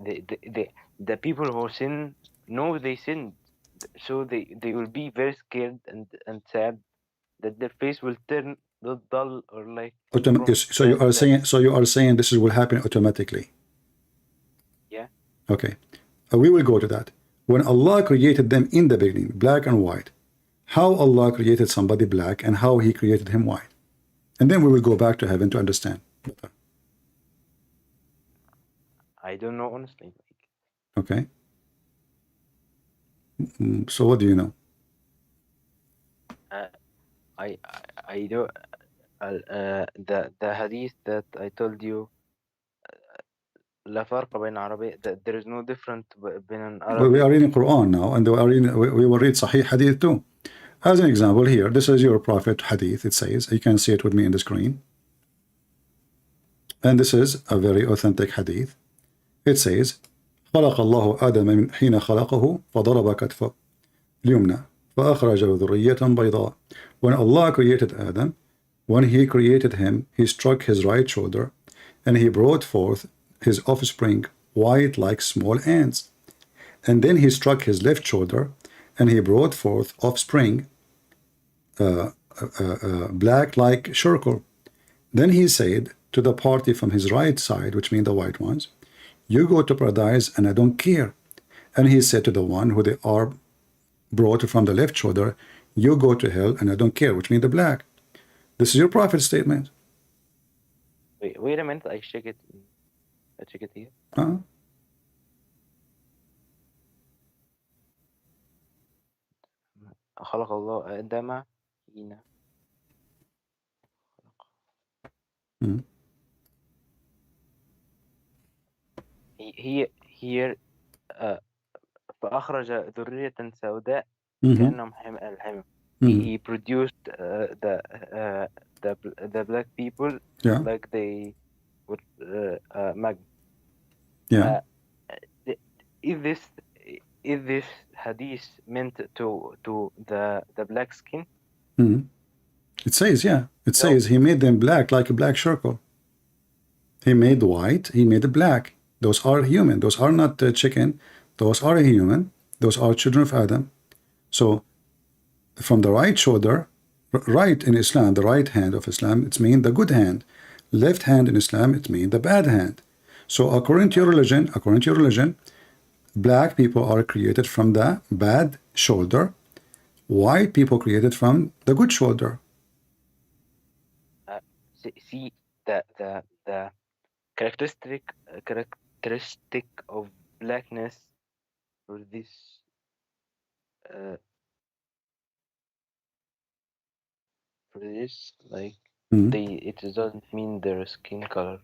the people who sin know they sinned, so they will be very scared and sad that their face will turn dull or like. So you are saying this will happen automatically? Yeah. Okay, we will go to that. When Allah created them in the beginning, black and white, how Allah created somebody black and how He created him white, and then we will go back to heaven to understand. I don't know honestly. Okay. So what do you know? I do the hadith that I told you. لا فرق بين عربي. There is no difference between Arabic. We are reading Quran now, and we will read Sahih Hadith too. As an example, here, this is your Prophet Hadith. It says, you can see it with me in the screen. And this is a very authentic Hadith. It says, خلق الله آدم من حين خلقه فضرب كتفه اليمنى فأخرج ذرية بيضاء. When Allah created Adam, when He created him, He struck his right shoulder, and He brought forth his offspring white like small ants. And then He struck his left shoulder, and He brought forth offspring black like charcoal. Then He said to the party from his right side, which mean the white ones, you go to paradise and I don't care. And He said to the one who they are brought from the left shoulder, you go to hell and I don't care, which mean the black. This is your Prophet's statement. Wait a minute, I check it here. خلق الله آدم حين here فأخرج ذرية سوداء كأنهم الحمى. He produced the black people like they would mag. Yeah. Is this hadith meant to the black skin? It says, yeah. It says He made them black like a black charcoal. He made the white, He made the black. Those are human. Those are not chicken. Those are human. Those are children of Adam. So from the right shoulder, right in Islam, the right hand of Islam, it's mean the good hand. Left hand in Islam, it means the bad hand. So according to your religion, black people are created from the bad shoulder, white people created from the good shoulder. See the characteristic of blackness for this like it doesn't mean their skin color.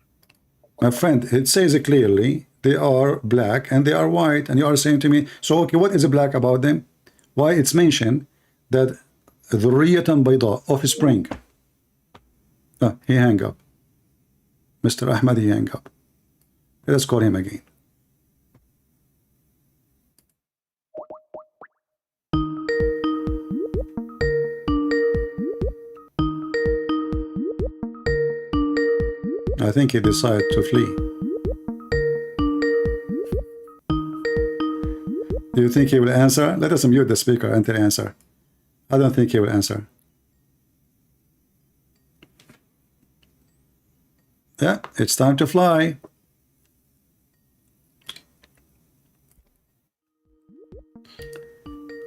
My friend, it says it clearly, they are black and they are white, and you are saying to me, so okay, what is black about them? Why it's mentioned that ذرية بيضاء, offspring. He hang up. Mr. Ahmad, he hang up. Let's call him again. I think he decided to flee. Do you think he will answer? Let us mute the speaker until he answer. I don't think he will answer. Yeah, it's time to fly.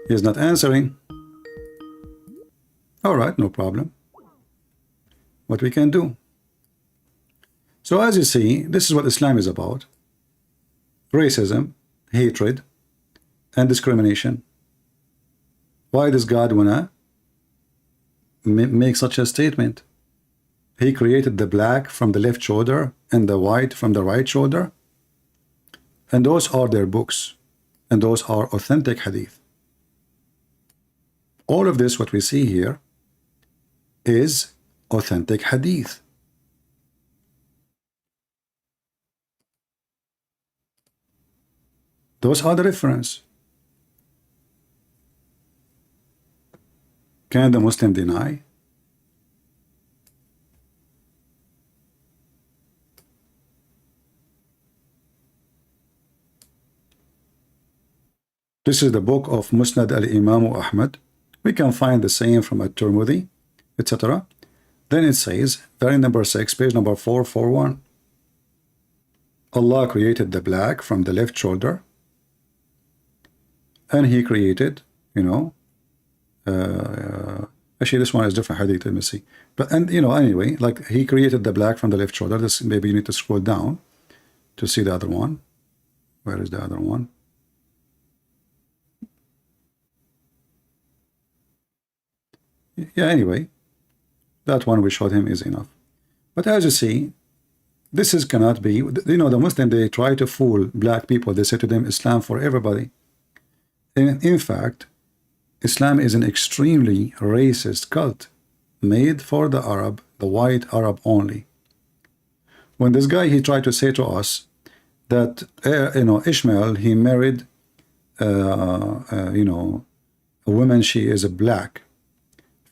He's not answering. All right, no problem. What we can do? So as you see, this is what Islam is about. Racism, hatred, and discrimination. Why does God wanna make such a statement? He created the black from the left shoulder and the white from the right shoulder. And those are their books. And those are authentic hadith. All of this, what we see here, is authentic hadith. Those are the reference. Can the Muslim deny? This is the book of Musnad al-Imam Ahmad. We can find the same from at-Tirmidhi, etc. Then it says, very number 6, page number 441. Allah created the black from the left shoulder, and he created, actually this one is different hadith, let me see. But, and anyway, like he created the black from the left shoulder. This, maybe you need to scroll down to see the other one. Where is the other one? Yeah, anyway, that one we showed him is enough. But as you see, this is cannot be, the Muslim, they try to fool black people. They say to them, Islam for everybody. In fact, Islam is an extremely racist cult made for the Arab, the white Arab only. When this guy, he tried to say to us that, Ishmael, he married, a woman, she is a black.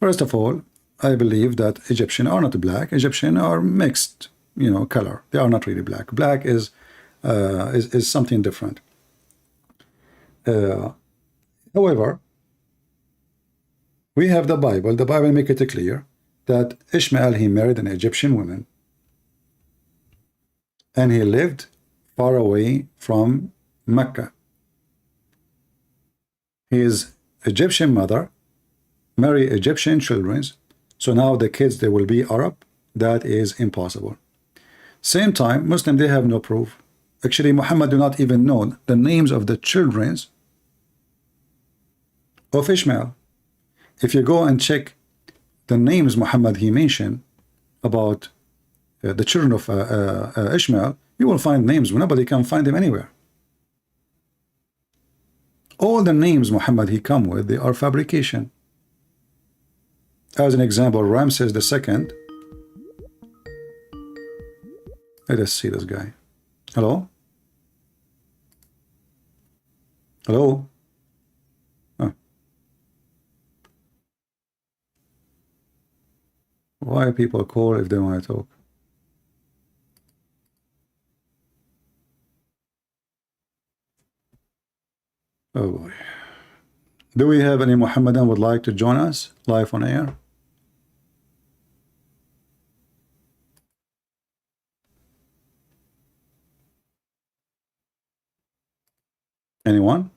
First of all, I believe that Egyptians are not black. Egyptians are mixed, color. They are not really black. Black is something different. However, we have the Bible. The Bible makes it clear that Ishmael, he married an Egyptian woman, and he lived far away from Mecca. His Egyptian mother marry Egyptian children, so now the kids, they will be Arab. That is impossible. Same time, Muslim, they have no proof. Actually, Muhammad do not even know the names of the children of Ishmael. If you go and check the names Muhammad he mentioned about the children of Ishmael, you will find names. Nobody can find them anywhere. All the names Muhammad he come with, they are fabrication. As an example, Ramses II. Let us see this guy. Hello? Hello? Why people call if they want to talk? Oh boy. Do we have any Muhammadan would like to join us live on air? Anyone?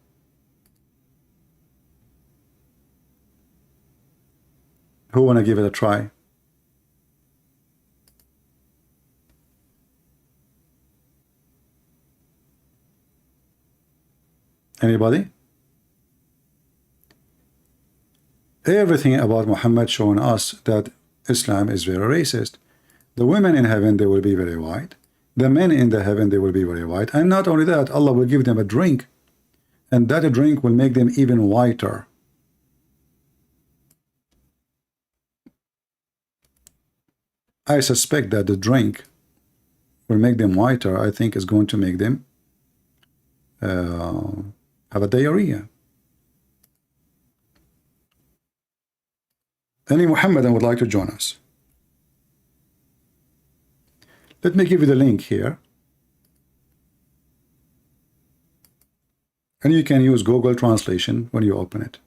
Who want to give it a try? Anybody? Everything about Muhammad showing us that Islam is very racist. The women in heaven, they will be very white. The men in the heaven, they will be very white. And not only that, Allah will give them a drink, and that drink will make them even whiter. I suspect that the drink will make them whiter. I think is going to make them have a diarrhea. Any Muhammadan would like to join us? Let me give you the link here. And you can use Google Translation when you open it.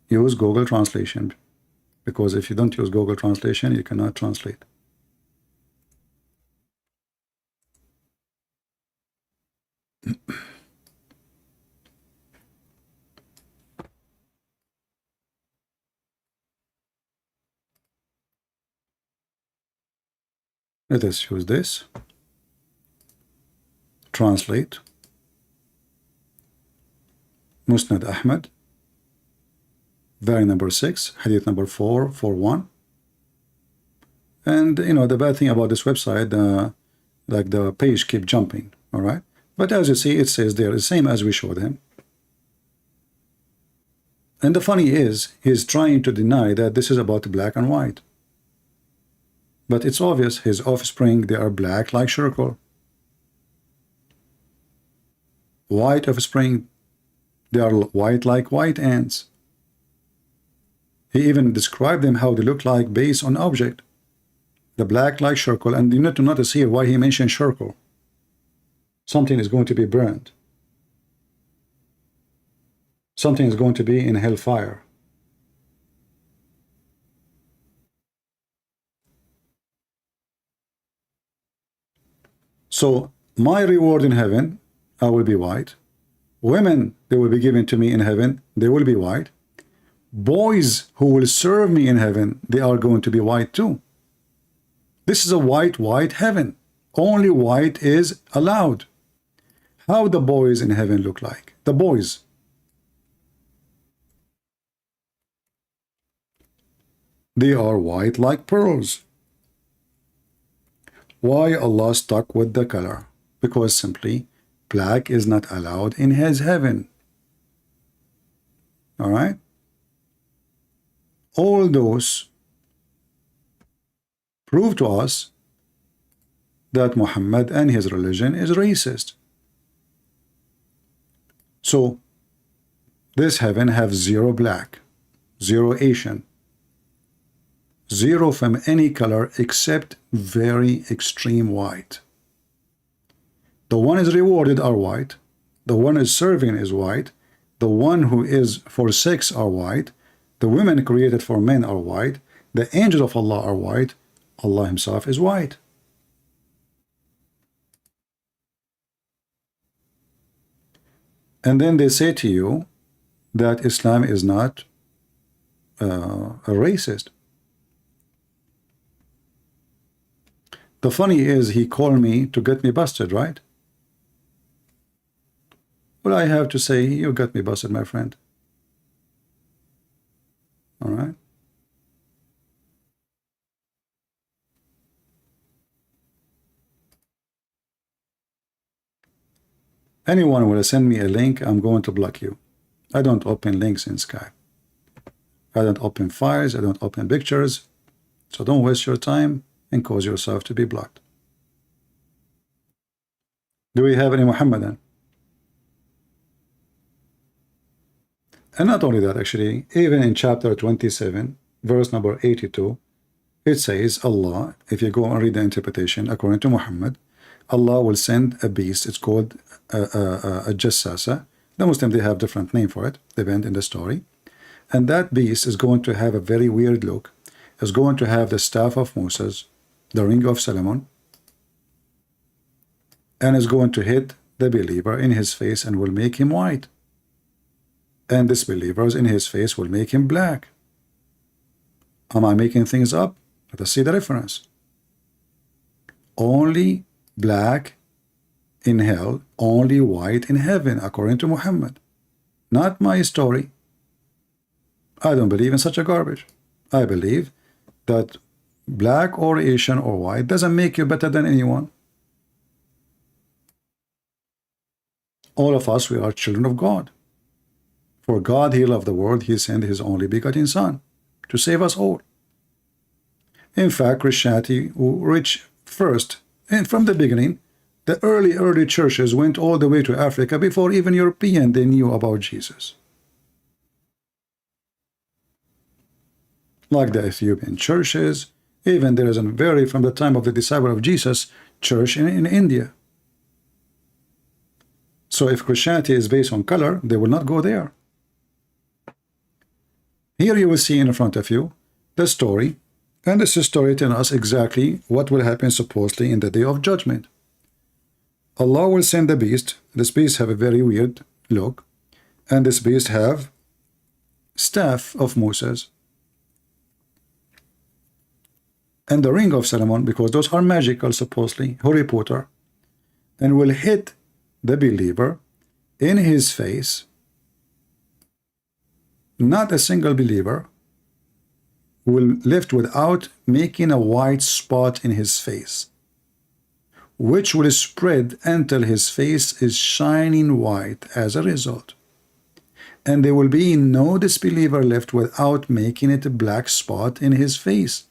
Use Google Translation, because if you don't use Google Translation, you cannot translate. Let us use this. Translate. Musnad Ahmad. Very number 6, hadith number 441. And you know, the bad thing about this website, like the page keep jumping, all right? But as you see, it says there the same as we showed him. And the funny is, he's trying to deny that this is about black and white. But it's obvious his offspring, they are black like charcoal. White offspring, they are white like white ants. He even described them how they look like based on object. The black like charcoal, and you need to notice here why he mentioned charcoal. Something is going to be burned. Something is going to be in hellfire. So my reward in heaven, I will be white. Women, they will be given to me in heaven, they will be white. Boys who will serve me in heaven, they are going to be white too. This is a white heaven. Only white is allowed. How the boys in heaven look like? The boys. They are white like pearls. Why Allah stuck with the color? Because simply black is not allowed in his heaven. All right? All those prove to us that Muhammad and his religion is racist. So this heaven have 0 black, 0 Asian, 0 from any color except very extreme white. The one is rewarded are white, the one is serving is white, the one who is for sex are white, the women created for men are white, the angels of Allah are white, Allah himself is white. And then they say to you that Islam is not a racist. The funny is, he called me to get me busted, right? Well, I have to say, you got me busted, my friend. All right? Anyone will send me a link, I'm going to block you. I don't open links in Skype. I don't open files, I don't open pictures. So don't waste your time and cause yourself to be blocked. Do we have any Muhammadan? And not only that, actually, even in chapter 27, verse number 82, it says Allah, if you go and read the interpretation, according to Muhammad, Allah will send a beast, it's called a jassasa. The Muslims, they have different name for it, depend in the story. And that beast is going to have a very weird look. It's going to have the staff of Moses, the ring of Solomon, and is going to hit the believer in his face and will make him white. And disbelievers in his face will make him black. Am I making things up? Let us see the reference. Only black in hell, only white in heaven, according to Muhammad. Not my story. I don't believe in such a garbage. I believe that black or Asian or white doesn't make you better than anyone. All of us, we are children of God. For God, he loved the world, he sent his only begotten Son to save us all. In fact, Christianity reached first, and from the beginning, the early churches went all the way to Africa before even European they knew about Jesus. Like the Ethiopian churches, even there is a very, from the time of the disciple of Jesus, church in India. So if Christianity is based on color, they will not go there. Here you will see in front of you the story, and this story tells us exactly what will happen supposedly in the day of judgment. Allah will send the beast. This beast have a very weird look, and this beast have staff of Moses and the ring of Solomon, because those are magical supposedly, Harry Potter, and will hit the believer in his face. Not a single believer will live without making a white spot in his face, which will spread until his face is shining white as a result. And there will be no disbeliever left without making it a black spot in his face,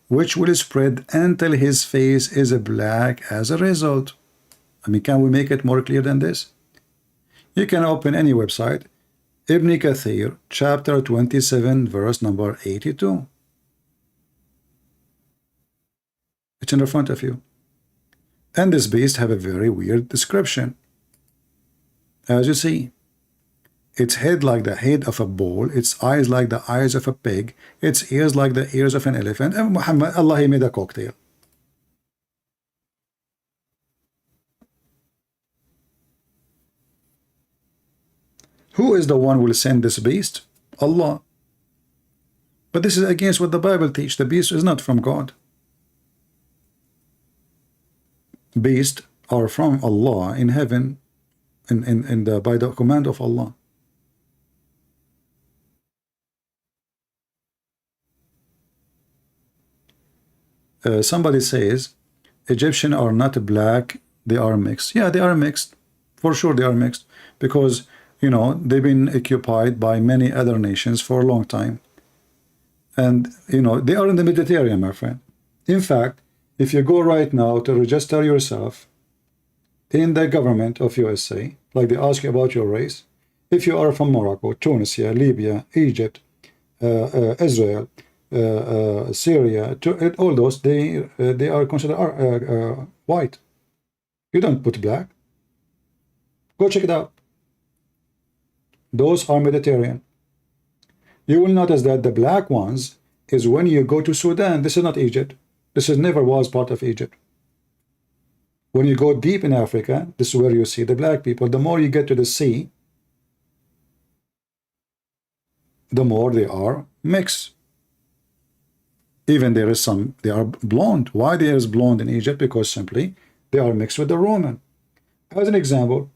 which will spread until his face is black as a result. I mean, can we make it more clear than this? You can open any website, Ibn Kathir, chapter 27, verse number 82. It's in the front of you. And this beast have a very weird description. As you see, its head like the head of a bull, its eyes like the eyes of a pig, its ears like the ears of an elephant, and Muhammad, Allah, he made a cocktail. Who is the one who will send this beast? Allah. But this is against what the Bible teaches. The beast is not from God. Beasts are from Allah in heaven, by the command of Allah. Somebody says Egyptians are not black, they are mixed. Yeah, they are mixed. For sure they are mixed, because you know, they've been occupied by many other nations for a long time. And, you know, they are in the Mediterranean, my friend. In fact, if you go right now to register yourself in the government of USA, like they ask you about your race, if you are from Morocco, Tunisia, Libya, Egypt, Israel, Syria, all those, they are considered white. You don't put black. Go check it out. Those are Mediterranean. You will notice that the black ones is when you go to Sudan. This is not Egypt. This is never was part of Egypt. When you go deep in Africa, this is where you see the black people. The more you get to the sea, the more they are mixed. Even there is some, they are blonde. Why there is blonde in Egypt? Because simply they are mixed with the Roman. As an example,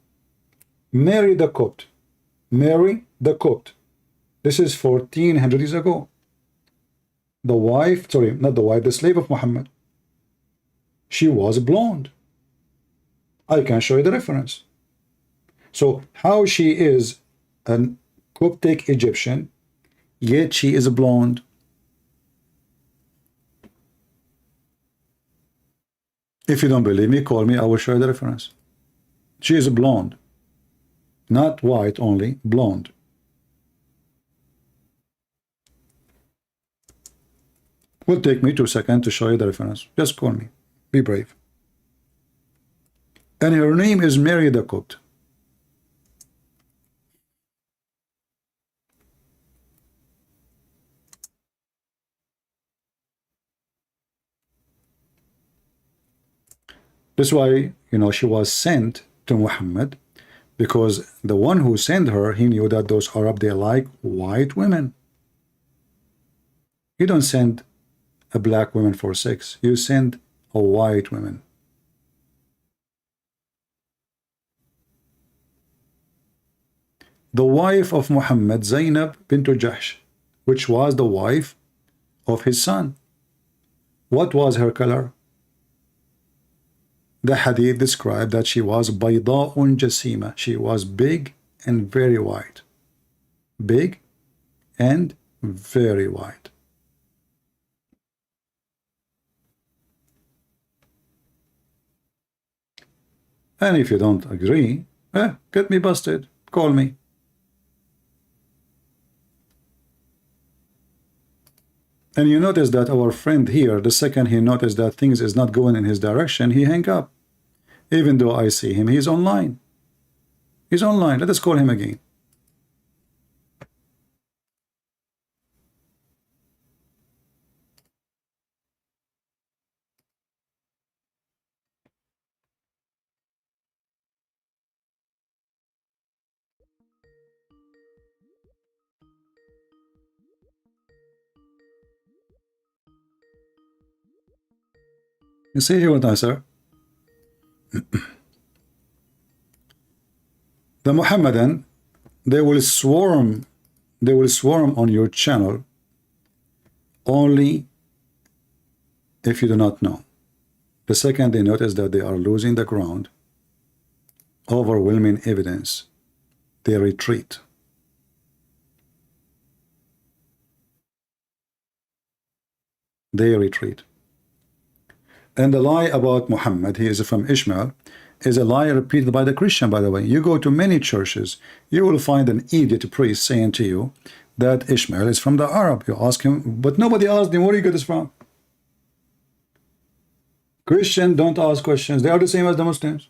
Mary the Copt. Mary the Copt. This is 1400 years ago. The wife, sorry, not the wife, the slave of Muhammad. She was blonde. I can show you the reference. So how she is an Coptic Egyptian, yet she is blonde. If you don't believe me, call me, I will show you the reference. She is blonde. Not white only, blonde. Will take me 2 seconds to show you the reference. Just call me. Be brave. And her name is Mary the Copt. That's why, you know, she was sent to Muhammad, because the one who sent her, he knew that those Arab, they like white women. You don't send a black woman for sex. You send a white woman. The wife of Muhammad, Zainab bint Jahsh, which was the wife of his son. What was her color? The hadith described that she was bayda'un jasima. She was big and very white. Big and very white. And if you don't agree, get me busted. Call me. And you notice that our friend here, the second he noticed that things is not going in his direction, he hang up. Even though I see him, he's online. He's online. Let us call him again. You see here what I say? The Muhammadan, they will swarm on your channel only if you do not know. The second they notice that they are losing the ground, overwhelming evidence, they retreat. They retreat. And the lie about Muhammad, he is from Ishmael, is a lie repeated by the Christian, by the way. You go to many churches, you will find an idiot priest saying to you that Ishmael is from the Arab. You ask him, but nobody asked him, where do you get this from? Christians don't ask questions. They are the same as the Muslims.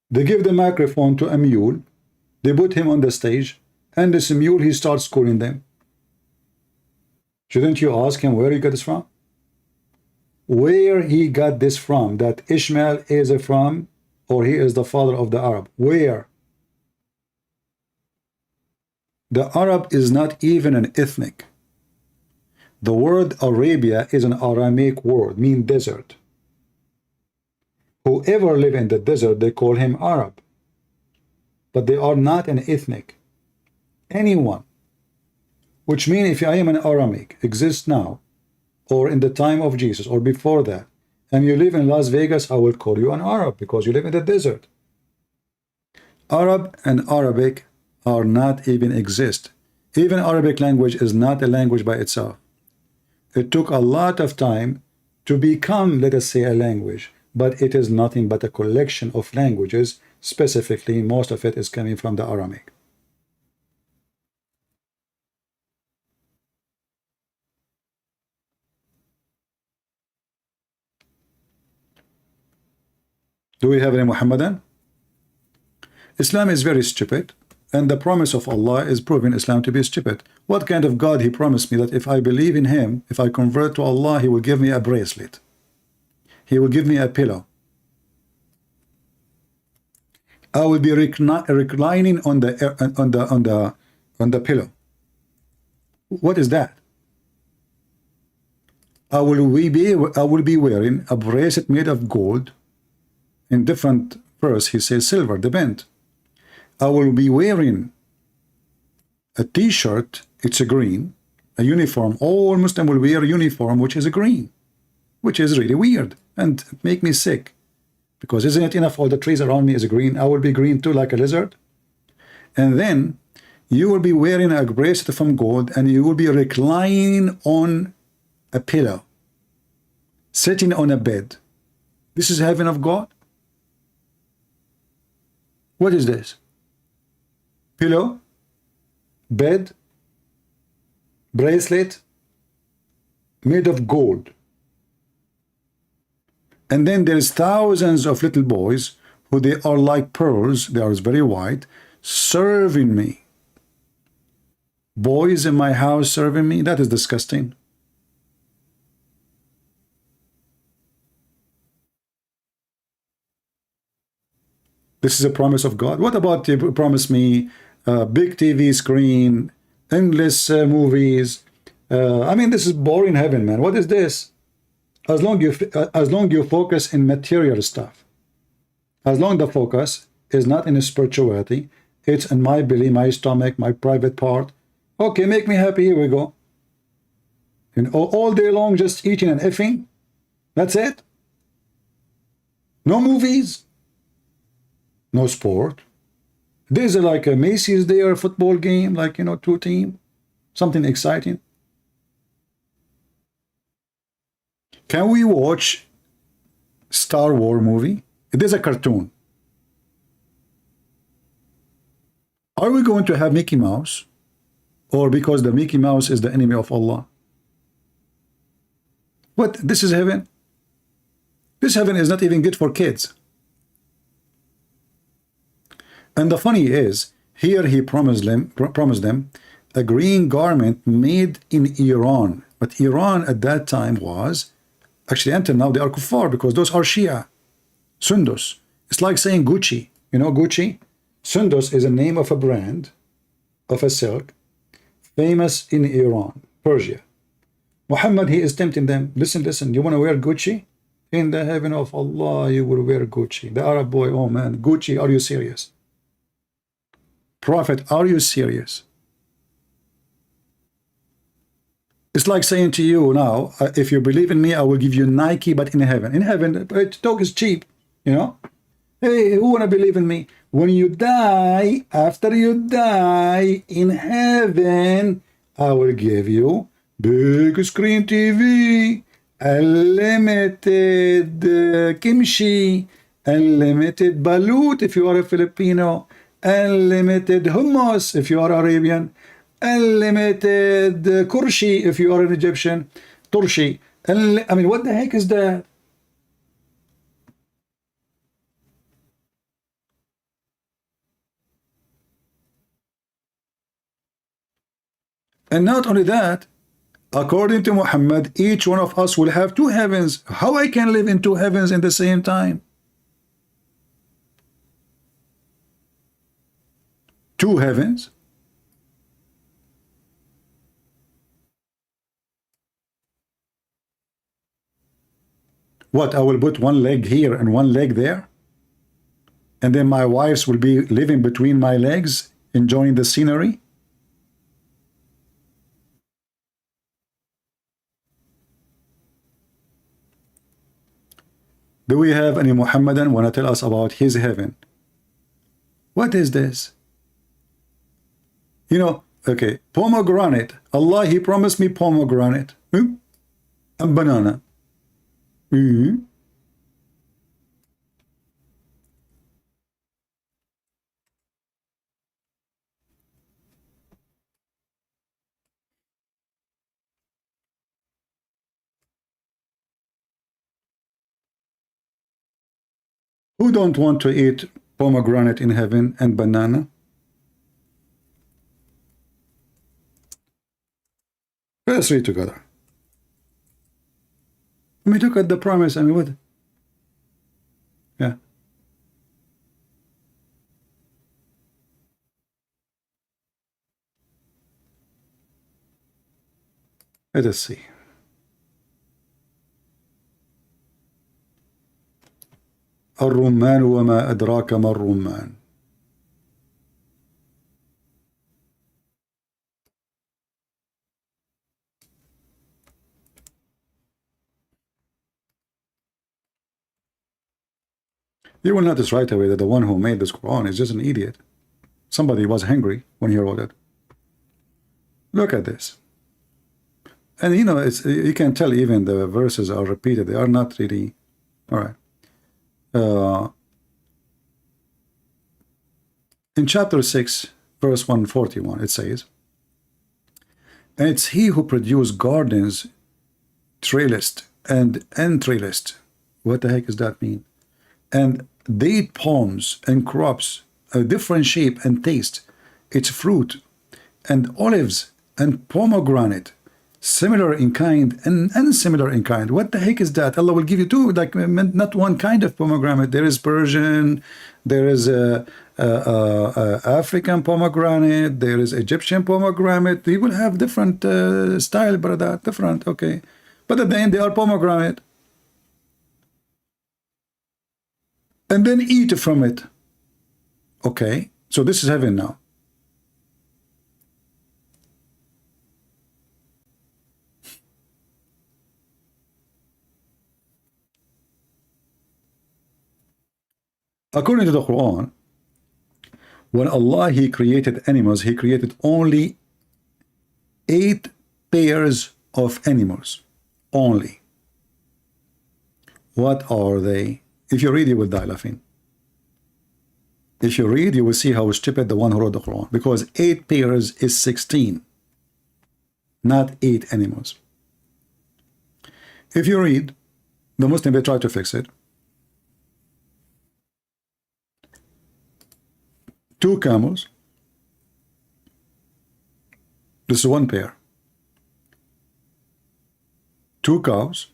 They give the microphone to a mule, they put him on the stage, and this mule, he starts schooling them. Shouldn't you ask him where he got this from? Where he got this from, that Ishmael is from, or he is the father of the Arab? Where? The Arab is not even an ethnic. The word Arabia is an Aramaic word, mean desert. Whoever live in the desert, they call him Arab. But they are not an ethnic. Anyone. Which means if I am an Aramaic, exists now, or in the time of Jesus, or before that, and you live in Las Vegas, I will call you an Arab, because you live in the desert. Arab and Arabic are not even exist. Even Arabic language is not a language by itself. It took a lot of time to become, let us say, a language, but it is nothing but a collection of languages. Specifically, most of it is coming from the Aramaic. Do we have any Muhammadan? Islam is very stupid, and the promise of Allah is proving Islam to be stupid. What kind of God he promised me that if I believe in him, if I convert to Allah, he will give me a bracelet. He will give me a pillow. I will be reclining on the pillow. What is that? I will be wearing a bracelet made of gold. In different verse, he says silver, depend. I will be wearing a t-shirt, it's a green, a uniform. All Muslim will wear a uniform which is a green, which is really weird and make me sick. Because isn't it enough all the trees around me is green? I will be green too, like a lizard. And then you will be wearing a bracelet from gold, and you will be reclining on a pillow, sitting on a bed. This is heaven of God? What is this? Pillow, bed, bracelet made of gold. And then there's thousands of little boys who they are like pearls, they are very white, serving me. Boys in my house serving me? That is disgusting. This is a promise of God. What about you promise me big TV screen, endless movies? I mean, this is boring heaven, man. What is this? As long you focus in material stuff, as long the focus is not in spirituality, it's in my belly, my stomach, my private part. Okay, make me happy. Here we go. And all day long, just eating and effing. That's it. No movies. No sport. There's like a Macy's Day or a football game, like, you know, two team, something exciting. Can we watch Star Wars movie? It is a cartoon. Are we going to have Mickey Mouse? Or because the Mickey Mouse is the enemy of Allah? What? This is heaven? This heaven is not even good for kids. And the funny is, here he promised them a green garment made in Iran. But Iran at that time was, actually until now, they are kuffar because those are Shia. Sundus. It's like saying Gucci. You know Gucci? Sundus is a name of a brand of a silk famous in Iran, Persia. Muhammad, he is tempting them. Listen, you want to wear Gucci? In the heaven of Allah, you will wear Gucci. The Arab boy, oh man, Gucci, are you serious? Prophet, are you serious? It's like saying to you now, if you believe in me, I will give you Nike, but in heaven. In heaven, talk is cheap, you know? Hey, who wanna believe in me? When you die, after you die, in heaven, I will give you big screen TV, unlimited kimchi, unlimited balut if you are a Filipino, unlimited hummus if you are Arabian, unlimited kurshi if you are an Egyptian, turshi. I mean, what the heck is that? And not only that, according to Muhammad, each one of us will have two heavens. How I can live in two heavens in the same time? Two heavens? What, I will put one leg here and one leg there? And then my wives will be living between my legs, enjoying the scenery? Do we have any Muhammadan want to tell us about his heaven? What is this? You know, okay, pomegranate. Allah, he promised me pomegranate. And banana. Who don't want to eat pomegranate in heaven and banana? Let's read together. I mean, look at the promise. I mean, what? Yeah. Let us see. الرمان وما أدراك ما الرمان. You will notice right away that the one who made this Quran is just an idiot. Somebody was hungry when he wrote it. Look at this. And you know, you can tell even the verses are repeated. They are not really... All right. In chapter 6, verse 141, it says, and it's he who produced gardens, trellised and trellised. What the heck does that mean? And date palms and crops, a different shape and taste, its fruit, and olives and pomegranate, similar in kind and similar in kind. What the heck is that? Allah will give you two, like not one kind of pomegranate. There is Persian, there is African pomegranate, there is Egyptian pomegranate. They will have different style, brother, different, okay. But at the end, they are pomegranate. And then eat from it. Okay, so this is heaven now. According to the Quran, when Allah, He created animals, He created only 8 pairs of animals. Only. What are they? If you read, you will die laughing. If you read, you will see how stupid the one who wrote the Quran. Because 8 pairs is 16. Not 8 animals. If you read, the Muslim, they try to fix it. 2 camels. This is 1 pair. 2 cows.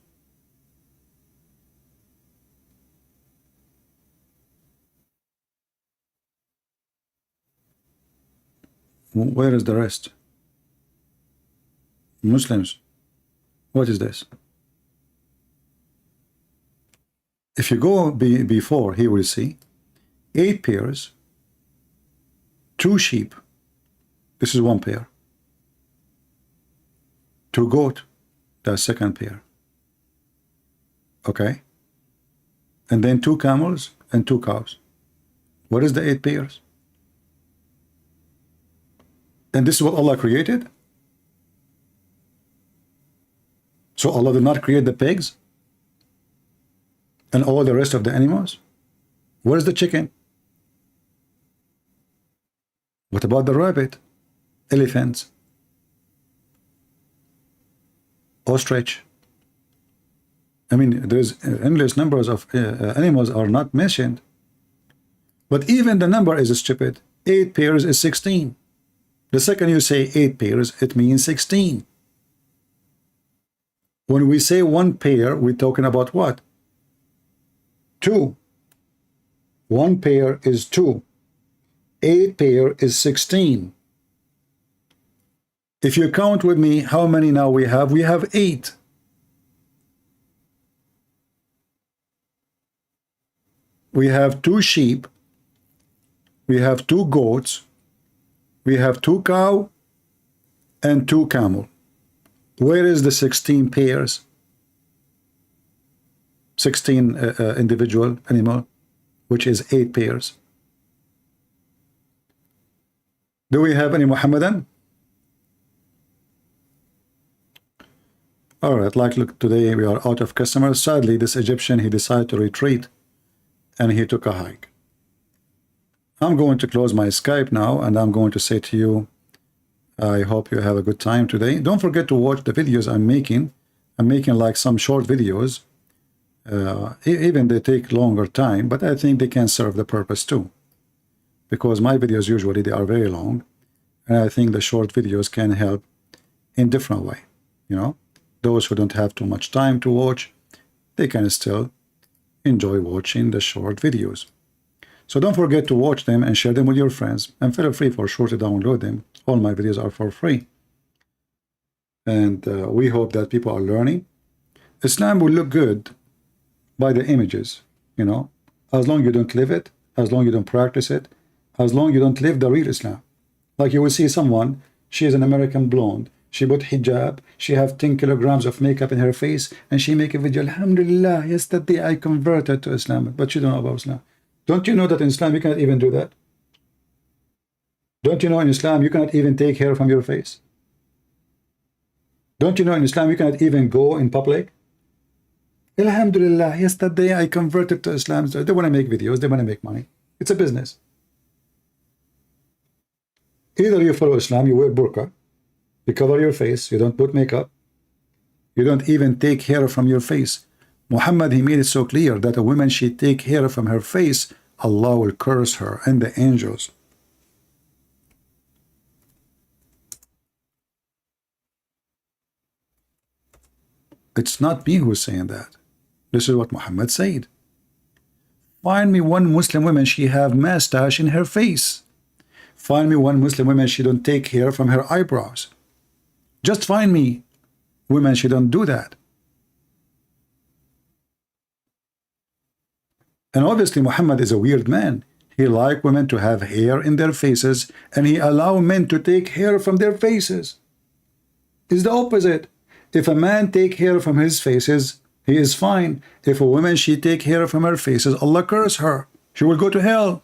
Where is the rest? Muslims, what is this? If you go before, here we see 8 pairs, 2 sheep. This is 1 pair. 2 goat. That's 2nd pair. Okay. And then 2 camels and 2 cows. What is the 8 pairs? And this is what Allah created? So Allah did not create the pigs and all the rest of the animals? Where's the chicken? What about the rabbit? Elephants? Ostrich? I mean, there's endless numbers of animals are not mentioned. But even the number is stupid. 8 pairs is 16. The second you say 8 pairs, it means 16. When we say 1 pair, we're talking about what? 2. 1 pair is 2. 8 pair is 16. If you count with me, how many now we have? We have 8. We have 2 sheep. We have 2 goats. We have 2 cow and 2 camel. Where is the 16 pairs? 16 individual animal, which is 8 pairs. Do we have any Muhammadan? All right, like look, today we are out of customers. Sadly, this Egyptian, he decided to retreat and he took a hike. I'm going to close my Skype now and I'm going to say to you, I hope you have a good time today. Don't forget to watch the videos I'm making. I'm making like some short videos. Even they take longer time, but I think they can serve the purpose too. Because my videos usually they are very long. And I think the short videos can help in different way. You know, those who don't have too much time to watch, they can still enjoy watching the short videos. So don't forget to watch them and share them with your friends. And feel free for sure to download them. All my videos are for free. And we hope that people are learning. Islam will look good by the images, you know, as long as you don't live it, as long as you don't practice it, as long as you don't live the real Islam. Like you will see someone, she is an American blonde, she put hijab, she have 10 kilograms of makeup in her face, and she make a video, Alhamdulillah, yesterday I converted to Islam, but you don't know about Islam. Don't you know that in Islam you cannot even do that? Don't you know in Islam you cannot even take hair from your face? Don't you know in Islam you cannot even go in public? Alhamdulillah, yesterday I converted to Islam. They want to make videos, they want to make money. It's a business. Either you follow Islam, you wear burqa, you cover your face, you don't put makeup, you don't even take hair from your face. Muhammad, he made it so clear that a woman, she take hair from her face, Allah will curse her and the angels. It's not me who's saying that. This is what Muhammad said. Find me one Muslim woman, she have mustache in her face. Find me one Muslim woman, she don't take hair from her eyebrows. Just find me women, she don't do that. And obviously Muhammad is a weird man. He like women to have hair in their faces, and he allow men to take hair from their faces. It's the opposite. If a man take hair from his faces, he is fine. If a woman, she take hair from her faces, Allah curse her. She will go to hell.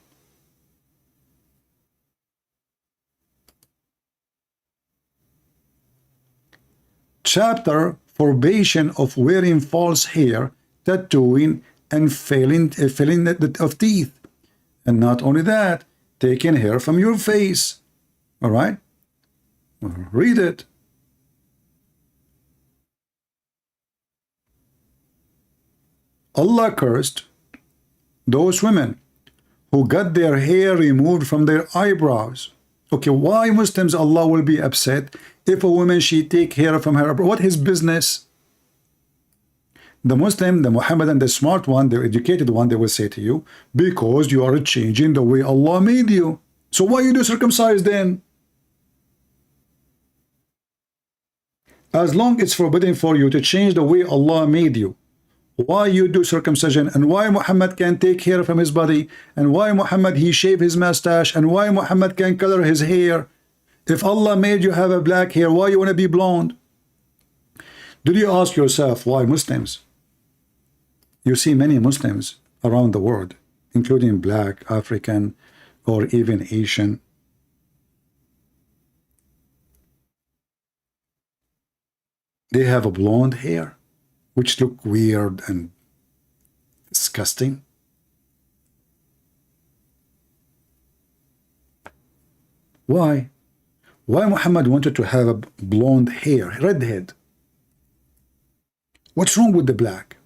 Chapter forbidden of wearing false hair, tattooing, and filling of teeth. And not only that, taking hair from your face. All right? Read it. Allah cursed those women who got their hair removed from their eyebrows. Okay, why Muslims Allah will be upset if a woman she take hair from her eyebrow? What his business? The Muslim, the Muhammadan, the smart one, the educated one, they will say to you, because you are changing the way Allah made you. So why you do circumcise then? As long it's forbidden for you to change the way Allah made you, why you do circumcision, and why Muhammad can take hair from his body, and why Muhammad he shave his mustache, and why Muhammad can color his hair? If Allah made you have a black hair, why you want to be blonde? Did you ask yourself why Muslims? You see many Muslims around the world, including black, African, or even Asian. They have a blonde hair, which look weird and disgusting. Why? Why Muhammad wanted to have a blonde hair, red head? What's wrong with the black?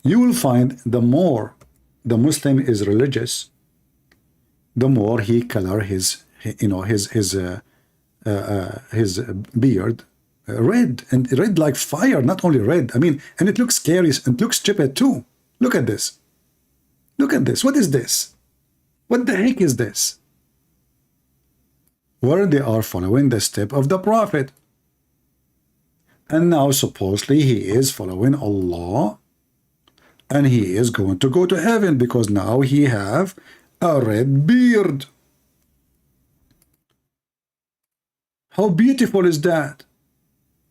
You will find the more the Muslim is religious, the more he color his beard red, and red like fire, not only red, I mean, and it looks scary and looks stupid too. Look at this. Look at this. What is this? What the heck is this? Where they are following the step of the Prophet. And now supposedly he is following Allah, and he is going to go to heaven because now he have a red beard. How beautiful is that?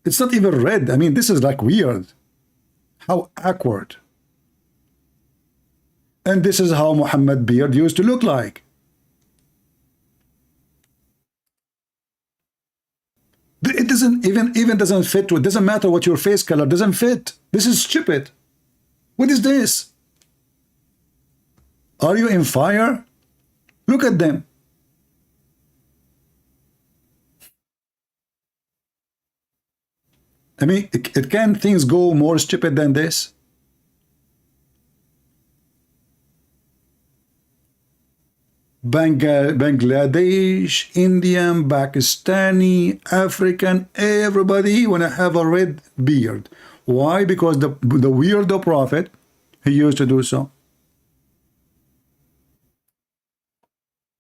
It's not even red. I mean, this is like weird. How awkward. And this is how Muhammad beard used to look like. It doesn't even doesn't fit. It doesn't matter what your face color doesn't fit. This is stupid. What is this? Are you in fire? Look at them. I mean, can things go more stupid than this? Bangladesh, Indian, Pakistani, African, everybody want to have a red beard. Why? Because the weirdo prophet, he used to do so.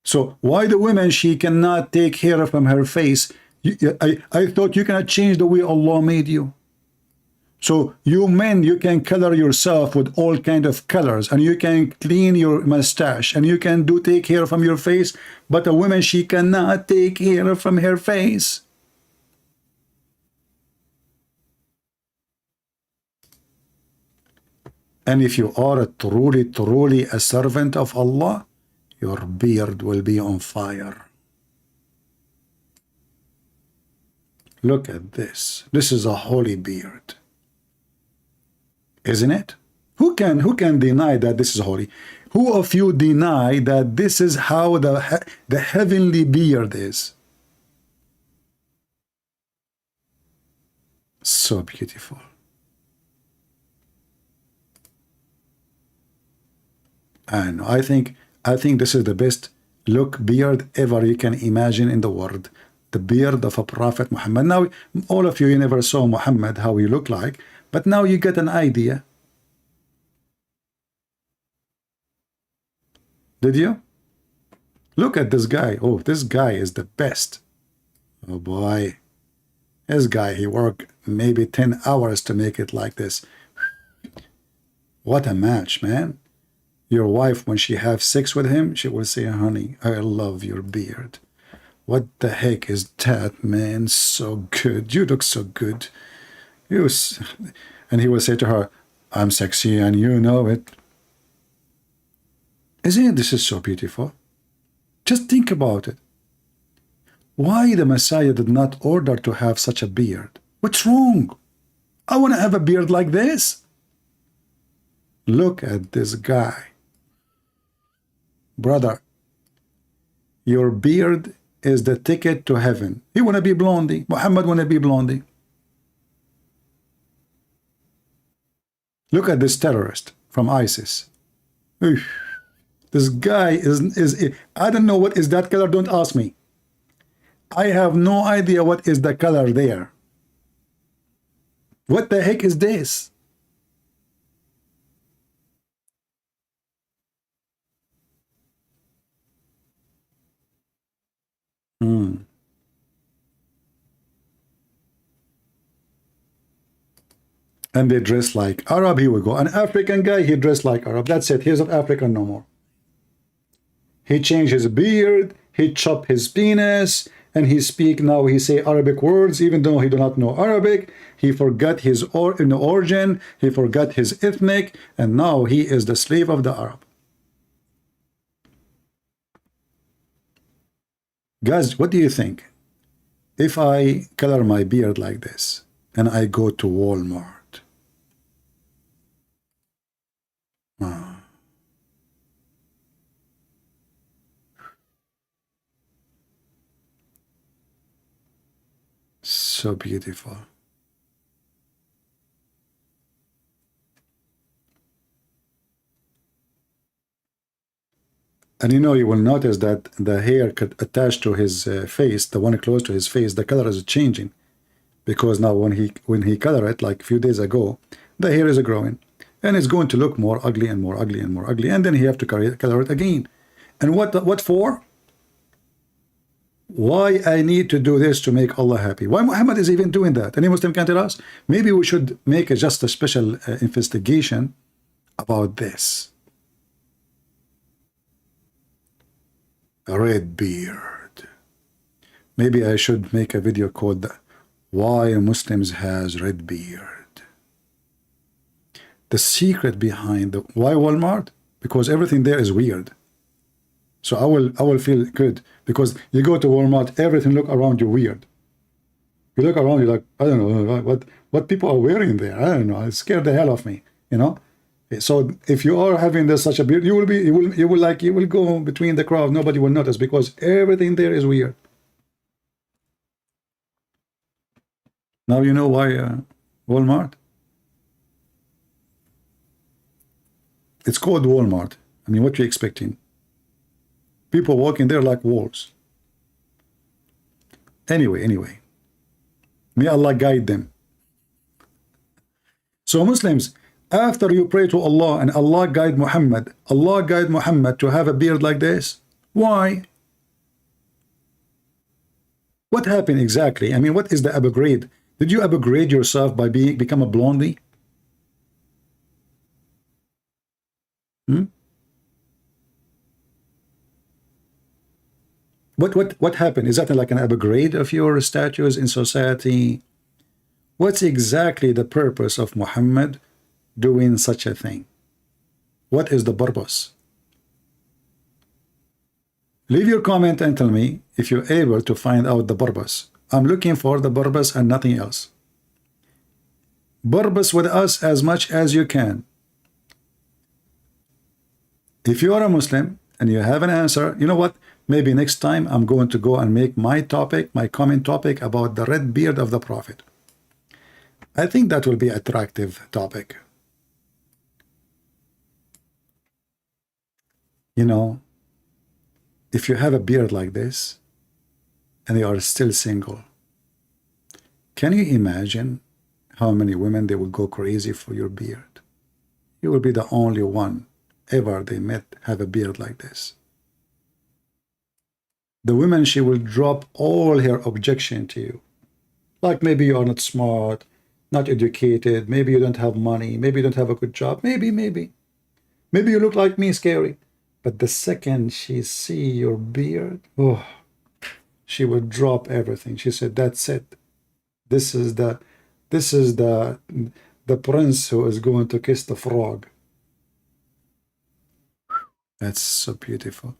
So why the women, she cannot take hair from her face? I thought you cannot change the way Allah made you. So you men, you can color yourself with all kind of colors, and you can clean your mustache, and you can take hair from your face, but a woman, she cannot take hair from her face. And if you are truly a servant of Allah, your beard will be on fire. Look at this. This is a holy beard. Isn't it? Who can deny that this is holy? Who of you deny that this is how the heavenly beard is? So beautiful. And I think this is the best look beard ever you can imagine in the world. the beard of a Prophet Muhammad. Now, all of you never saw Muhammad, how he looked like, but now you get an idea. Did you? Look at this guy. Oh, this guy is the best. Oh boy. This guy, he worked maybe 10 hours to make it like this. What a match, man. Your wife, when she have sex with him, she will say, honey, I love your beard. What the heck is that, man? So good. You look so good. And he will say to her, I'm sexy and you know it. Isn't this is so beautiful? Just think about it. Why the Messiah did not order to have such a beard? What's wrong? I want to have a beard like this. Look at this guy. Brother, your beard is the ticket to heaven. You want to be blondie. Muhammad want to be blondie. Look at this terrorist from ISIS. This guy is I don't know what is that color. Don't ask me. I have no idea what is the color there. What the heck is this? And they dress like Arab. Here we go. An African guy, he dressed like Arab. That's it. He's not African no more. He changed his beard. He chopped his penis. And he speak now, he say Arabic words, even though he do not know Arabic. He forgot his origin. He forgot his ethnic. And now he is the slave of the Arab. Guys, what do you think? If I color my beard like this and I go to Walmart, so beautiful. And you know, you will notice that the hair attached to his face, the one close to his face, the color is changing, because now when he color it like a few days ago, the hair is growing, and it's going to look more ugly and more ugly and more ugly, and then he have to color it again. And what for? Why I need to do this to make Allah happy? Why Muhammad is even doing that? Any Muslim can tell us? Maybe we should make just a special investigation about this. A red beard. Maybe I should make a video called Why Muslims has Red Beard. The secret behind why Walmart? Because everything there is weird. So I will feel good, because you go to Walmart, everything look around you weird. You look around, you're like, I don't know what people are wearing there. I don't know. It scared the hell of me, you know. So if you are having this such a beard, you will go between the crowd. Nobody will notice, because everything there is weird. Now you know why Walmart. It's called Walmart. I mean, what you expecting? People walking there like wolves. Anyway, may Allah guide them. So Muslims, after you pray to Allah and Allah guide Muhammad to have a beard like this, why? What happened exactly? I mean, what is the upgrade? Did you upgrade yourself by become a blondie? What happened? Is that like an upgrade of your status in society? What's exactly the purpose of Muhammad doing such a thing? What is the purpose? Leave your comment and tell me if you're able to find out the purpose. I'm looking for the purpose and nothing else. Purpose with us as much as you can. If you are a Muslim and you have an answer, you know what? Maybe next time I'm going to go and make my comment topic about the red beard of the Prophet. I think that will be an attractive topic. You know, if you have a beard like this, and they are still single. Can you imagine how many women they will go crazy for your beard? You will be the only one ever they met have a beard like this. The woman, she will drop all her objection to you. Like maybe you are not smart, not educated, maybe you don't have money, maybe you don't have a good job, maybe you look like me, scary. But the second she see your beard, oh, she will drop everything. She said, that's it. This is the prince who is going to kiss the frog. That's so beautiful.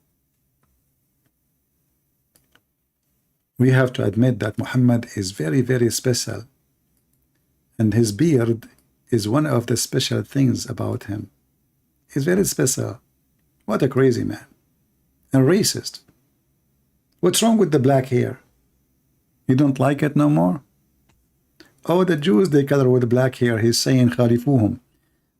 We have to admit that Muhammad is very, very special. And his beard is one of the special things about him. He's very special. What a crazy man. And racist. What's wrong with the black hair? You don't like it no more? Oh, the Jews, they color with black hair. He's saying khalifuhum.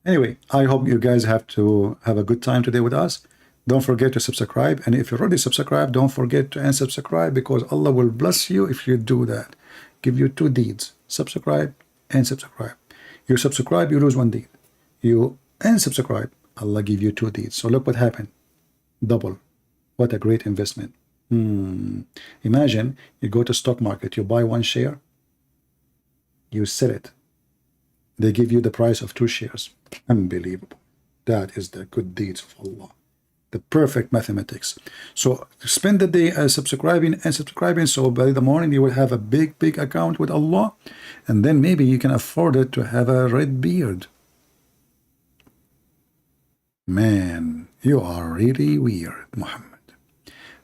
Anyway, I hope you guys have a good time today with us. Don't forget to subscribe. And if you're already subscribed, don't forget to unsubscribe, because Allah will bless you if you do that. Give you 2 deeds. Subscribe and subscribe. You subscribe, you lose 1 deed. You unsubscribe, Allah give you 2 deeds. So look what happened. Double. What a great investment. Imagine you go to stock market, you buy 1 share, you sell it. They give you the price of 2 shares. Unbelievable. That is the good deeds of Allah. The perfect mathematics. So spend the day subscribing and subscribing, so by the morning you will have a big account with Allah, and then maybe you can afford it to have a red beard. Man, you are really weird, Muhammad.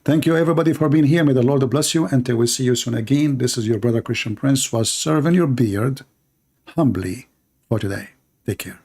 Thank you everybody for being here. May the Lord bless you. Until we see you soon again, this is your brother Christian Prince, was serving your beard humbly for today. Take care.